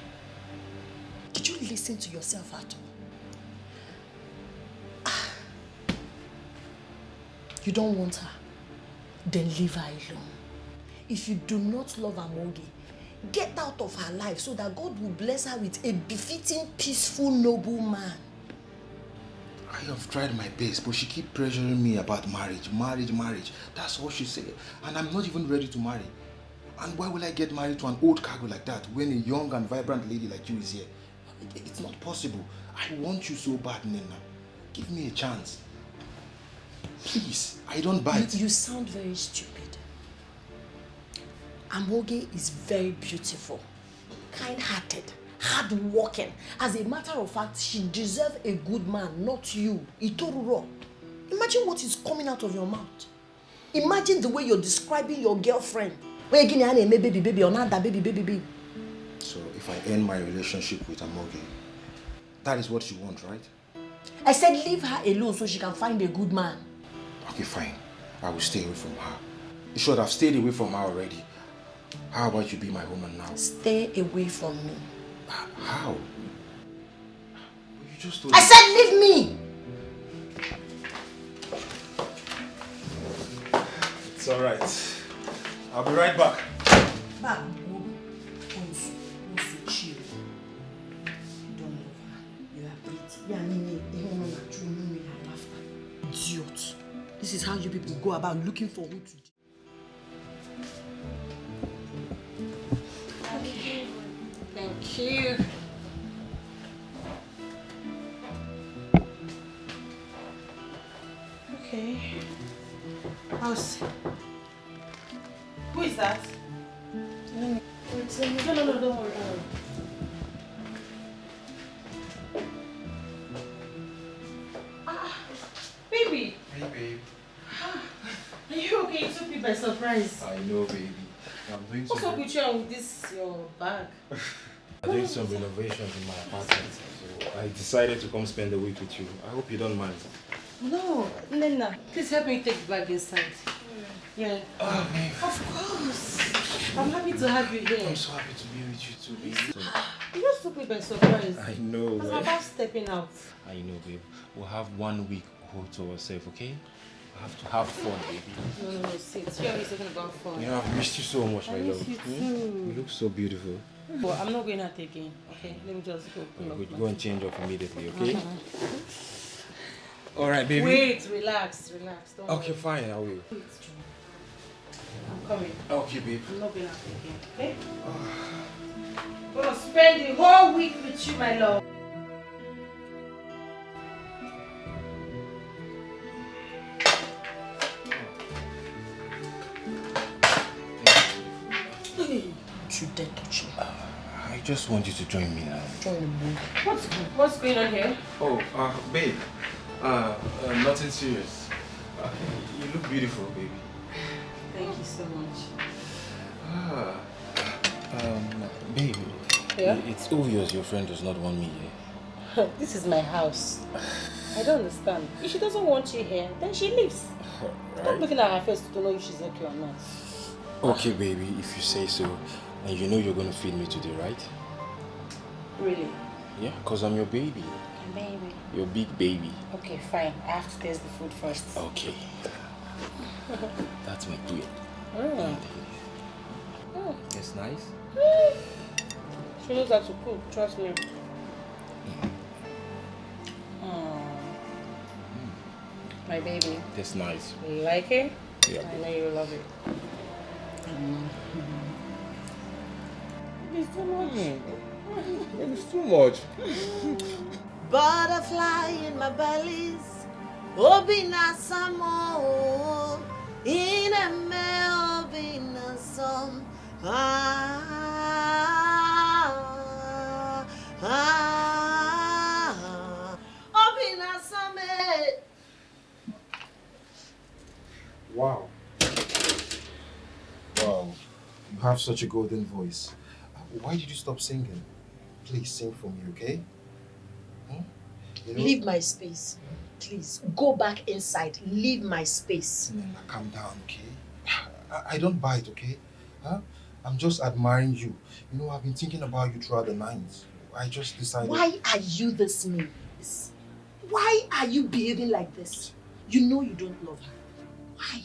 Did you listen to yourself at all? You don't want her? Then leave her alone. If you do not love Amoge, get out of her life so that God will bless her with a befitting, peaceful, noble man. I have tried my best, but she keeps pressuring me about marriage. That's all she said. And I'm not even ready to marry. And why will I get married to an old cargo like that when a young and vibrant lady like you is here? It's not possible. I want you so bad, Nenna. Give me a chance. Please, I don't bite. You sound very stupid. Amoge is very beautiful, kind-hearted, hard-working. As a matter of fact, she deserves a good man, not you. Itoruro. Imagine what is coming out of your mouth. Imagine the way you're describing your girlfriend. So if I end my relationship with Amoge, that is what you want, right? I said leave her alone so she can find a good man. Okay, fine. I will stay away from her. You should have stayed away from her already. How about you be my woman now? Stay away from me. How? You just told I said leave me! It's alright. I'll be right back. Back. Chill. Don't love her. You are pretty. Idiot. This is how you people go about looking for who to do. Thank you. Okay. Who is that? No, don't worry. Baby. Hey, babe. Are you okay? You took me by surprise. I know, baby. I'm doing What's up with you and with this, your bag? I'm doing some renovations in my apartment, so I decided to come spend the week with you. I hope you don't mind. No, Nenna, please help me take the bag inside. Yeah. Oh, babe. Of course. I'm happy to have you here. I'm so happy to be with you too, baby. You just took me by surprise. I know. I was about stepping out. I know, babe. We'll have 1 week all to ourselves, okay? We have to have fun, baby. No, sit. You're always talking about fun. You know, I've missed you so much, my love. I miss you too. You look so beautiful. But I'm not going out again, okay? Let me just go. Go and change up immediately, okay? All right, baby. Wait, relax. Don't Okay, worry. fine, I will. I'm coming. Okay, babe. I'm not going out again, okay? I'm gonna spend the whole week with you, my love. You dare touch me. I just want you to join me now. Join me. What's going on here? Oh, babe. Nothing serious. You look beautiful, baby. Thank you so much. Babe. Yeah? It's obvious your friend does not want me here. This is my house. I don't understand. If she doesn't want you here, then she leaves. Stop looking at her face to know if she's okay or not. Okay, baby, if you say so. And you know you're going to feed me today, right? Really? Yeah, because I'm your baby. Baby. Your big baby. Okay, fine. I have to taste the food first. Okay. That's my deal. It's nice. She knows how to cook, trust me. My baby. That's nice. You like it? Yeah. I know you love it. It's too much. It's too much. Butterfly in my bellies, obina samo, in a me obina some. Obina some. Wow. Wow. You have such a golden voice. Why did you stop singing? Please sing for me, okay? You know, Leave my space. Please, go back inside. Leave my space. Nena, calm down, okay? I don't bite, okay? Huh? I'm just admiring you. You know, I've been thinking about you throughout the night. I just decided... Why are you this mean? Why are you behaving like this? You know you don't love her. Why?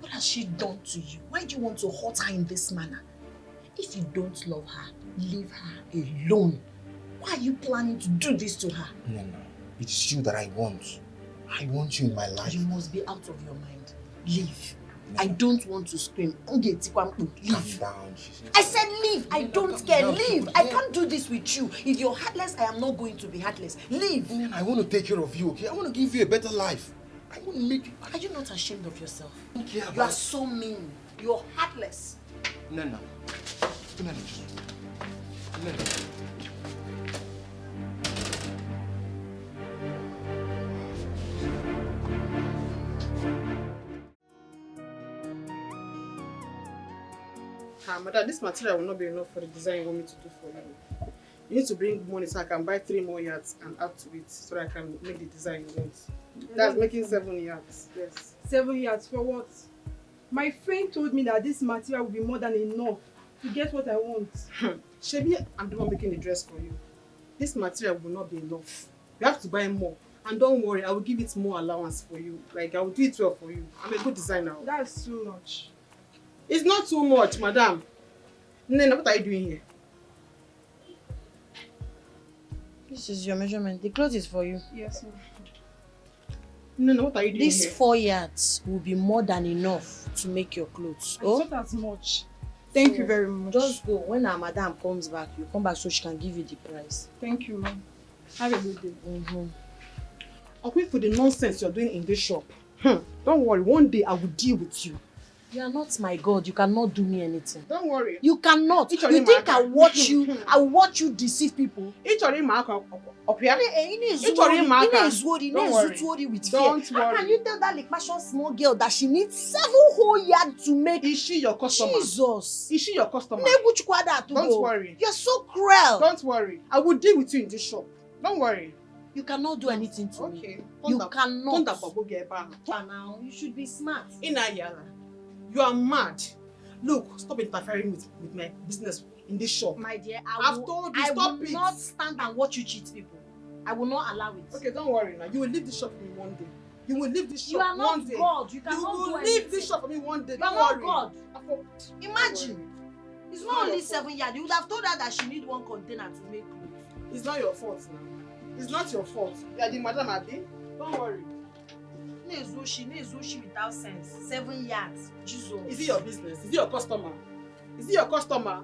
What has she done to you? Why do you want to hurt her in this manner? If you don't love her, leave her alone. Why are you planning to do this to her? No, it's you that I want. I want you in my life. You must be out of your mind. Leave. No. I don't want to scream. Leave. Calm down. I said leave. I don't care. Leave. I can't do this with you. If you're heartless, I am not going to be heartless. Leave. I want to take care of you, okay? I want to give you a better life. I want to make you... Are you not ashamed of yourself? Yeah, you are so mean. You're heartless. Nena. Madam, this material will not be enough for the design you want me to do for you. You need to bring money so I can buy 3 more yards and add to it so that I can make the design you want. That's making 7 yards. Yes. 7 yards for what? My friend told me that this material will be more than enough to get what I want. Shebi, I'm the one making the dress for you. This material will not be enough. You have to buy more. And don't worry, I will give it more allowance for you. Like, I will do it well for you. I'm a good designer. That's too much. It's not too much, madam. Nena, what are you doing here? This is your measurement. The clothes is for you. Yes, ma'am. Nena, what are you doing These here? 4 yards will be more than enough to make your clothes. Oh, not as much. Thank you very much. Just go. When our madam comes back, you come back so she can give you the price. Thank you, ma'am. Have a good day. I'll wait for the nonsense you're doing in this shop. Don't worry, one day I will deal with you. You are not my God. You cannot do me anything. Don't worry. You cannot. You think I watch you? I watch you deceive people? Don't worry. How can you tell that like passion small girl that she needs 7 whole yards to make? Is she your customer? Jesus. Is she your customer? Don't worry. You're so cruel. Don't worry. I will deal with you in this shop. Don't worry. You cannot do anything to me. You cannot. Now, you should be smart. You are mad. Look, stop interfering with my business in this shop. My dear, I've told you, stop it. not stand and watch you cheat people. I will not allow it. Okay, don't worry now. You will leave this shop for me one day. You will leave this shop You are not one day. God. You cannot will do leave anything. this shop for me one day. You are Don't not worry. God. Imagine. It's not only 7 years. You would have told her that she need one container to make clothes. It's not your fault now. It's not your fault. You are the madam, Abi. Don't worry. Nezushi without sense. 7 years. Jesus. Is it your business? Is it your customer? Is it your customer?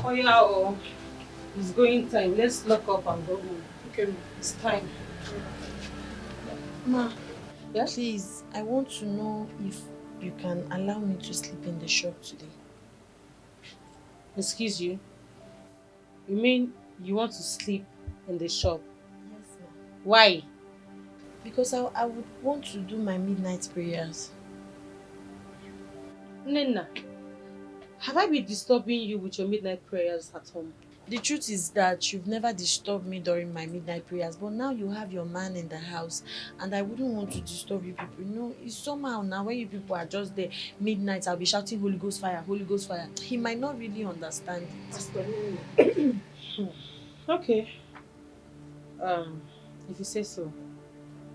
Oh yeah, oh. It's going time. Let's lock up and go home. Okay. It's time. Ma, please, I want to know if you can allow me to sleep in the shop today. Excuse you? You mean you want to sleep in the shop? Yes, ma'am. Why? Because I would want to do my midnight prayers. Nenna, have I been disturbing you with your midnight prayers at home? The truth is that you've never disturbed me during my midnight prayers, but now you have your man in the house and I wouldn't want to disturb you people. You know, it's somehow now when you people are just there, midnight, I'll be shouting Holy Ghost fire, Holy Ghost fire. He might not really understand it. Okay. If you say so.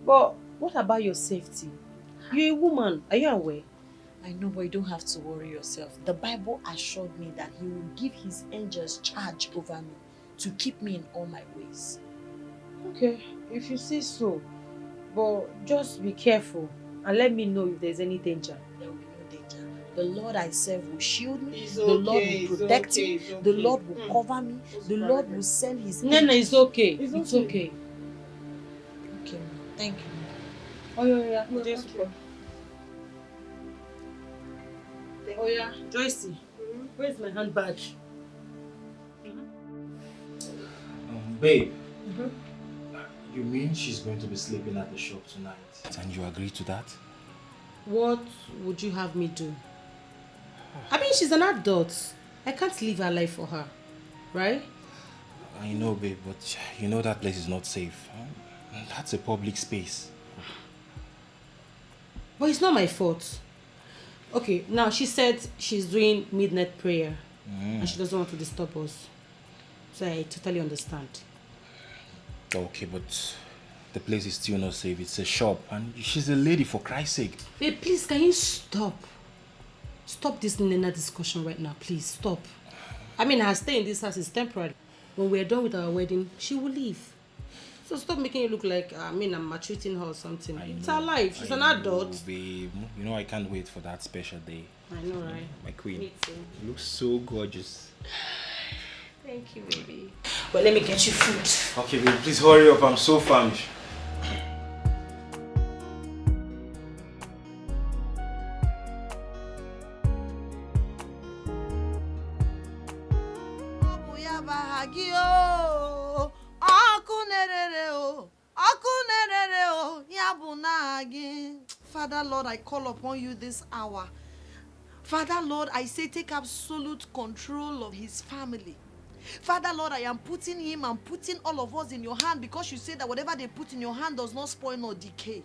But what about your safety? You're a woman, are you aware? I know, but you don't have to worry yourself. The Bible assured me that he will give his angels charge over me to keep me in all my ways. Okay, if you say so. But just be careful and let me know if there's any danger. There will be no danger. The Lord I serve will shield me. It's The Lord okay, will protect me. it's okay. The Lord will cover me. The Lord will send his Nena, angels. it's okay. It's okay. Okay, ma. Thank you. Oh, yeah. Oh, yeah. Joycey, where's my handbag? Babe, you mean she's going to be sleeping at the shop tonight? And you agree to that? What would you have me do? I mean, she's an adult. I can't live her life for her, right? I know, babe, but you know that place is not safe. That's a public space. But it's not my fault. Okay, now she said she's doing midnight prayer and she doesn't want to disturb us. So I totally understand. Okay, but the place is still not safe. It's a shop and she's a lady, for Christ's sake. Babe, please, can you stop? Stop this NNENNA discussion right now, please, stop. I mean, her stay in this house is temporary. When we're done with our wedding, she will leave. So stop making it look like, I'm maltreating her or something. It's her life. She's an adult. Babe, you know I can't wait for that special day. I know, right? My queen. Me too. You look so gorgeous. Thank you, baby. Well, let me get you food. Okay, babe, please hurry up. I'm so famished. Father, Lord, I call upon you this hour. Father, Lord, I say take absolute control of his family. Father, Lord, I am putting him and putting all of us in your hand because you say that whatever they put in your hand does not spoil nor decay.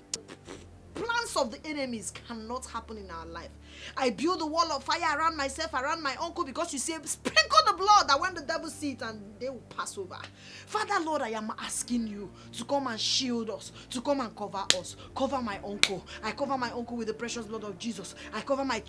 Plans of the enemies cannot happen in our life. I build a wall of fire around myself, around my uncle, because you say, sprinkle the blood that when the devil sees it and they will pass over. Father, Lord, I am asking you to come and shield us, to come and cover us. Cover my uncle. I cover my uncle with the precious blood of Jesus. I cover my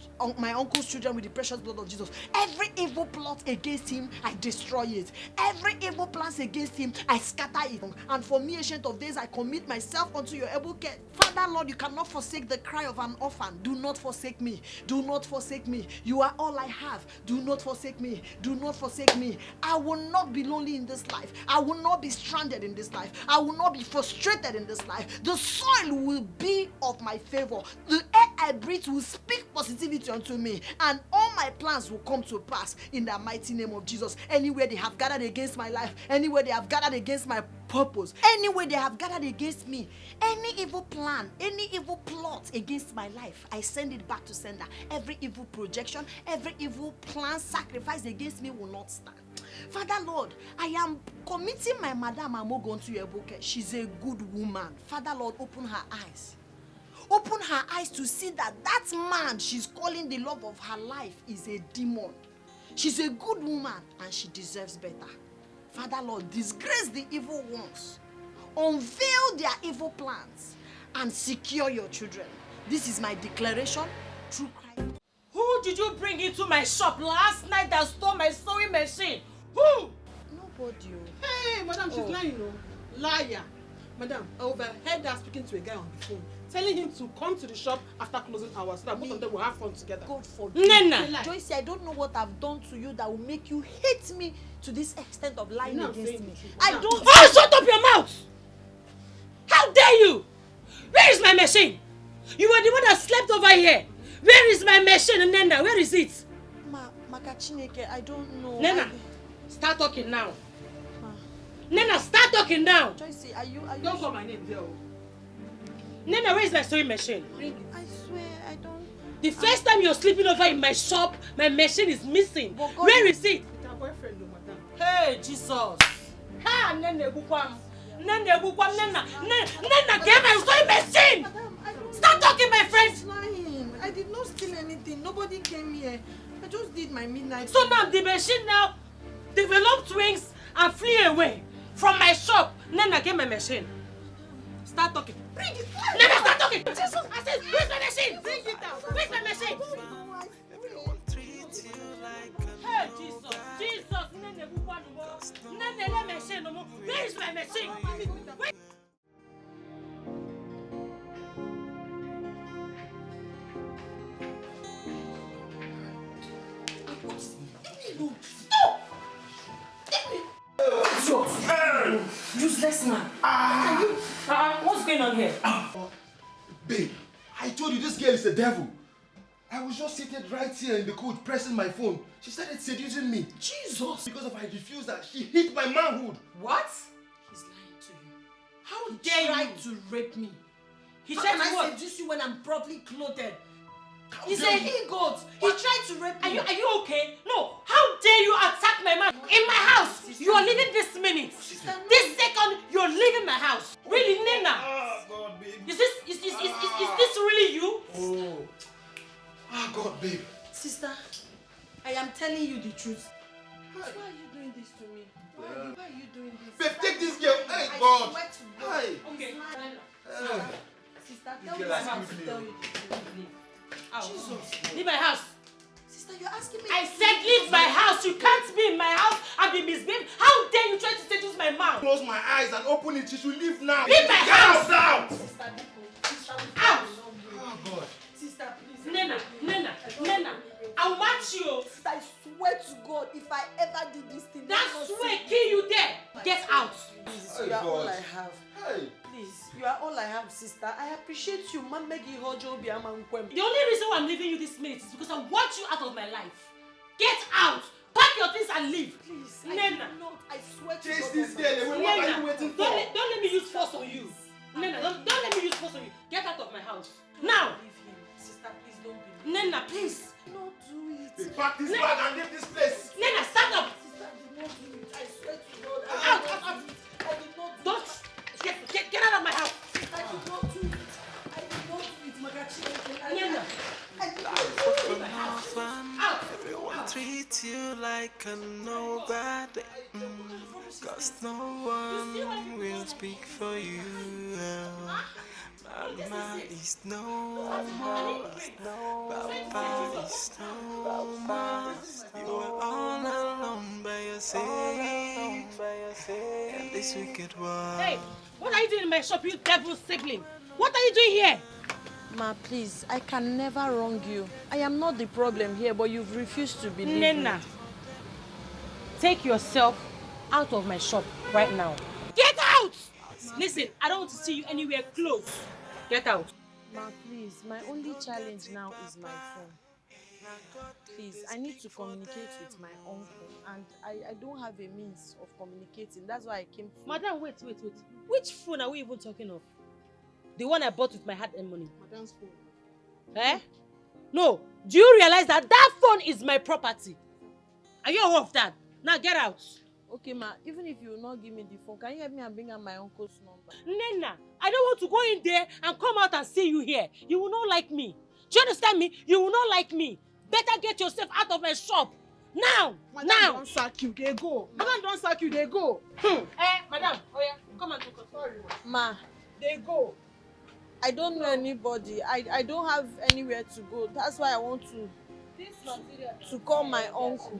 uncle's children with the precious blood of Jesus. Every evil plot against him, I destroy it. Every evil plans against him, I scatter it. And for me, Ancient of Days, I commit myself unto your able care. Father, Lord, you cannot forsake the cry of an orphan. Do not forsake me. Do not forsake me. You are all I have. Do not forsake me. Do not forsake me. I will not be lonely in this life. I will not be stranded in this life. I will not be frustrated in this life. The soil will be of my favor. The air I breathe will speak positivity unto me, and all my plans will come to pass in the mighty name of Jesus. Anywhere they have gathered against my life, anywhere they have gathered against my purpose, anywhere they have gathered against me, any evil plan, any evil plot against my life, I send it back to sender. Every evil projection, every evil plan, sacrifice against me will not stand. Father Lord, I am committing my Madam Amogo to your book. She's a good woman. Father Lord, open her eyes. Open her eyes to see that that man she's calling the love of her life is a demon. She's a good woman and she deserves better. Father Lord, disgrace the evil ones. Unveil their evil plans and secure your children. This is my declaration through Christ. Who did you bring into my shop last night that stole my sewing machine? Who? Nobody. Hey, madam, she's lying, you know. Liar. Madam, I overheard her speaking to a guy on the phone, telling him to come to the shop after closing hours so that both of them will have fun together. God forbid. Nenna! Joyce, I don't know what I've done to you that will make you hate me to this extent of lying against me. I don't. Oh, shut up your mouth! How dare you! Where is my machine? You were the one that slept over here. Where is my machine, Nenna? Where is it? Makachineke, I don't know. Nenna, start talking now. Nenna, start talking now. Joyce, are you Don't call my name there. Nenna, where is my sewing machine? I swear, I don't. The first time you're sleeping over in my shop, my machine is missing. Where is it? It's her boyfriend, madam. Hey, Jesus. Ha, Nenna, Bukwam. Nenna, Bukwam, Nenna, get my sewing machine. Start talking, my friend. Lying. I did not steal anything. Nobody came here. I just did my midnight. So now the machine now developed wings and flew away from my shop. Nenna, get my machine. Start talking. Bring it. Nenna, start talking. I said, where's my machine? Bring it down. Where's my machine? Hey, Jesus. Jesus. Nenna, let machine no more. Where is my machine? Where? Useless man. What's going on here? Babe, I told you this girl is the devil. I was just seated right here in the coach pressing my phone. She started seducing me. Jesus! Because of I refused that, she hit my manhood. What? He's lying to you. How dare you? Tried to rape me. He How tried can to I what? seduce you when I'm properly clothed? He's a dare you? he-goat. He tried to rape me. Are you okay? No. How dare you attack my man in my house? You are leaving this minute. This second, you're leaving my house. Really, Nenna? Oh, God, babe. Is this really you? Oh. Ah, God, babe. Sister, I am telling you the truth. Why are you doing this to me? Why are you doing this? Babe, take this girl. Hey, I God. swear to God. Hey. Okay. Sister, tell This me girl I'm has to given tell me. you the truth. Jesus. Leave my house. Sister, you're asking me. I said leave my house. You can't be in my house and be misbehaved. How dare you try to seduce my mouth? Close my eyes and open it. She should leave now. Leave my house now. Sister, out. Oh, God. Sister, please. Nenna, I'll match you. Sister, I swear to God, if I ever did this thing, That swear kill you there. Get out. Please, Hey, you are all God. I have. Hey. Please, you are all I have, sister. I appreciate you. Man, make you hold your The only reason why I'm leaving you this minute is because I want you out of my life. Get out. Pack your things and leave. Please, Nenna. I swear to Chase God. this girl away. What are you waiting for? Don't let me use force on you. Nenna, don't let me use force on you. Get out of my house. Now. Sister, please don't be. Nenna, please. Don't do it. Hey, pack this bag and leave this place. Nenna, stand up. Sister, did not do it. I swear to God. Out. I did not do Don't. it. Get out of my house. I did not do it. I did not do it, Magachi. Nenna. I did not do it. Out. Everyone treats you like a nobody. Cause no one will speak for you. Mama is no more. Papa is no more. You are all alone by yourself. In this wicked world. Hey, what are you doing in my shop, you devil sibling? What are you doing here? Ma, please, I can never wrong you. I am not the problem here, but you've refused to believe Nenna, me. take yourself out of my shop right now. Get out! Listen, I don't want to see you anywhere close. Get out. Ma, please, my only challenge now is my phone. Please, I need to communicate with my uncle, and I don't have a means of communicating. That's why I came to... Madam, wait. Which phone are we even talking of? The one I bought with my hard-earned money. Madam's phone. Eh? No. Do you realize that phone is my property? Are you aware of that? Now get out. Okay, ma, even if you will not give me the phone, can you help me and bring out my uncle's number? Nenna, I don't want to go in there and come out and see you here. You will not like me. Do you understand me? You will not like me. Better get yourself out of my shop. Now! Madam Now! don't sack you, they go. Madam don't sack you, they go. Madam, oh yeah, come and talk. Sorry. Ma, they go. I don't know anybody. I don't have anywhere to go. That's why I want to call my uncle.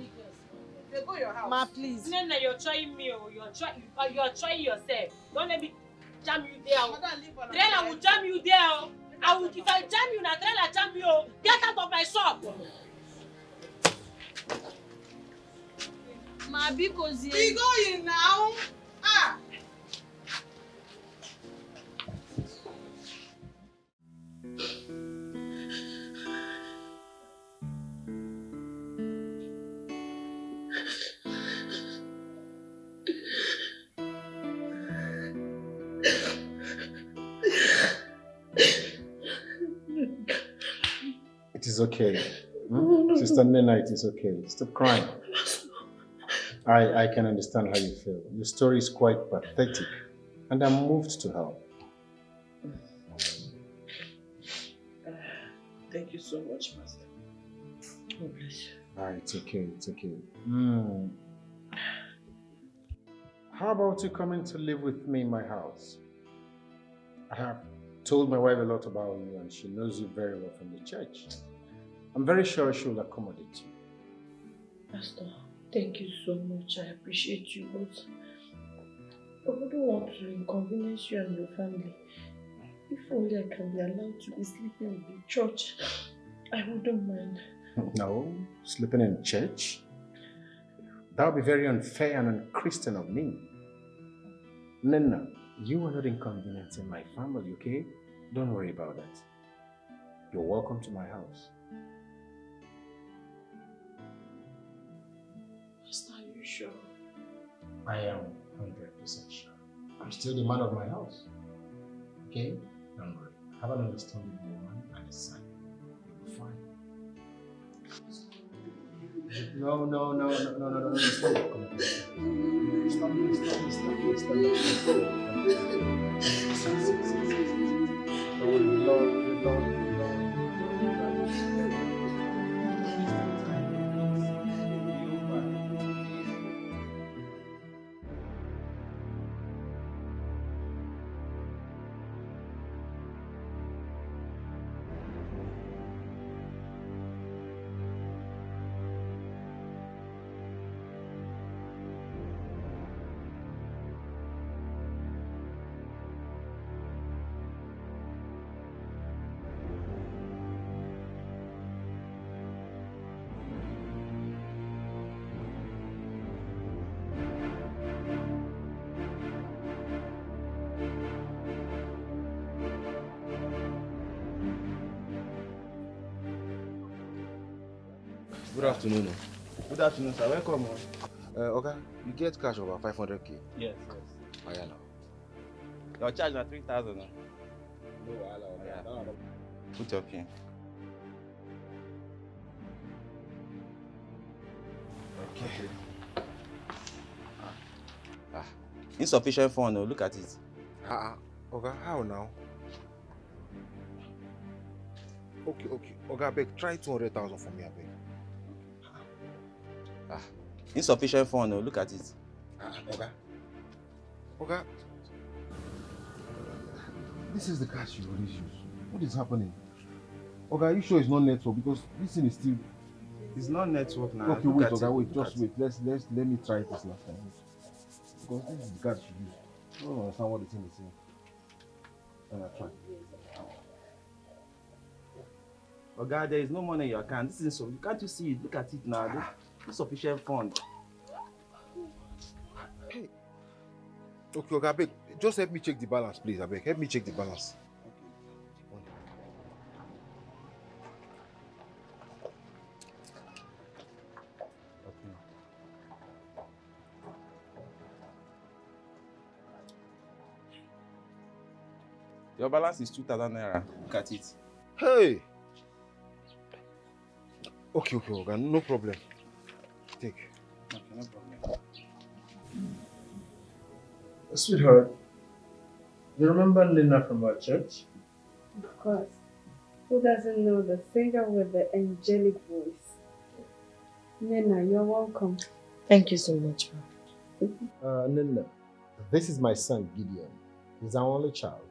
They go your house. Ma, please. Nenna, you're trying me. You're trying yourself. Don't let me jam you there. Trailer will jam you there. If I jam you, na trailer jam you. Get out of my shop. Ma, because we going now. Ah. It is okay. Sister Nena, it is okay. Stop crying. I can understand how you feel. Your story is quite pathetic, and I'm moved to help. Thank you so much, Master. God bless you. It's okay, it's okay. How about you coming to live with me in my house? I have told my wife a lot about you, and she knows you very well from the church. I'm very sure she will accommodate you. Pastor, thank you so much. I appreciate you, but I wouldn't want to inconvenience you and your family. If only I can be allowed to be sleeping in the church, I wouldn't mind. No, sleeping in church? That would be very unfair and unchristian of me. Nena, you are not inconveniencing my family, okay? Don't worry about that. You're welcome to my house. Pastor, are you sure? I am 100% sure. I'm still the man of my house. Okay? Don't worry. Have an understanding woman and a son. You'll be fine. No. Stop. Good afternoon. Good afternoon, sir. Welcome. Okay, you get cash over 500k? Yes. Oh, yeah, now. Your charge is 3,000. No, put your pin. Okay. Insufficient fund, look at it. Okay, how now? Okay. Okay, beg, try 200,000 for me, I beg. Insufficient fund, look at it. Okay. This is the cash you always use. What is happening? Okay, are you sure it's not network? Because this thing is still... It's not network now. Okay, wait, just wait. Let me try this last time. Because this is the cash you use. I don't understand what the thing is saying. Try. Oh God, there is no money in your account. This is so. Can't you see it? Look at it now. Insufficient fund. Hey. Okay, abeg, just help me check the balance, please. Abeg, help me check the balance. Your balance is 2,000 naira. Look at it. Hey. Okay, okay, no problem. Take. Okay, no problem. Sweetheart, you remember Nina from our church? Of course. Who doesn't know the singer with the angelic voice? Nena, you're welcome. Thank you so much, ma. Nina, this is my son Gideon. He's our only child.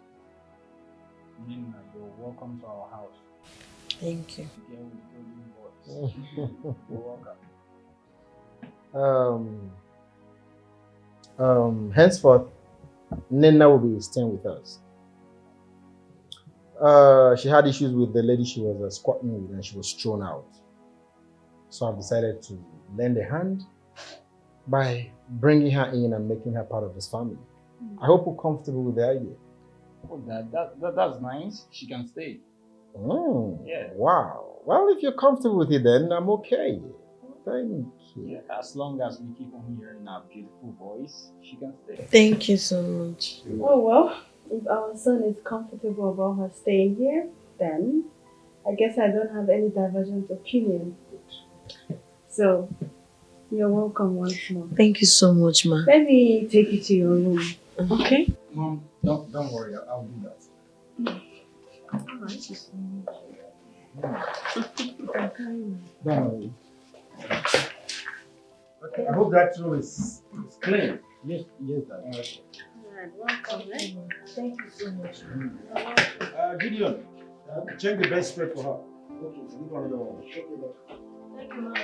Nina, you're welcome to our house. Thank you. Again with golden voice. You're welcome. Henceforth, Nina will be staying with us. She had issues with the lady she was squatting with and she was thrown out. So I've decided to lend a hand by bringing her in and making her part of this family. I hope you're comfortable with the idea. Oh, that's nice. She can stay. Yeah. Wow. Well, if you're comfortable with it, then I'm okay. Thank you. Yeah, as long as we keep on hearing our beautiful voice, she can stay. Thank you so much. Oh well, if our son is comfortable about her staying here, then I guess I don't have any divergent opinion. So, you're welcome once more. Thank you so much, ma. Let me take you to your room, okay? Mom, don't worry, I'll do that. Alright. Don't worry. Okay, I hope that room is clean. Yes, Dad. Alright, welcome, eh? Thank you so much. Gideon, check the bed spread for her. Okay, so look another one. Okay, Thank you, Mama.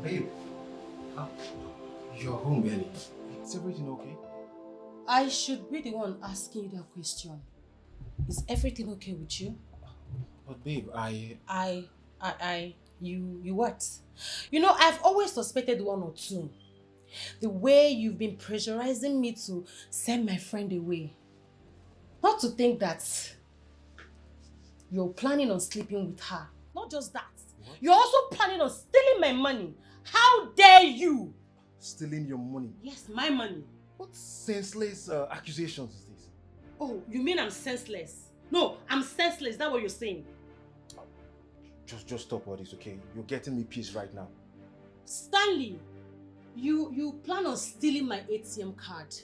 Babe, you're home early. Is everything okay? I should be the one asking you that question. Is everything okay with you? But babe, you what? You know, I've always suspected one or two. The way you've been pressurizing me to send my friend away. Not to think that you're planning on sleeping with her. Not just that. What? You're also planning on stealing my money. How dare you? Stealing your money? Yes, my money. What senseless accusations is this? Oh, you mean I'm senseless? No, I'm senseless. Is that what you're saying? Just stop all this, okay? You're getting me peace right now. Stanley, you plan on stealing my ATM card.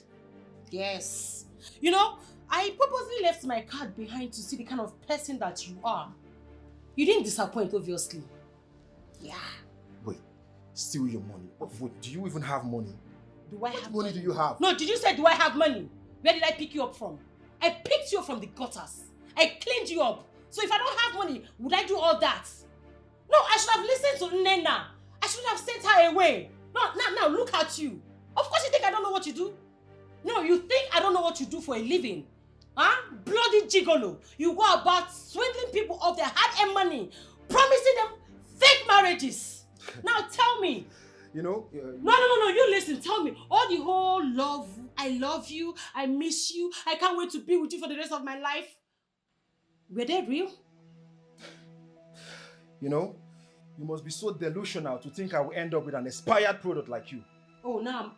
Yes. You know, I purposely left my card behind to see the kind of person that you are. You didn't disappoint, obviously. Yeah. Wait, steal your money? Wait, do you even have money? Do I have What money do you have? No, did you say do I have money? Where did I pick you up from? I picked you up from the gutters. I cleaned you up. So if I don't have money, would I do all that? No, I should have listened to NNENNA. I should have sent her away. No, now look at you. Of course you think I don't know what you do. No, you think I don't know what you do for a living. Huh? Bloody gigolo. You go about swindling people of their hard-earned money, promising them fake marriages. Now tell me. You know? No, you listen, tell me. All the whole love, I love you, I miss you, I can't wait to be with you for the rest of my life. Were they real? You know, you must be so delusional to think I will end up with an expired product like you. Oh, now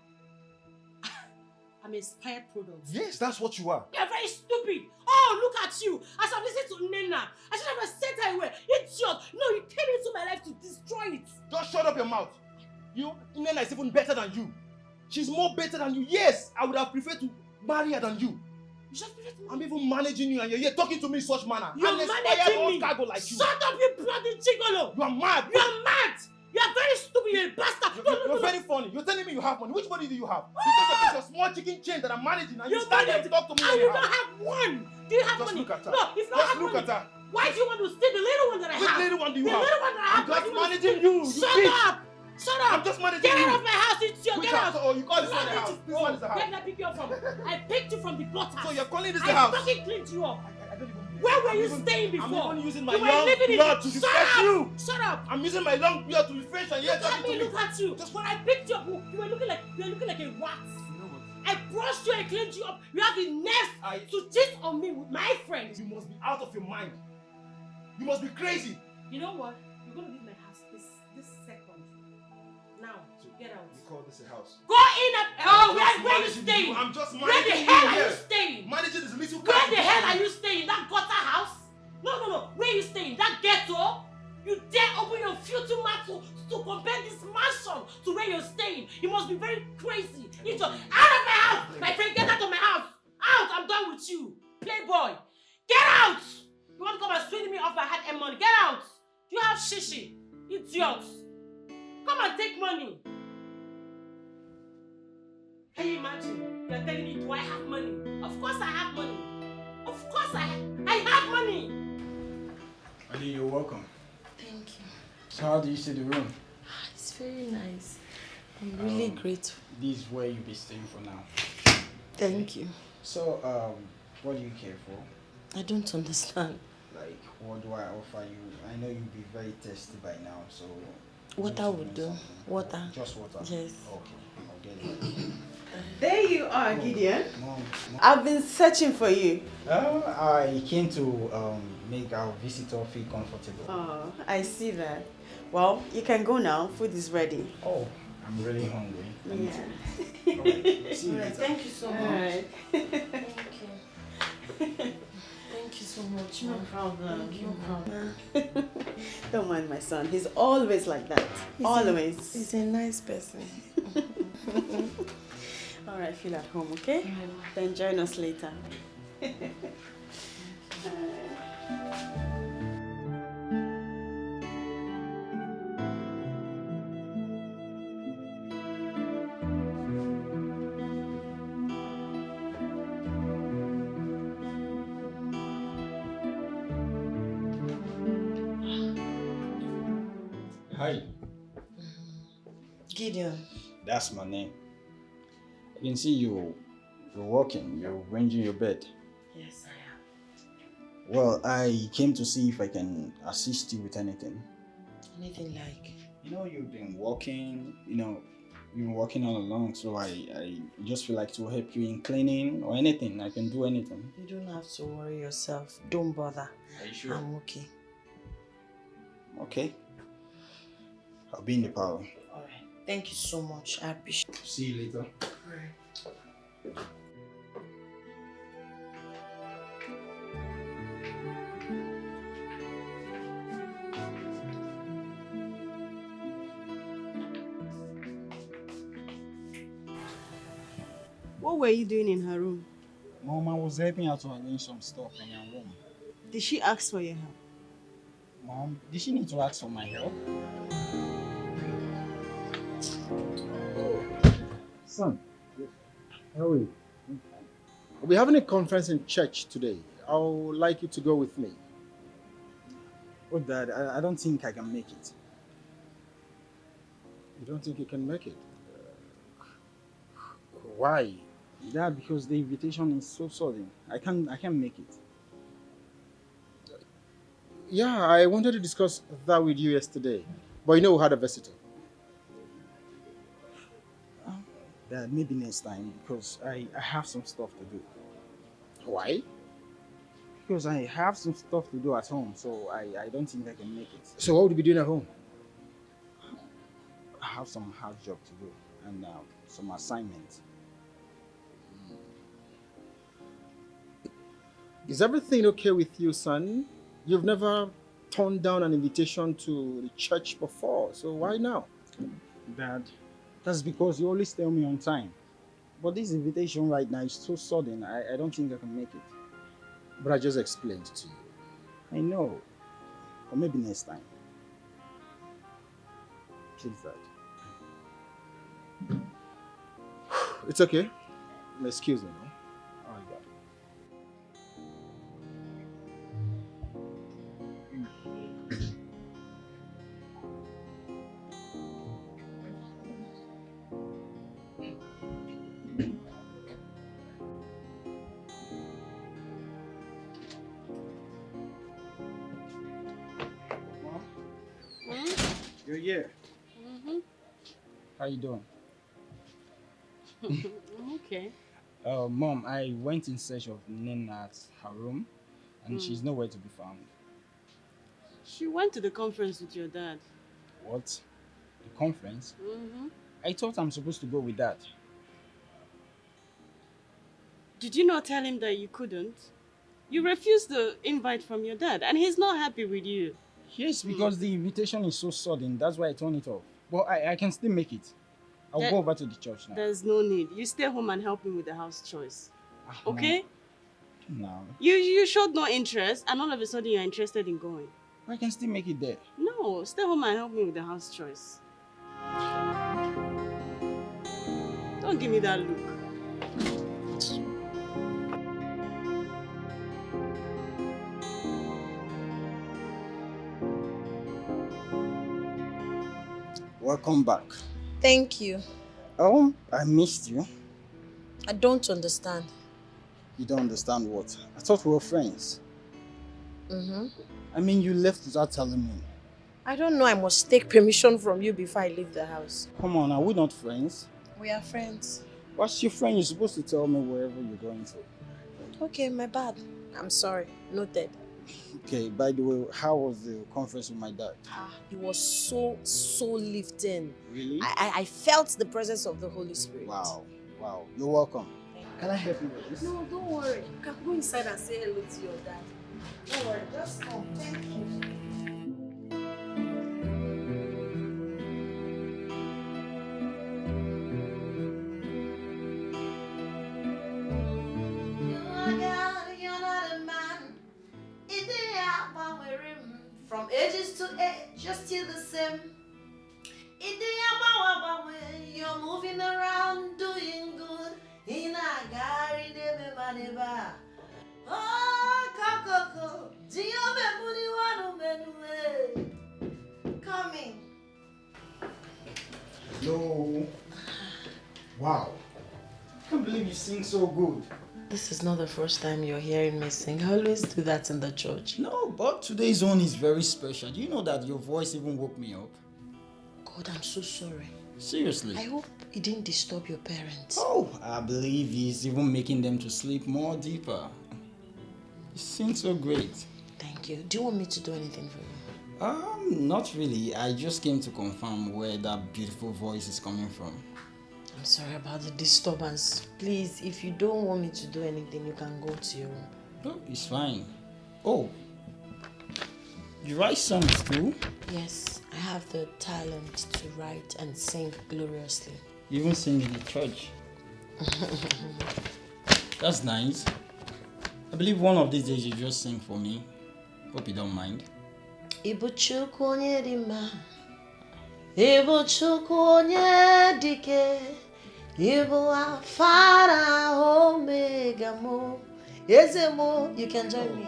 I'm an expired product. Yes, that's what you are. You're very stupid. Oh, look at you. As I've listened to NNENNA, I should have sent her away. Idiot. No, you came into my life to destroy it. Just shut up your mouth. NNENNA is even better than you. She's more better than you. Yes, I would have preferred to marry her than you. You just prefer to I'm even managing you and you're here talking to me in such manner. You're managing me. Cargo like you. Shut up, you bloody gigolo. You are mad. You are mad. You are very stupid. You're a bastard. You're very funny. You're telling me you have money. Which money do you have? Because of this, your small chicken chain that I'm managing and you stand there to talk to me. And you don't have one. Do you have Just money? look at her. No, if you don't Just have look money, at her. why do you want to steal the little one that I have? Which little one do you the have? The little one that I have. I'm just managing you. Shut up. Shut up. I'm just managing Get you. out of my house, idiot. Which Get house? out. Oh, you call this one a house. This one is a house. Where did I pick you up from? I picked you from the gutter. So you're calling this a I house? fucking cleaned you up. Where were you staying before? I'm even using my You were young living in blood to Shut refresh up. you. Shut up. I'm using my long blood to refresh and you're Look at talking me, to me. look at you. Just when I picked you up, you were looking like a rat. You know what? I brushed you and cleaned you up. You have the nerve to cheat on me with my friend. You must be out of your mind. You must be crazy. You know what? You're gonna leave my house this second. Now, get out. You call this a house? Go in and where are you staying? I'm just Where the managing hell you are you here. staying? Managing this little Where the hell cat. are you staying? That gutter house? No. Where are you staying? That ghetto? You dare open your futile mouth to compare this mansion to where you're staying? You must be very crazy. Out of my house! My friend, get out of my house! Out! I'm done with you. Playboy! Get out! You want to come and swing me off my hard-earned money? Get out! You have shishi. Idiots. Come and take money. Can you imagine? You're telling me, do I have money? Of course I have money. Of course I have money. Ali, you're welcome. Thank you. So how do you see the room? It's very nice. I'm really grateful. This is where you'll be staying for now. Thank you. So, what do you care for? I don't understand. Like, what do I offer you? I know you'll be very thirsty by now, so... Water would do. Water. Just water? Yes. Okay, I'll get it. There you are, Gideon. Mom. I've been searching for you. I came to make our visitor feel comfortable. Oh, I see that. Well, you can go now. Food is ready. Oh, I'm really hungry. Yeah. Alright, see you Alright, later. thank you so much. Alright. Thank you. Thank you so much. No Mom. problem. Thank you, No problem. Don't mind my son. He's always like that. Always. He's a nice person. Alright, feel at home, okay? Then join us later. Hi. Gideon. That's my name. I can see you're working, you're arranging your bed. Yes, I am. Well, I came to see if I can assist you with anything. Anything like? You know, you've been working, you've been working all along, so I just feel like to help you in cleaning or anything. I can do anything. You don't have to worry yourself. Don't bother. Are you sure? I'm okay. Okay. I'll be in the parlor. Alright. Thank you so much. I appreciate it. See you later. What were you doing in her room? Mom, I was helping her to arrange some stuff in her room. Did she ask for your help? Mom, did she need to ask for my help? Son, how are you? We're having a conference in church today. I would like you to go with me. Oh, Dad, I don't think I can make it. You don't think you can make it? Why? Dad, because the invitation is so sudden. I can't make it. Yeah, I wanted to discuss that with you yesterday. But we had a visitor. Dad, maybe next time, because I have some stuff to do. Why? Because I have some stuff to do at home, so I don't think I can make it. So what would you be doing at home? I have some house job to do and some assignments. Is everything okay with you, son? You've never turned down an invitation to the church before, so why now? Dad, that's because you always tell me on time. But this invitation right now is so sudden, I don't think I can make it. But I just explained to you. I know. Or maybe next time. Please, Dad. It's okay. Excuse me, no? All right, Dad. You're here. How you doing? Okay. Mom, I went in search of NNENNA at her room, and she's nowhere to be found. She went to the conference with your dad. What? The conference? Mm-hmm. I thought I'm supposed to go with that. Did you not tell him that you couldn't? You refused the invite from your dad, and he's not happy with you. Yes, because the invitation is so sudden. That's why I turned it off. But I can still make it. I'll go over to the church now. There's no need. You stay home and help him with the house chores. Okay? No. You showed no interest, and all of a sudden you're interested in going. I can still make it there. No, stay home and help me with the house chores. Don't give me that look. Welcome back. Thank you. Oh, I missed you. I don't understand. You don't understand what? I thought we were friends. Mm-hmm. I mean, you left without telling me. I don't know. I must take permission from you before I leave the house. Come on, are we not friends? We are friends. What's your friend? You're supposed to tell me wherever you're going to. Okay, my bad. I'm sorry. Noted. Okay, by the way, how was the conference with my dad? It was so lifting. Really? I felt the presence of the Holy Spirit. Wow. You're welcome. Can I help you with this? No, don't worry. You can go inside and say hello to your dad. Don't worry, just come. Thank you. From ages to age, you're still the same. You're moving around, doing good. In a gari de maneba. Oh, kakoko. Coming. No. Wow. I can't believe you sing so good. This is not the first time you're hearing me sing. I always do that in the church. No, but today's one is very special. Do you know that your voice even woke me up? God, I'm so sorry. Seriously? I hope it didn't disturb your parents. Oh, I believe he's even making them to sleep more deeper. You sing so great. Thank you. Do you want me to do anything for you? Not really. I just came to confirm where that beautiful voice is coming from. I'm sorry about the disturbance. Please, if you don't want me to do anything, you can go to your room. No, it's fine. Oh, you write songs too? Yes, I have the talent to write and sing gloriously. You even sing in the church. That's nice. I believe one of these days you just sing for me. Hope you don't mind. Ibuchukwu onye dị mma, Ibuchukwu onye dike, Ibu Alpha na Omega mo, Eze mo. You can join me.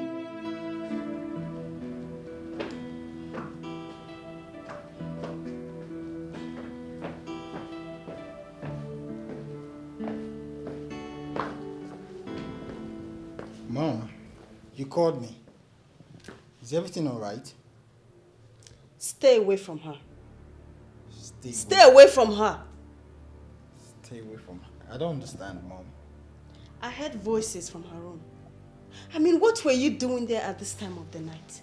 Mom, you called me. Is everything all right? Stay away from her. Stay away from her. Stay away from her. I don't understand, Mom. I heard voices from her room. I mean, what were you doing there at this time of the night?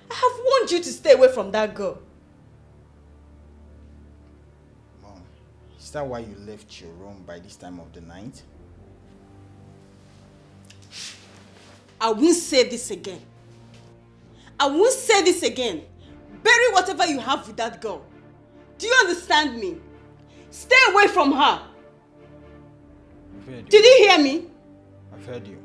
I have warned you to stay away from that girl. Mom, is that why you left your room by this time of the night? I won't say this again. I won't say this again. Bury whatever you have with that girl. Do you understand me? Stay away from her. I've heard you. Did you hear me? I've heard you.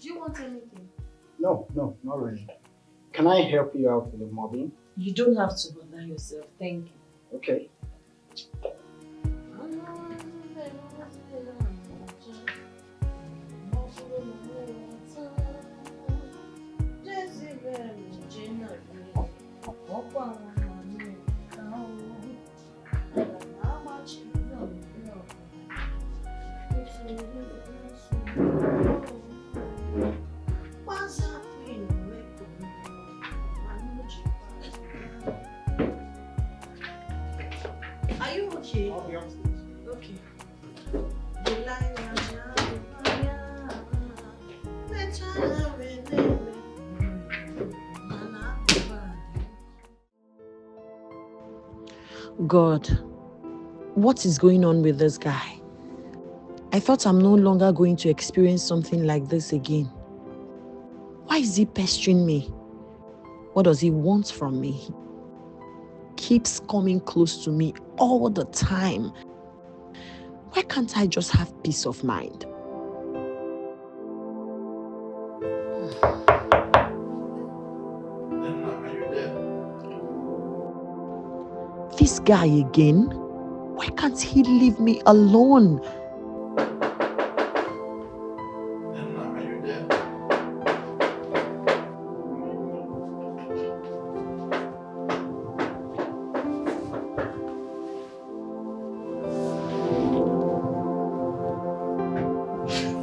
Do you want anything? No, not really. Can I help you out with the mobbing? You don't have to bother yourself. Thank you. Okay. Are you okay? I'll be upstairs. Okay. God, what is going on with this guy? I thought I'm no longer going to experience something like this again. Why is he pestering me? What does he want from me? He keeps coming close to me all the time. Why can't I just have peace of mind? This guy again? Why can't he leave me alone?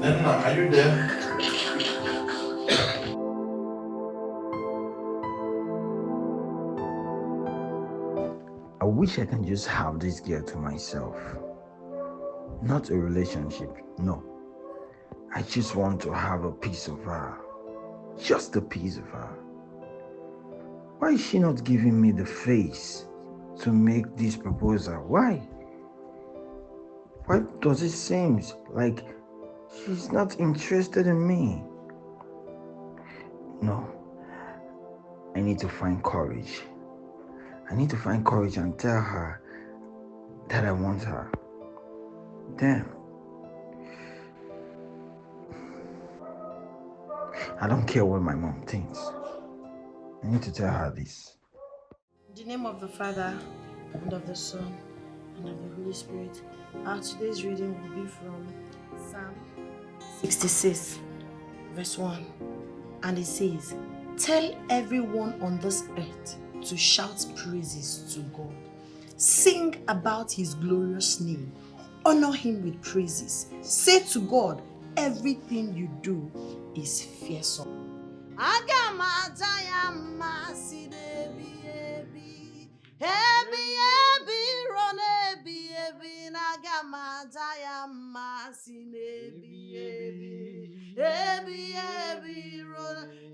NNENNA, are you there? I wish I can just have this girl to myself. Not a relationship, no. I just want to have a piece of her. Just a piece of her. Why is she not giving me the face to make this proposal? Why? Why does it seem like she's not interested in me? No. I need to find courage. I need to find courage and tell her that I want her. Damn. I don't care what my mom thinks. I need to tell her this. In the name of the Father, and of the Son, and of the Holy Spirit. Our today's reading will be from Psalm 66, verse 1. And it says, "Tell everyone on this earth to shout praises to God. Sing about his glorious name. Honor him with praises. Say to God, everything you do is fearsome."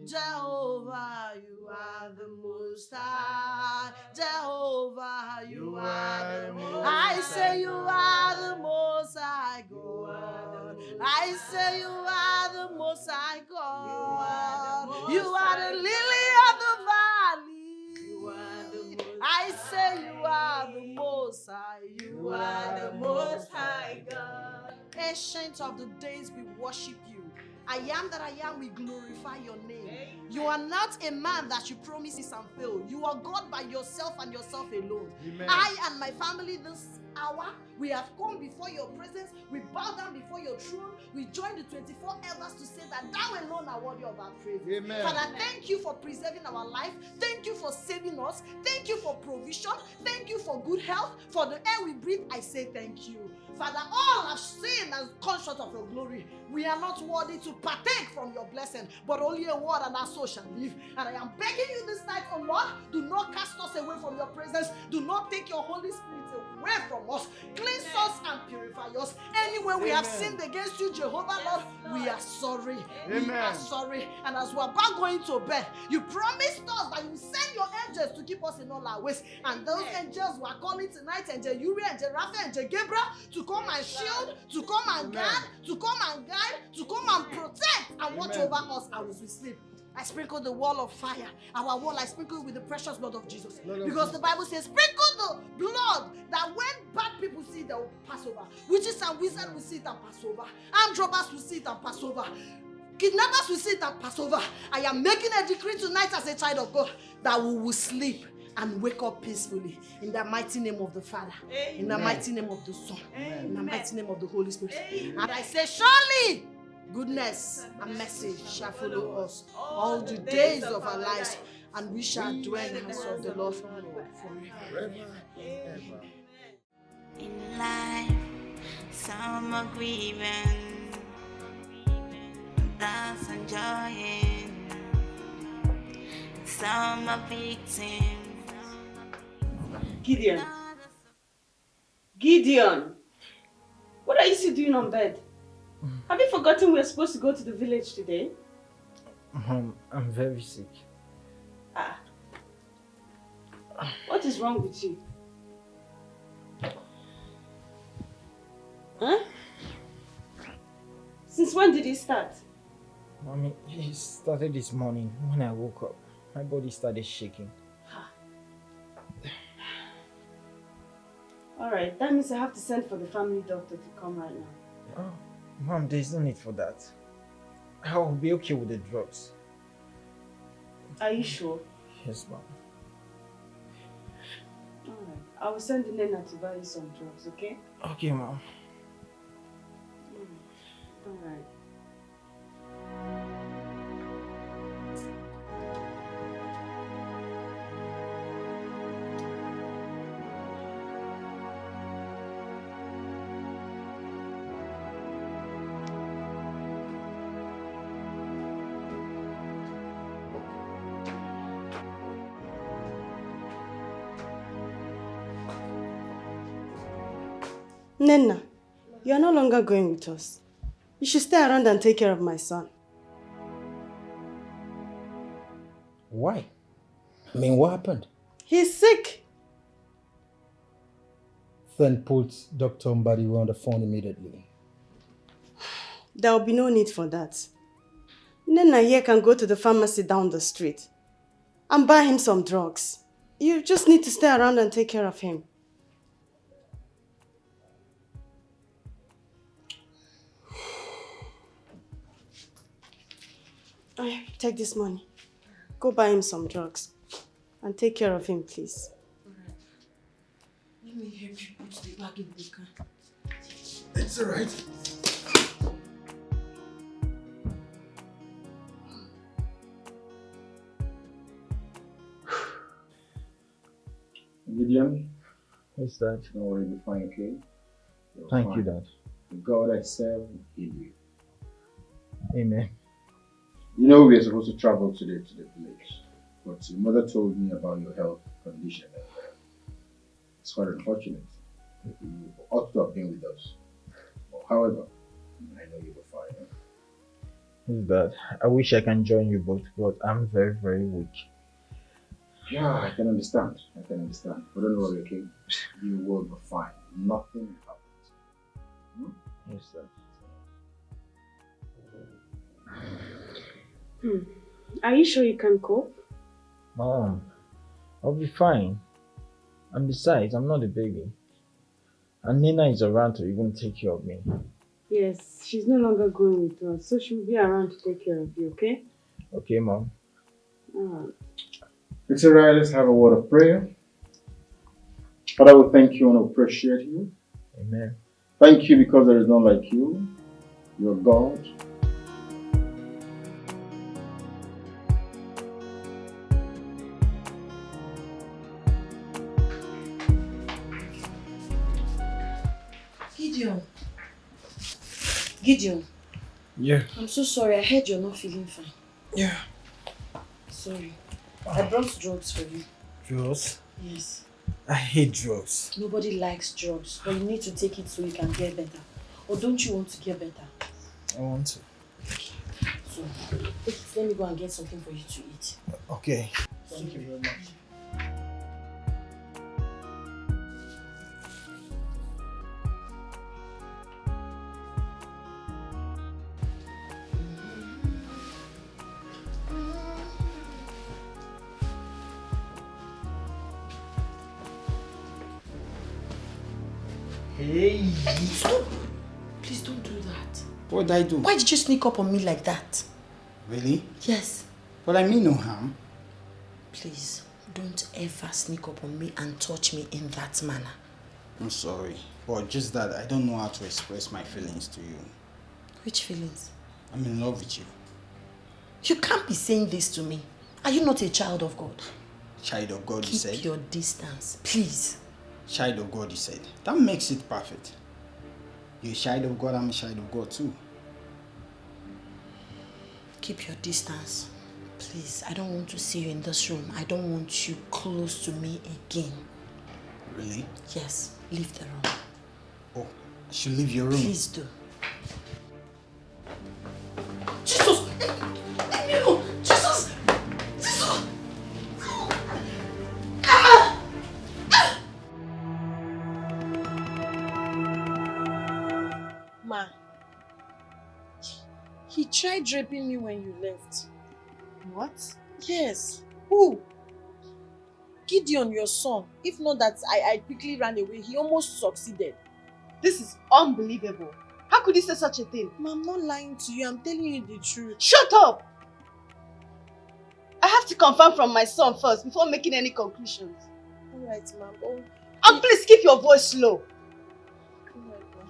Jehovah, you are the most high. Jehovah, you are the most high. I say you are the most high God. I say you are the most high God. You are the lily of the valley. I say you are the most high. You are the most high God. Ancient of the days, we worship you. I am that I am, we glorify your name. Amen. You are not a man that you promise and fail. You are God by yourself and yourself alone. Amen. I and my family this hour, we have come before your presence. We bow down before your throne. We join the 24 elders to say that thou alone are worthy of our praise. Amen. Father, thank you for preserving our life. Thank you for saving us. Thank you for provision. Thank you for good health. For the air we breathe, I say thank you. Father, all have sinned and come short of your glory. We are not worthy to partake from your blessing, but only a word and our soul shall live. And I am begging you this night, oh Lord, do not cast us away from your presence. Do not take your Holy Spirit away from us. Cleanse us and purify us. Anywhere we have sinned against you, Jehovah, Lord, we are sorry. We are sorry. And as we are about going to bed, you promised us that you send your angels to keep us in all our ways. And those angels we are calling tonight, Angel Uriah, Angel Raphael, Angel Gabriel, to come and shield, to come and guard, to come and guide, to come and protect and watch over us as we sleep. I sprinkle the wall of fire. Our wall I sprinkle with the precious blood of Jesus. Because the Bible says, sprinkle the blood that when bad people see it, they will pass over. Witches and wizards will see it and pass over. Armed robbers will see it and pass over. Kidnappers will see it and pass over. I am making a decree tonight as a child of God that we will sleep and wake up peacefully in the mighty name of the Father, Amen. In the mighty name of the Son, Amen. In the mighty name of the Holy Spirit. Amen. And I say, surely goodness and mercy shall follow us all the days of our lives, and we shall dwell in the house of the Lord forever. In life, some are grieving, that's enjoying, some are victims. Gideon, Gideon, what are you still doing on bed? Have you forgotten we're supposed to go to the village today? Mom, I'm very sick. Ah. What is wrong with you? Huh? Since when did it start? Mommy, it started this morning when I woke up. My body started shaking. Alright, that means I have to send for the family doctor to come right now. Oh, Mom, there's no need for that. I'll be okay with the drugs. Are you sure? Yes, Mom. Alright, I will send NNENNA to buy you some drugs, okay? Okay, Mom. Alright. Nenna, you are no longer going with us. You should stay around and take care of my son. Why? I mean, what happened? He's sick. Then put Dr. Mbadiwe on the phone immediately. There will be no need for that. Nenna here can go to the pharmacy down the street and buy him some drugs. You just need to stay around and take care of him. Take this money. Go buy him some drugs. And take care of him, please. Let me help you put the bag in the car. It's alright. Gideon? Yes, Dad. Don't worry, you'll be fine, okay? You're Thank fine. you, Dad. The God I serve will heal you. Amen. You know we are supposed to travel today to the village, but your mother told me about your health condition. It's quite unfortunate. You ought to have been with us. However, I know you will fine. Yes, Dad. I wish I can join you both, but I'm very, very weak. Yeah, I can understand. But don't worry, okay? You will be fine. Nothing will happen. Yes, Dad. Are you sure you can cope? Mom, I'll be fine. And besides, I'm not a baby. And Nina is around to even take care of me. Yes, she's no longer going with us, so she'll be around to take care of you, okay? Okay, Mom. Alright. It's alright, let's have a word of prayer. Father, we thank you and appreciate you. Amen. Thank you because there is none like you. You're God. Gideon. Yeah. I'm so sorry. I heard you're not feeling fine. Yeah. Sorry. I brought drugs for you. Drugs? Yes. I hate drugs. Nobody likes drugs, but you need to take it so you can get better. Or don't you want to get better? I want to. So, let me go and get something for you to eat. Okay. Thank you very much. Hey! Stop! Please don't do that. What did I do? Why did you sneak up on me like that? Really? Yes. But I mean no harm. Please, don't ever sneak up on me and touch me in that manner. I'm sorry. But just that I don't know how to express my feelings to you. Which feelings? I'm in love with you. You can't be saying this to me. Are you not a child of God? Child of God, you Keep said? your distance, please. Child of God, you said. That makes it perfect. You're a child of God, I'm a child of God too. Keep your distance. Please, I don't want to see you in this room. I don't want you close to me again. Really? Yes, leave the room. Oh, I should leave your room. Please do. Jesus! Leave me alone! Jesus! Jesus! Ma, he tried raping me when you left. What? Yes. Who? Gideon, your son. If not that I quickly ran away, he almost succeeded. This is unbelievable. How could you say such a thing? Ma, I'm not lying to you. I'm telling you the truth. Shut up! I have to confirm from my son first before making any conclusions. Alright, ma'am. Oh, and please keep your voice low. alright, ma.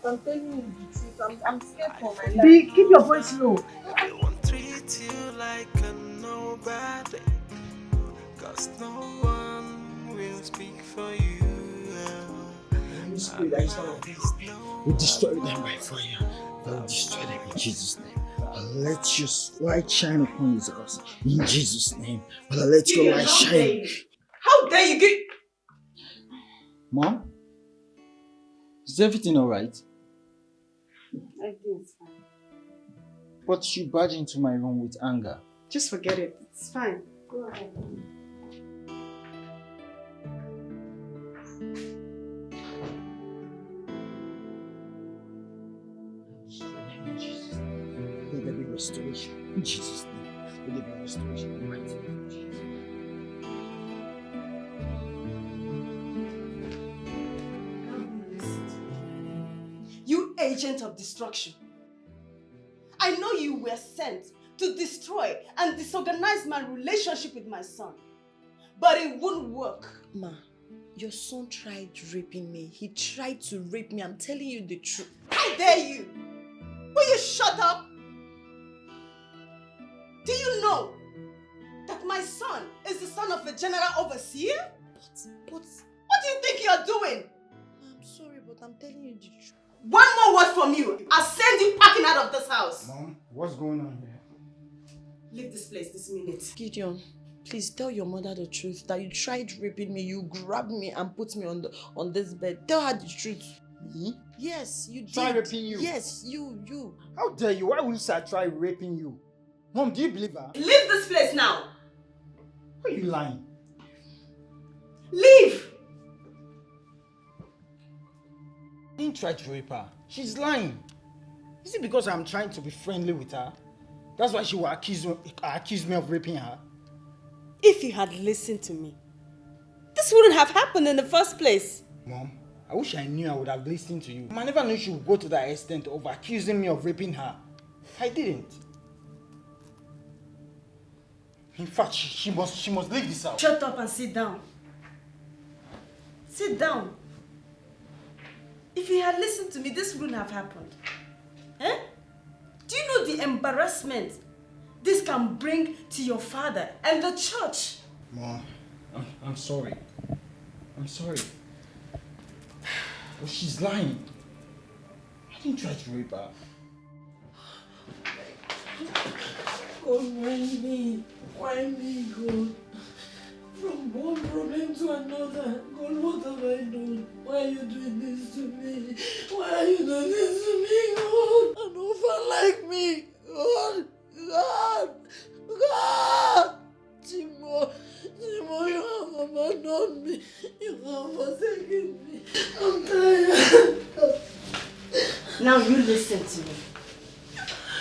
But I'm telling you the truth. I'm scared for my life. B, keep your voice low. I won't treat you like a nobody, cause no one will speak for you. Holy Spirit, that is one of these. We destroy them by fire. We'll destroy them in Jesus' name. Let your light shine upon this house. In Jesus' name. Let your light shine. How dare you get... Mom? Is everything alright? Everything's fine. But you barged into my room with anger. Just forget it. It's fine. Go ahead. Let there be restoration. In Jesus' name. Let there be restoration in the mighty name of Jesus. You agent of destruction. I know you were sent to destroy and disorganize my relationship with my son. But it wouldn't work. Ma, your son tried raping me. He tried to rape me. I'm telling you the truth. How dare you? Will you shut up? Do you know that my son is the son of a general overseer? But what do you think you're doing? I'm sorry, but I'm telling you the truth. One more word from you, I'll send you packing out of this house. Mom, what's going on here? Leave this place this minute. Gideon, please tell your mother the truth that you tried raping me. You grabbed me and put me on this bed. Tell her the truth. Me? Yes, you did. Try raping you? Yes, you. How dare you? Why would you say I try raping you? Mom, do you believe her? Leave this place now. Why are you lying? Leave! I didn't try to rape her. She's lying. Is it because I'm trying to be friendly with her? That's why she will accuse me of raping her? If you had listened to me, this wouldn't have happened in the first place. Mom, I wish I knew I would have listened to you. I never knew she would go to that extent of accusing me of raping her. I didn't. In fact, she must leave this house. Shut up and sit down. Sit down. If you had listened to me, this wouldn't have happened. Eh? Do you know the embarrassment this can bring to your father and the church? Mom, I'm sorry. I'm sorry. But she's lying. I didn't try to rape her. God, why me? Why me, God? From one problem to another. God, what have I done? Why are you doing this to me? Why are you doing this to me, God? An orphan like me. God, God. Timo, you have abandoned me. You have forsaken me. I'm tired. Now you listen to me.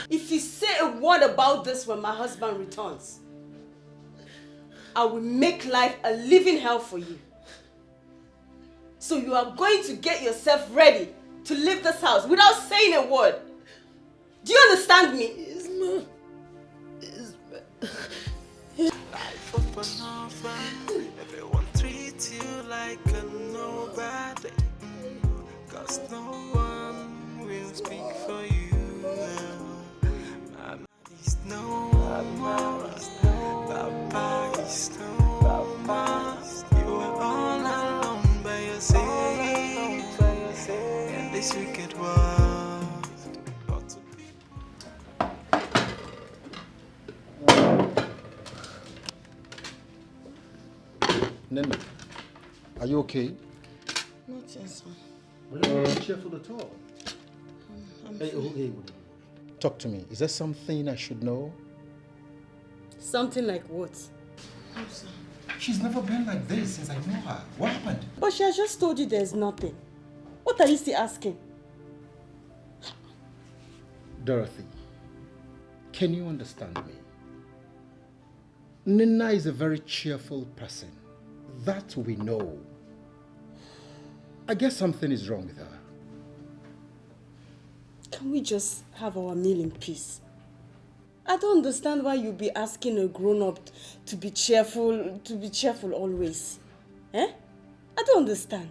If you say a word about this when my husband returns, I will make life a living hell for you. So you are going to get yourself ready to leave this house without saying a word. Do you understand me? Yes, ma'am. Life of an orphan, everyone treats you like a nobody, cause no one will speak for you. Mama is no more, Papa is no more. You are all alone by yourself in this wicked world. Got to be. Nenna, are you okay? Nothing, son. But you're not cheerful at all. Hey, wait. Talk to me. Is there something I should know? Something like what? No, sir. She's never been like this since I know her. What happened? But she has just told you there's nothing. What are you still asking? Dorothy, can you understand me? Nina is a very cheerful person. That we know. I guess something is wrong with her. Can we just have our meal in peace? I don't understand why you'll be asking a grown-up to be cheerful always. Eh? I don't understand.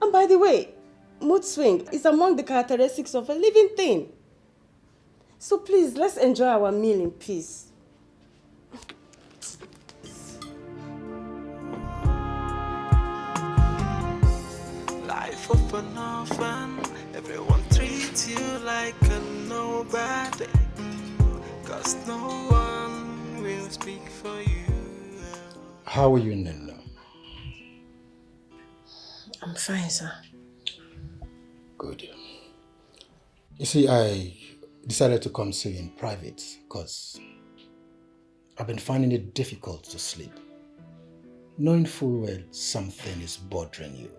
And by the way, mood swing is among the characteristics of a living thing. So please, let's enjoy our meal in peace. Life of an orphan, everyone treats you like a nobody. Cause no one will speak for you. How are you, Nina? I'm fine, sir. Good. You see, I decided to come see you in private because I've been finding it difficult to sleep, knowing full well something is bothering you.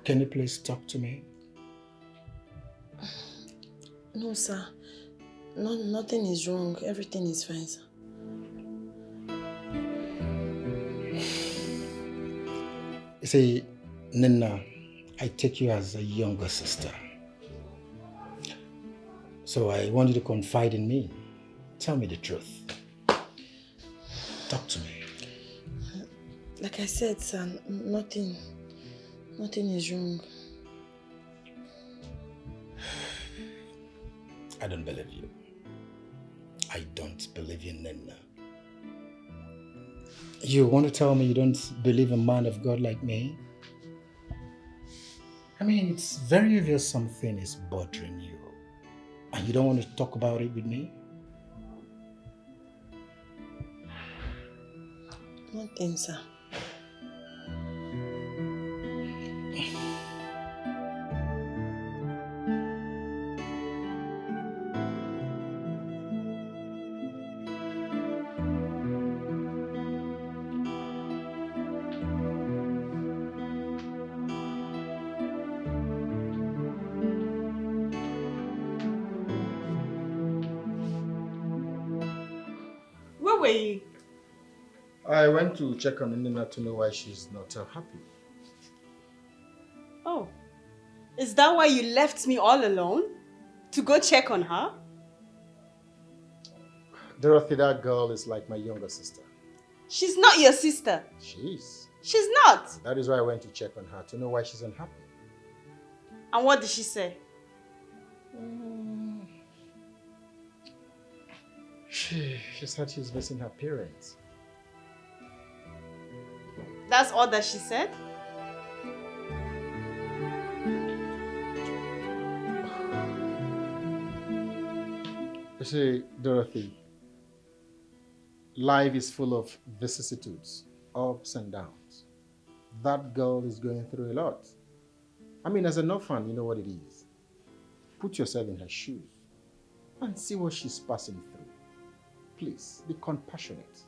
Can you please talk to me? No, sir. No, nothing is wrong. Everything is fine, sir. You see, Nina, I take you as a younger sister. So I want you to confide in me. Tell me the truth. Talk to me. Like I said, sir, nothing is wrong. I don't believe you. I don't believe you, Nina. You want to tell me you don't believe a man of God like me? I mean, it's very obvious something is bothering you. And you don't want to talk about it with me? Nothing, sir. Where were you? I went to check on Nina to know why she's not happy. Oh, is that why you left me all alone? To go check on her? Dorothy, that girl is like my younger sister. She's not your sister. She is. She's not. That is why I went to check on her to know why she's unhappy. And what did she say? She said she's missing her parents. That's all that she said? You see, Dorothy, life is full of vicissitudes, ups and downs. That girl is going through a lot. I mean, as an orphan, you know what it is. Put yourself in her shoes and see what she's passing through. Please, be compassionate.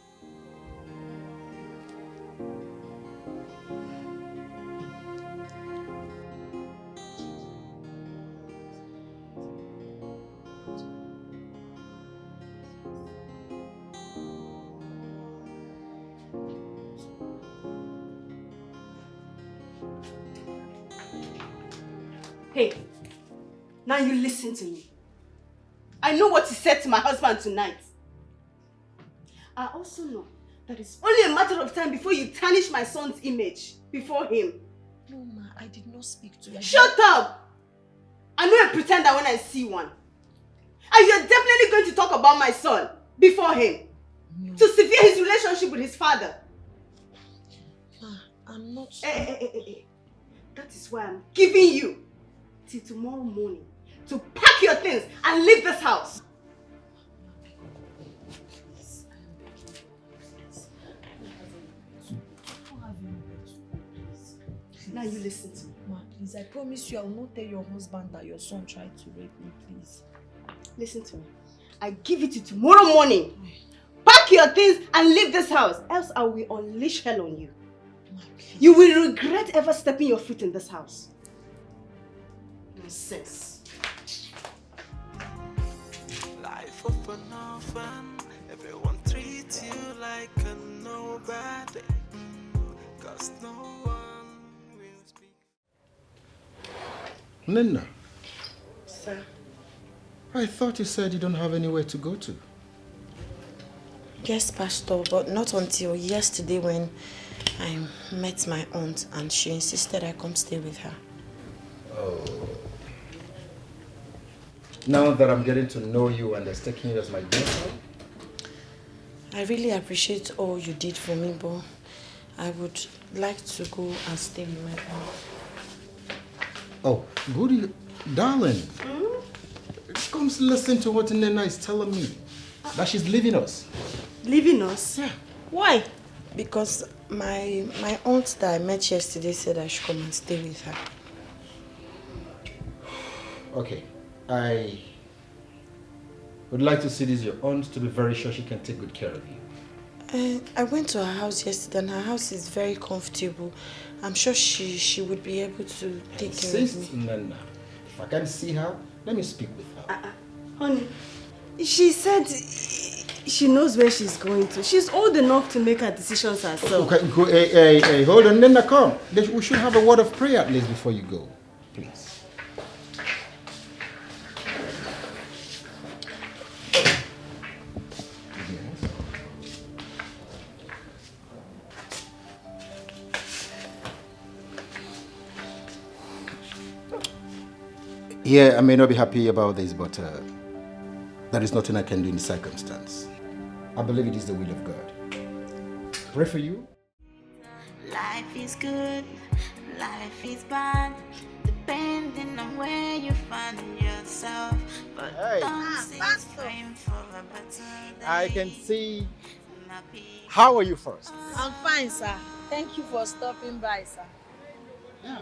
Hey, now you listen to me. I know what you said to my husband tonight. I also know that it's only a matter of time before you tarnish my son's image before him. No, ma, I did not speak to you. Shut up! I know a pretender when I see one. And you're definitely going to talk about my son before him. No. To sever his relationship with his father. Ma, I'm not... Hey. That is why I'm giving you till tomorrow morning to pack your things and leave this house. Now you listen to me. Ma, please, I promise you I will not tell your husband that your son tried to rape me, please. Listen to me. I give it to you tomorrow morning. Pack your things and leave this house, else I will unleash hell on you. Ma, you will regret ever stepping your foot in this house. Nonsense. Life of an orphan, everyone treats you like a nobody, 'cause no one will speak. Nenna, Sir. I thought you said you don't have anywhere to go to. Yes, Pastor, but not until yesterday when I met my aunt and she insisted I come stay with her. Oh. Now that I'm getting to know you and taking you as my daughter, I really appreciate all you did for me, but I would like to go and stay with my aunt. oh, goody, darling. Come listen to what Nena is telling me. That she's leaving us. Leaving us? Yeah. Why? Because my aunt that I met yesterday said I should come and stay with her. Okay, I would like to see this your aunt to be very sure she can take good care of you. I went to her house yesterday and her house is very comfortable. I'm sure she would be able to take care of me. Nena, if I can see her, let me speak with her. Honey, she said she knows where she's going to. She's old enough to make her decisions herself. Okay, go, hey, hold on, Nena, come. We should have a word of prayer at least before you go, please. Yeah, I may not be happy about this, but there is nothing I can do in the circumstance. I believe it is the will of God. Pray for you. Life is good, life is bad, depending on where you find yourself. But don't say it's time for a better day. I can see. How are you first? I'm fine, sir. Thank you for stopping by, sir. Yeah.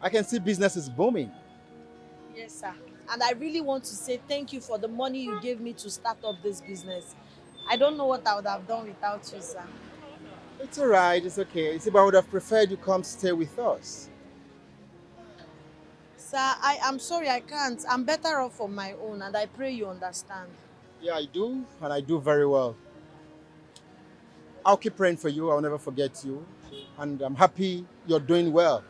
I can see business is booming. Yes, sir. And I really want to say thank you for the money you gave me to start up this business. I don't know what I would have done without you, sir. It's all right. It's okay. It's about I would have preferred you come stay with us. Sir, I am sorry I can't. I'm better off on my own and I pray you understand. Yeah, I do, and I do very well. I'll keep praying for you. I'll never forget you. And I'm happy you're doing well.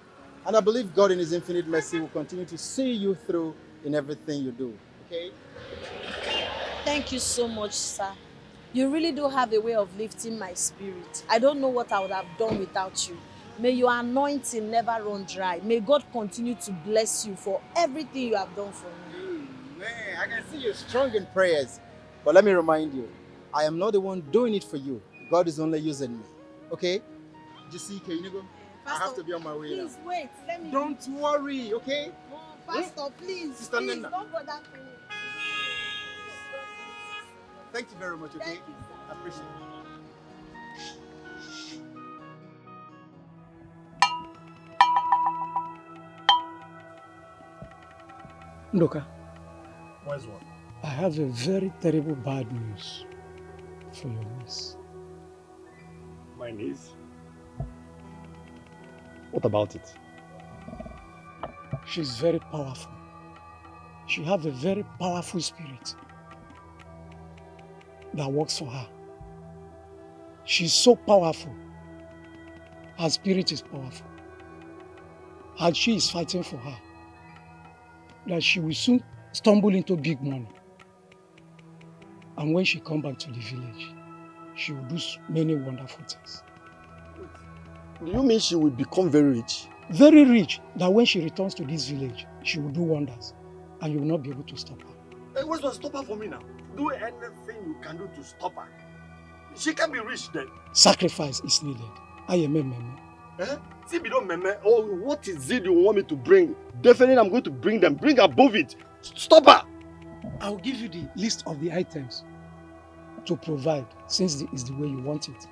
And I believe God in His infinite mercy will continue to see you through in everything you do. Okay? Thank you so much, sir. You really do have a way of lifting my spirit. I don't know what I would have done without you. May your anointing never run dry. May God continue to bless you for everything you have done for me. Man, I can see you're strong in prayers. But let me remind you, I am not the one doing it for you. God is only using me. Okay? JC, can you go? I have to be on my way now. Please wait. Let me. Don't worry, okay? Oh, Pastor, please. Sister Please, Nena. don't bother me. Thank you very much, okay? Thank you, sir. I appreciate it. Ndoka, Wise one. I have a very terrible bad news for your niece. My niece? What about it? She's very powerful. She has a very powerful spirit that works for her. She's so powerful. Her spirit is powerful. And she is fighting for her. That she will soon stumble into big money. And when she comes back to the village, she will do many wonderful things. Do you mean she will become very rich? Very rich, that when she returns to this village, she will do wonders. And you will not be able to stop her. Hey, what's going to stop her from me now? Do anything you can do to stop her. She can be rich then. Sacrifice is needed. I am a Eh? See, we don't remember. Oh, what is it you want me to bring? Definitely I'm going to bring them. Bring above it. Stop her. I'll give you the list of the items to provide, since it's the way you want it.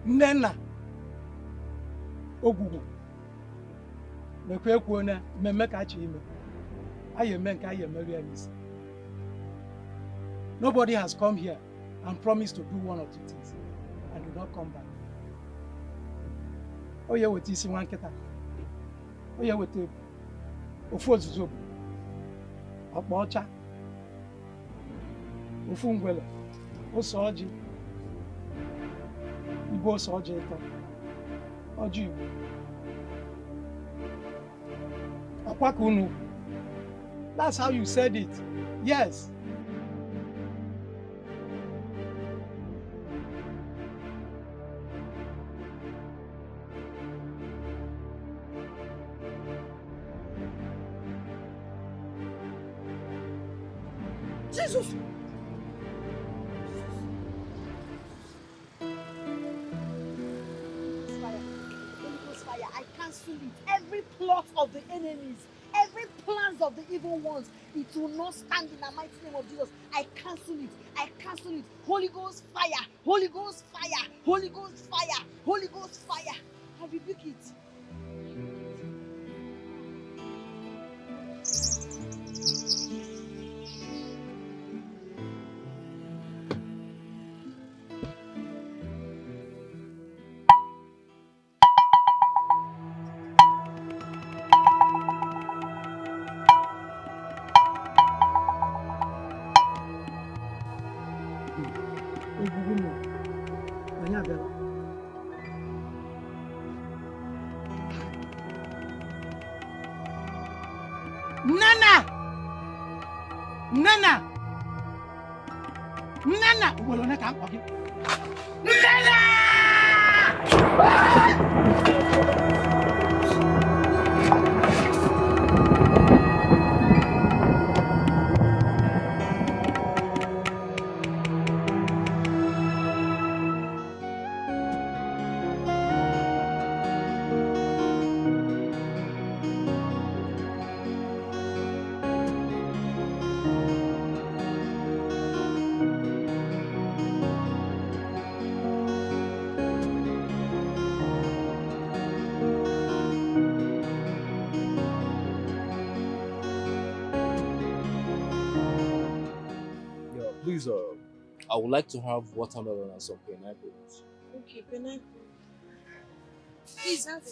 NNENNA Ogwugwu mekwa ekwuo na mmemme ka achọ ime anyị eme nke anyị emeri ya n'isi. Nobody has come here and promised to do one or two things and do not come back. Oye weta isi nwa nkịta, oye weta ofu ozuzo bụ ọkpa ọcha, ofu ngwele, ose ọjị, ibe ose ọjị ịtọ, ọjị Igbo, akwa ka unu. That's how you said it. Yes. Jesus! Fire. I cancel it. Every plot of the enemies, every plans of the evil ones, it will not stand in the mighty name of Jesus. I cancel it. I cancel it. Holy Ghost fire. Holy Ghost fire. Holy Ghost fire. Holy Ghost fire. I rebuke it. NNENNA! Well, I can't walk it. Please, I would like to have watermelon and some pineapples. Okay, pineapple. Please have it.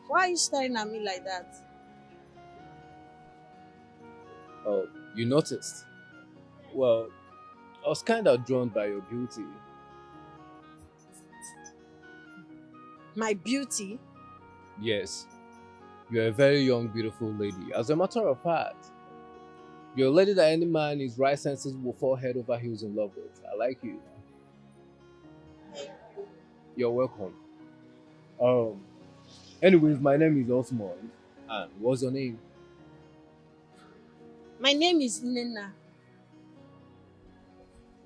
Why are you staring at me like that? Oh, you noticed? Well, I was kind of drawn by your beauty. My beauty? Yes, you're a very young, beautiful lady. As a matter of fact, you're a lady that any man in his right senses will fall head over heels in love with. I like you. You're welcome. Anyways, my name is Osmond. And what's your name? My name is NNENNA.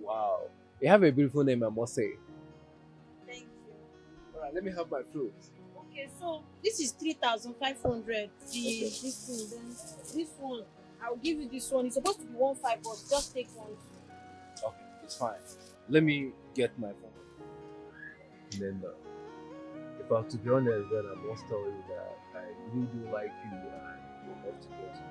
Wow. You have a beautiful name, I must say. Thank you. Alright, let me have my fruit. Okay, so this is 3,500. This thing, then this one. I'll give you this one. It's supposed to be 1.5, but just take one. Okay, it's fine. Let me get my phone. Then, if I have to be honest, then I must tell you that I really do like you and would love to get to know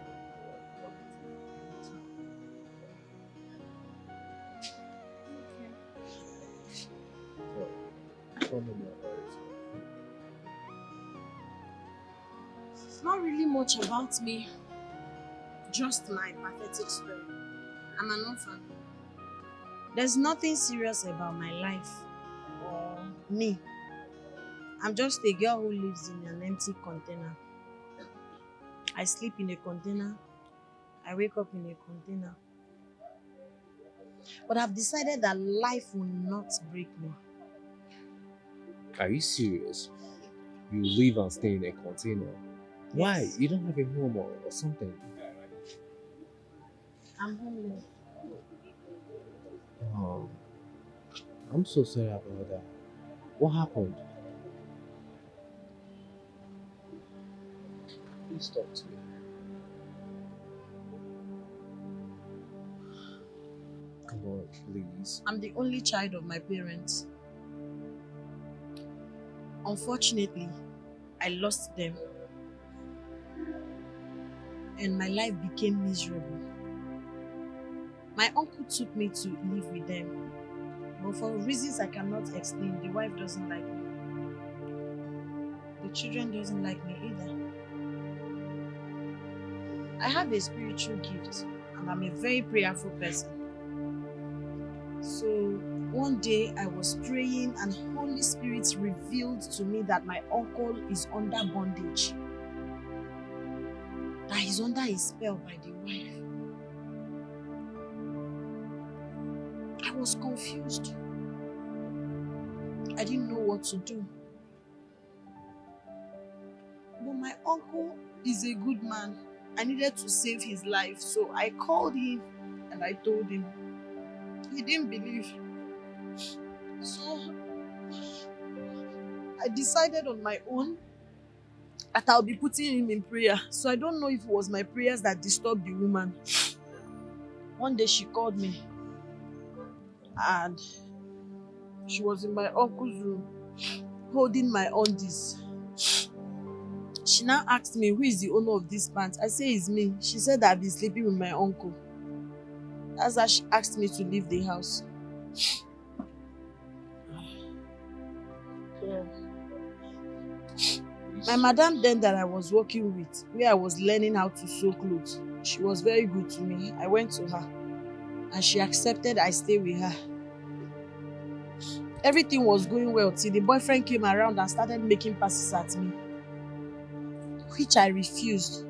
you. Tell me more about it. It's not really much about me. Just my pathetic story. I'm an orphan. There's nothing serious about my life or me. I'm just a girl who lives in an empty container. I sleep in a container. I wake up in a container. But I've decided that life will not break me. Are you serious? you live and stay in a container. Why? Yes. You don't have a home or something. I'm homeless. Um, I'm so sorry about that. What happened? Please talk to me. Come on, please. I'm the only child of my parents. Unfortunately, I lost them. And my life became miserable. My uncle took me to live with them. But for reasons I cannot explain, the wife doesn't like me. The children doesn't like me either. I have a spiritual gift and I'm a very prayerful person. So one day I was praying and Holy Spirit revealed to me that my uncle is under bondage. That he's under a spell by the wife. I was confused. I didn't know what to do. But my uncle is a good man. I needed to save his life, so I called him and I told him. He didn't believe. So I decided on my own that I'll be putting him in prayer. So I don't know if it was my prayers that disturbed the woman. One day she called me and she was in my uncle's room holding my undies. She now asked me, who is the owner of this pants? I say it's me. She said that I've been sleeping with my uncle. That's why she asked me to leave the house. Yeah. My madam then that I was working with, where I was learning how to sew clothes, she was very good to me. I went to her and she accepted I stay with her. Everything was going well till the boyfriend came around and started making passes at me, which I refused.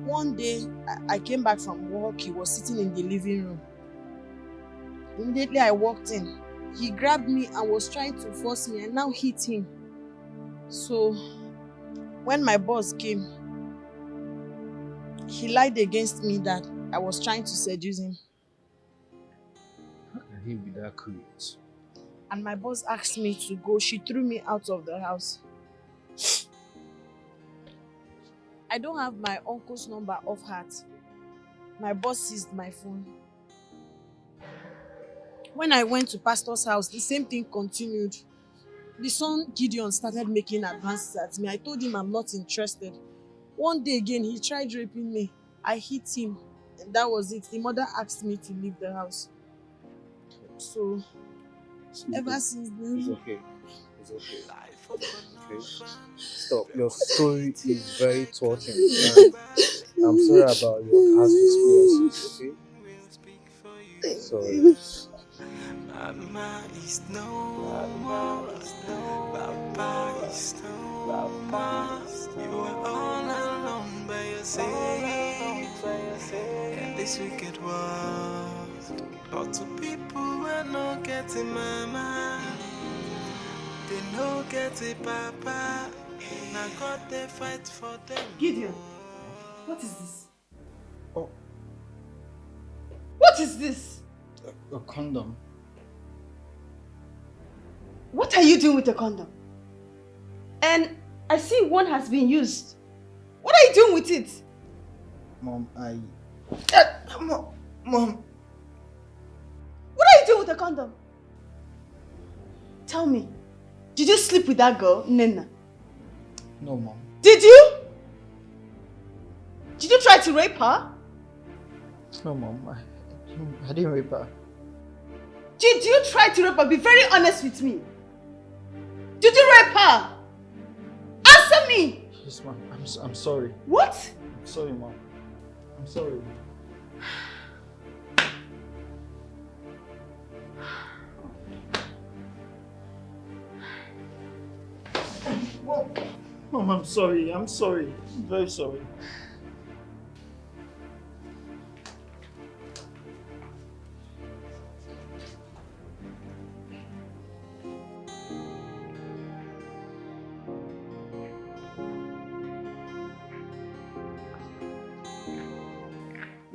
One day, I came back from work. He was sitting in the living room. Immediately I walked in. He grabbed me and was trying to force me. I now hit him. So, when my boss came, he lied against me that I was trying to seduce him. How can he be that cruel? And my boss asked me to go. She threw me out of the house. I don't have my uncle's number off heart. My boss seized my phone. When I went to pastor's house, the same thing continued. The son Gideon started making advances at me. I told him I'm not interested. One day again, he tried raping me. I hit him, and that was it. The mother asked me to leave the house. So, ever since then... It's okay. It's okay. Okay? Stop. Your story is very touching. And I'm sorry about your past experiences, okay? Sorry. Mama is no more. Papa is no more. You are all alone by yourself in this wicked world. But to people who are not getting mama, they no get it, papa. Now God they fight for them. Gideon, what is this? Oh. What is this? A condom. What are you doing with the condom? And I see one has been used. What are you doing with it? Mom, Mom. What are you doing with the condom? Tell me, did you sleep with that girl, Nenna? No, Mom. Did you? Did you try to rape her? No, Mom. I didn't rape her. Did you try to rape her? Be very honest with me. Did you rape her? Answer me! Yes, Mom. I'm sorry. What? I'm sorry, Mom. I'm sorry. Mom, I'm sorry. I'm sorry. I'm very sorry.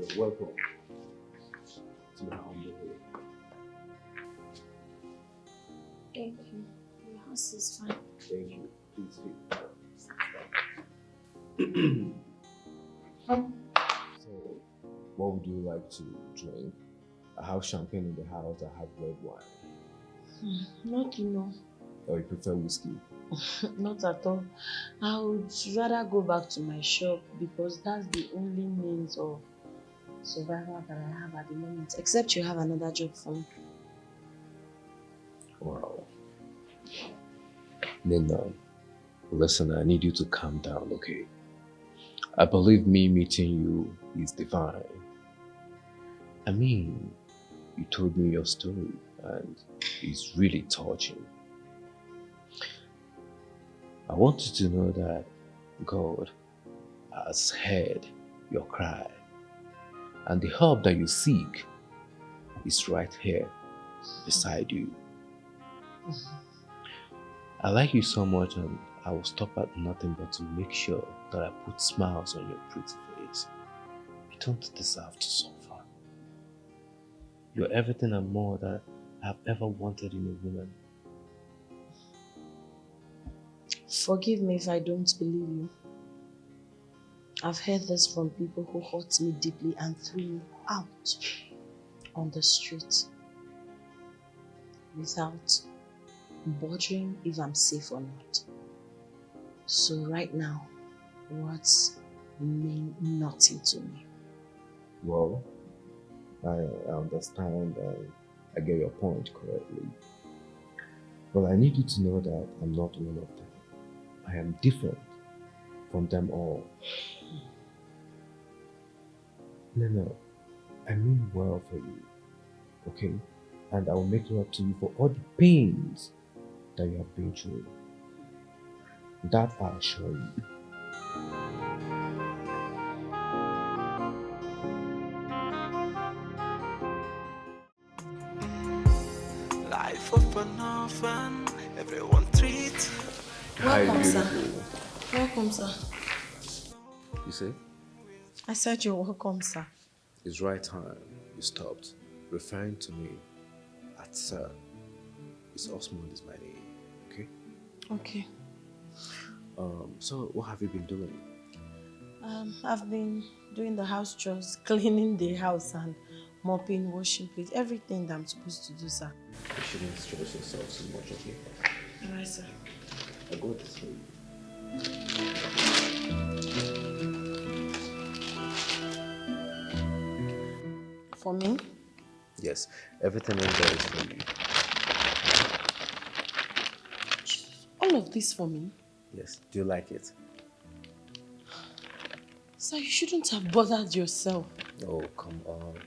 You're welcome to my humble home. Thank you. Your house is fine. Thank you. Please So, what would you like to drink? I have champagne in the house, I have red wine. Not enough. Or you prefer whiskey? Not at all. I would rather go back to my shop because that's the only means of survival that I have at the moment. Except you have another job for me. Wow. Nenna, listen, I need you to calm down, okay? I believe me meeting you is divine. I mean, you told me your story and it's really touching. I want you to know that God has heard your cry and the help that you seek is right here beside you. I like you so much and I will stop at nothing but to make sure that I put smiles on your pretty face. You don't deserve to suffer. You're everything and more that I've ever wanted in a woman. Forgive me if I don't believe you. I've heard this from people who hurt me deeply and threw me out on the street without bothering if I'm safe or not. So right now, words mean nothing to me. Well, I understand and I get your point correctly. But I need you to know that I'm not one of them. I am different from them all. Nenna, I mean well for you, okay? And I will make it up to you for all the pains that you have been through. That I assure you. Life of an orphan, everyone treats. Welcome, sir. beautiful. Welcome, sir. You say? I said you're welcome, sir. It's right time you stopped referring to me as sir. It's Osmond is my name, okay? Okay. So what have you been doing? I've been doing the house chores, cleaning the house and mopping, washing plates, everything that I'm supposed to do, sir. You shouldn't stress yourself so much, okay? Alright, sir. I'll go this way. For me? Yes, everything in there is for you. All of this for me? Yes, do you like it? Sir, you shouldn't have bothered yourself. Oh, come on.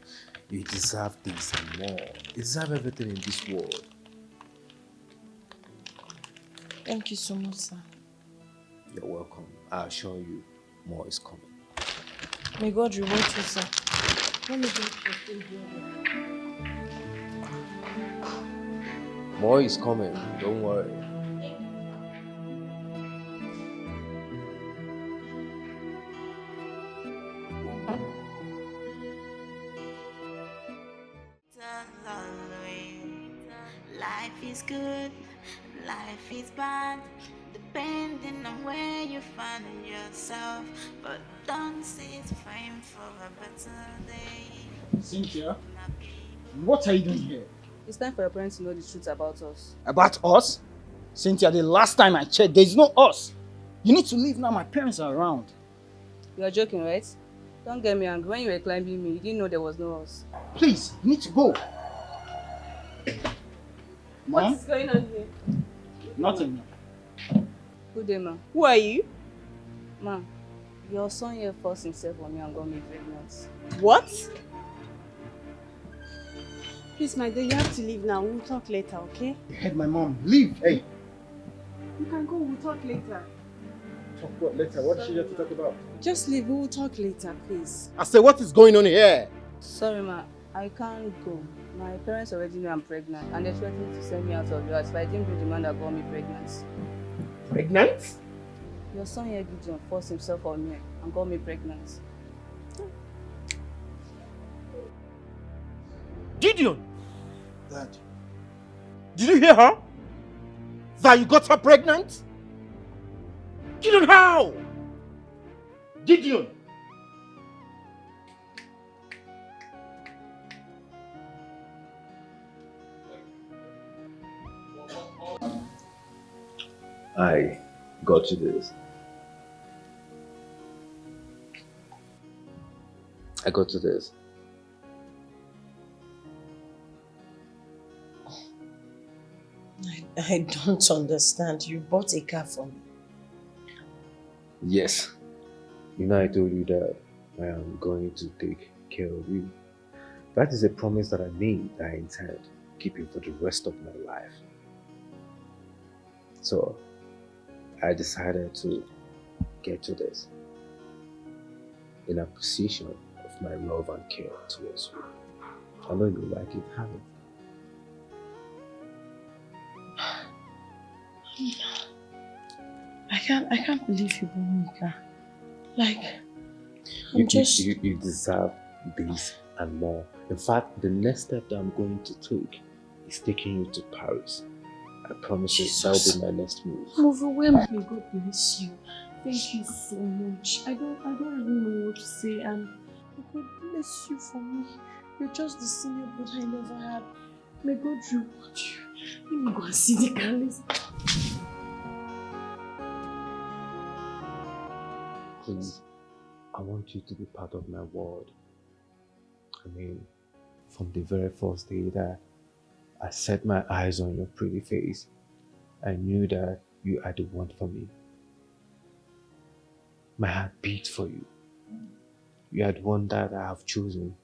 You deserve this and more. You deserve everything in this world. Thank you so much, sir. You're welcome. I assure you, more is coming. May God reward you, sir. Let me get your food here. More is coming, don't worry. Life is good, life is bad, depending on where you find yourself. But don't sit frame for a better day. Cynthia, what are you doing here? It's time for your parents to know the truth about us. About us? Cynthia, the last time I checked, there's no us. You need to leave now, my parents are around. You are joking, right? Don't get me angry. When you were climbing me, you didn't know there was no us. Please, you need to go. Mom? What is going on here? Nothing. Good day, ma. Who are you? Ma, your son here forced himself on me and got me pregnant. What? Please, my dear, you have to leave now. We'll talk later, okay? You heard my mom. Leave. Hey. You can go. We'll talk later. Talk what later? What is she here to talk about? Just leave. We'll talk later, please. I said, what is going on here? Sorry, ma. I can't go. My parents already know I'm pregnant and they're threatening to send me out of the house if I didn't do the man that got me pregnant. Pregnant? Your son here, Gideon, forced himself on me and got me pregnant. Gideon! Dad. Did you hear her? That you got her pregnant? Gideon, how? Gideon! I got you this. I got you this. I don't understand. You bought a car for me. Yes. You know I told you that I am going to take care of you. That is a promise that I made that I intend keeping for the rest of my life. So I decided to get you this in appreciation of my love and care towards you. I know you like it, have it. I can't believe you bought me a car. Like, You deserve this and more. In fact, the next step that I'm going to take is taking you to Paris. I promise you that will be my next move. I'm overwhelmed. May God bless you. Thank you so much. I don't even know what to say, and may God bless you for me. You're just the senior brother I never had. May God reward you. Let me go and see the Carlos. Please, I want you to be part of my world. I mean, from the very first day that I set my eyes on your pretty face, I knew that you are the one for me. My heart beats for you. You are the one that I have chosen.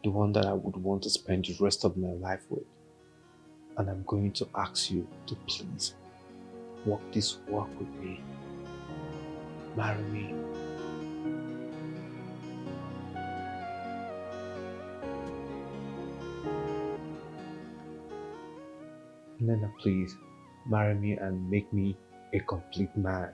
The one that I would want to spend the rest of my life with. And I'm going to ask you to please walk this walk with me. Marry me. NNENNA, please marry me and make me a complete man.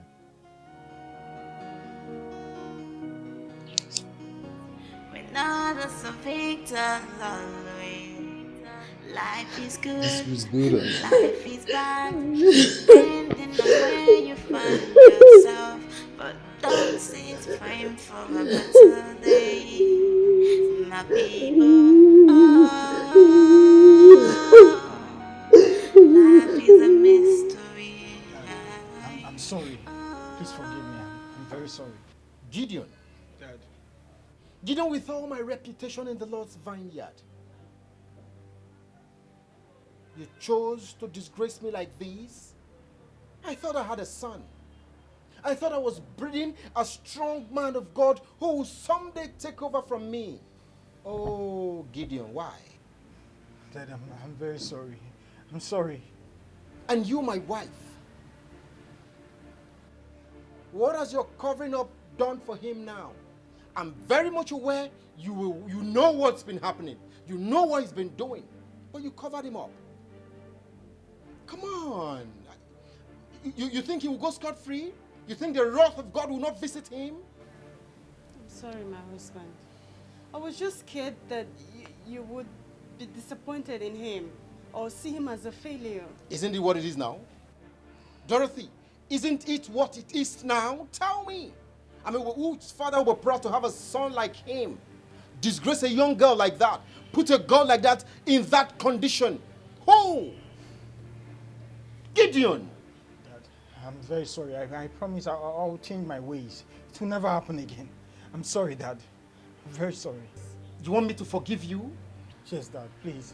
When others are victims always. Life is good. This was good. Life is bad. Depending on where you find yourself. But don't sit praying for a better day. My people. Life is a mystery. I'm sorry. Please forgive me. I'm very sorry. Gideon. Dad. Gideon, with all my reputation in the Lord's vineyard, you chose to disgrace me like this? I thought I had a son. I thought I was breeding a strong man of God who will someday take over from me. Oh, Gideon, why? Dad, I'm very sorry. I'm sorry. And you, my wife, what has your covering up done for him now? I'm very much aware you know what's been happening. You know what he's been doing, but you covered him up. Come on. You think he will go scot-free? You think the wrath of God will not visit him? I'm sorry, my husband. I was just scared that you would be disappointed in him or see him as a failure. Isn't it what it is now? Dorothy, isn't it what it is now? Tell me. I mean, whose father would be proud to have a son like him? Disgrace a young girl like that. Put a girl like that in that condition. Who? Gideon. Dad, I'm very sorry. I promise I'll change my ways. It will never happen again. I'm sorry, Dad. I'm very sorry. You want me to forgive you? Yes, Dad, please.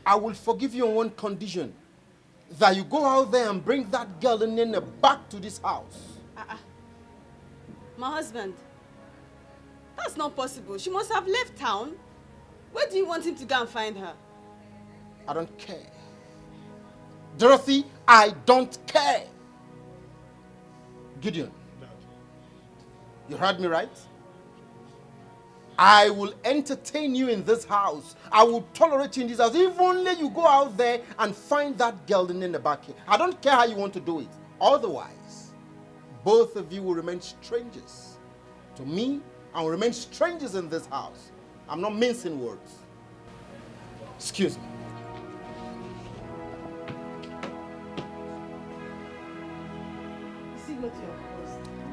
I will forgive you on one condition. That you go out there and bring that girl NNENNA back to this house. My husband, that's not possible. She must have left town. Where do you want him to go and find her? I don't care. Dorothy, I don't care. Gideon, you heard me right? I will entertain you in this house. I will tolerate you in this house. If only you go out there and find that girl in the back here. I don't care how you want to do it. Otherwise, both of you will remain strangers to me and will remain strangers in this house. I'm not mincing words. Excuse me. You see what you have caused.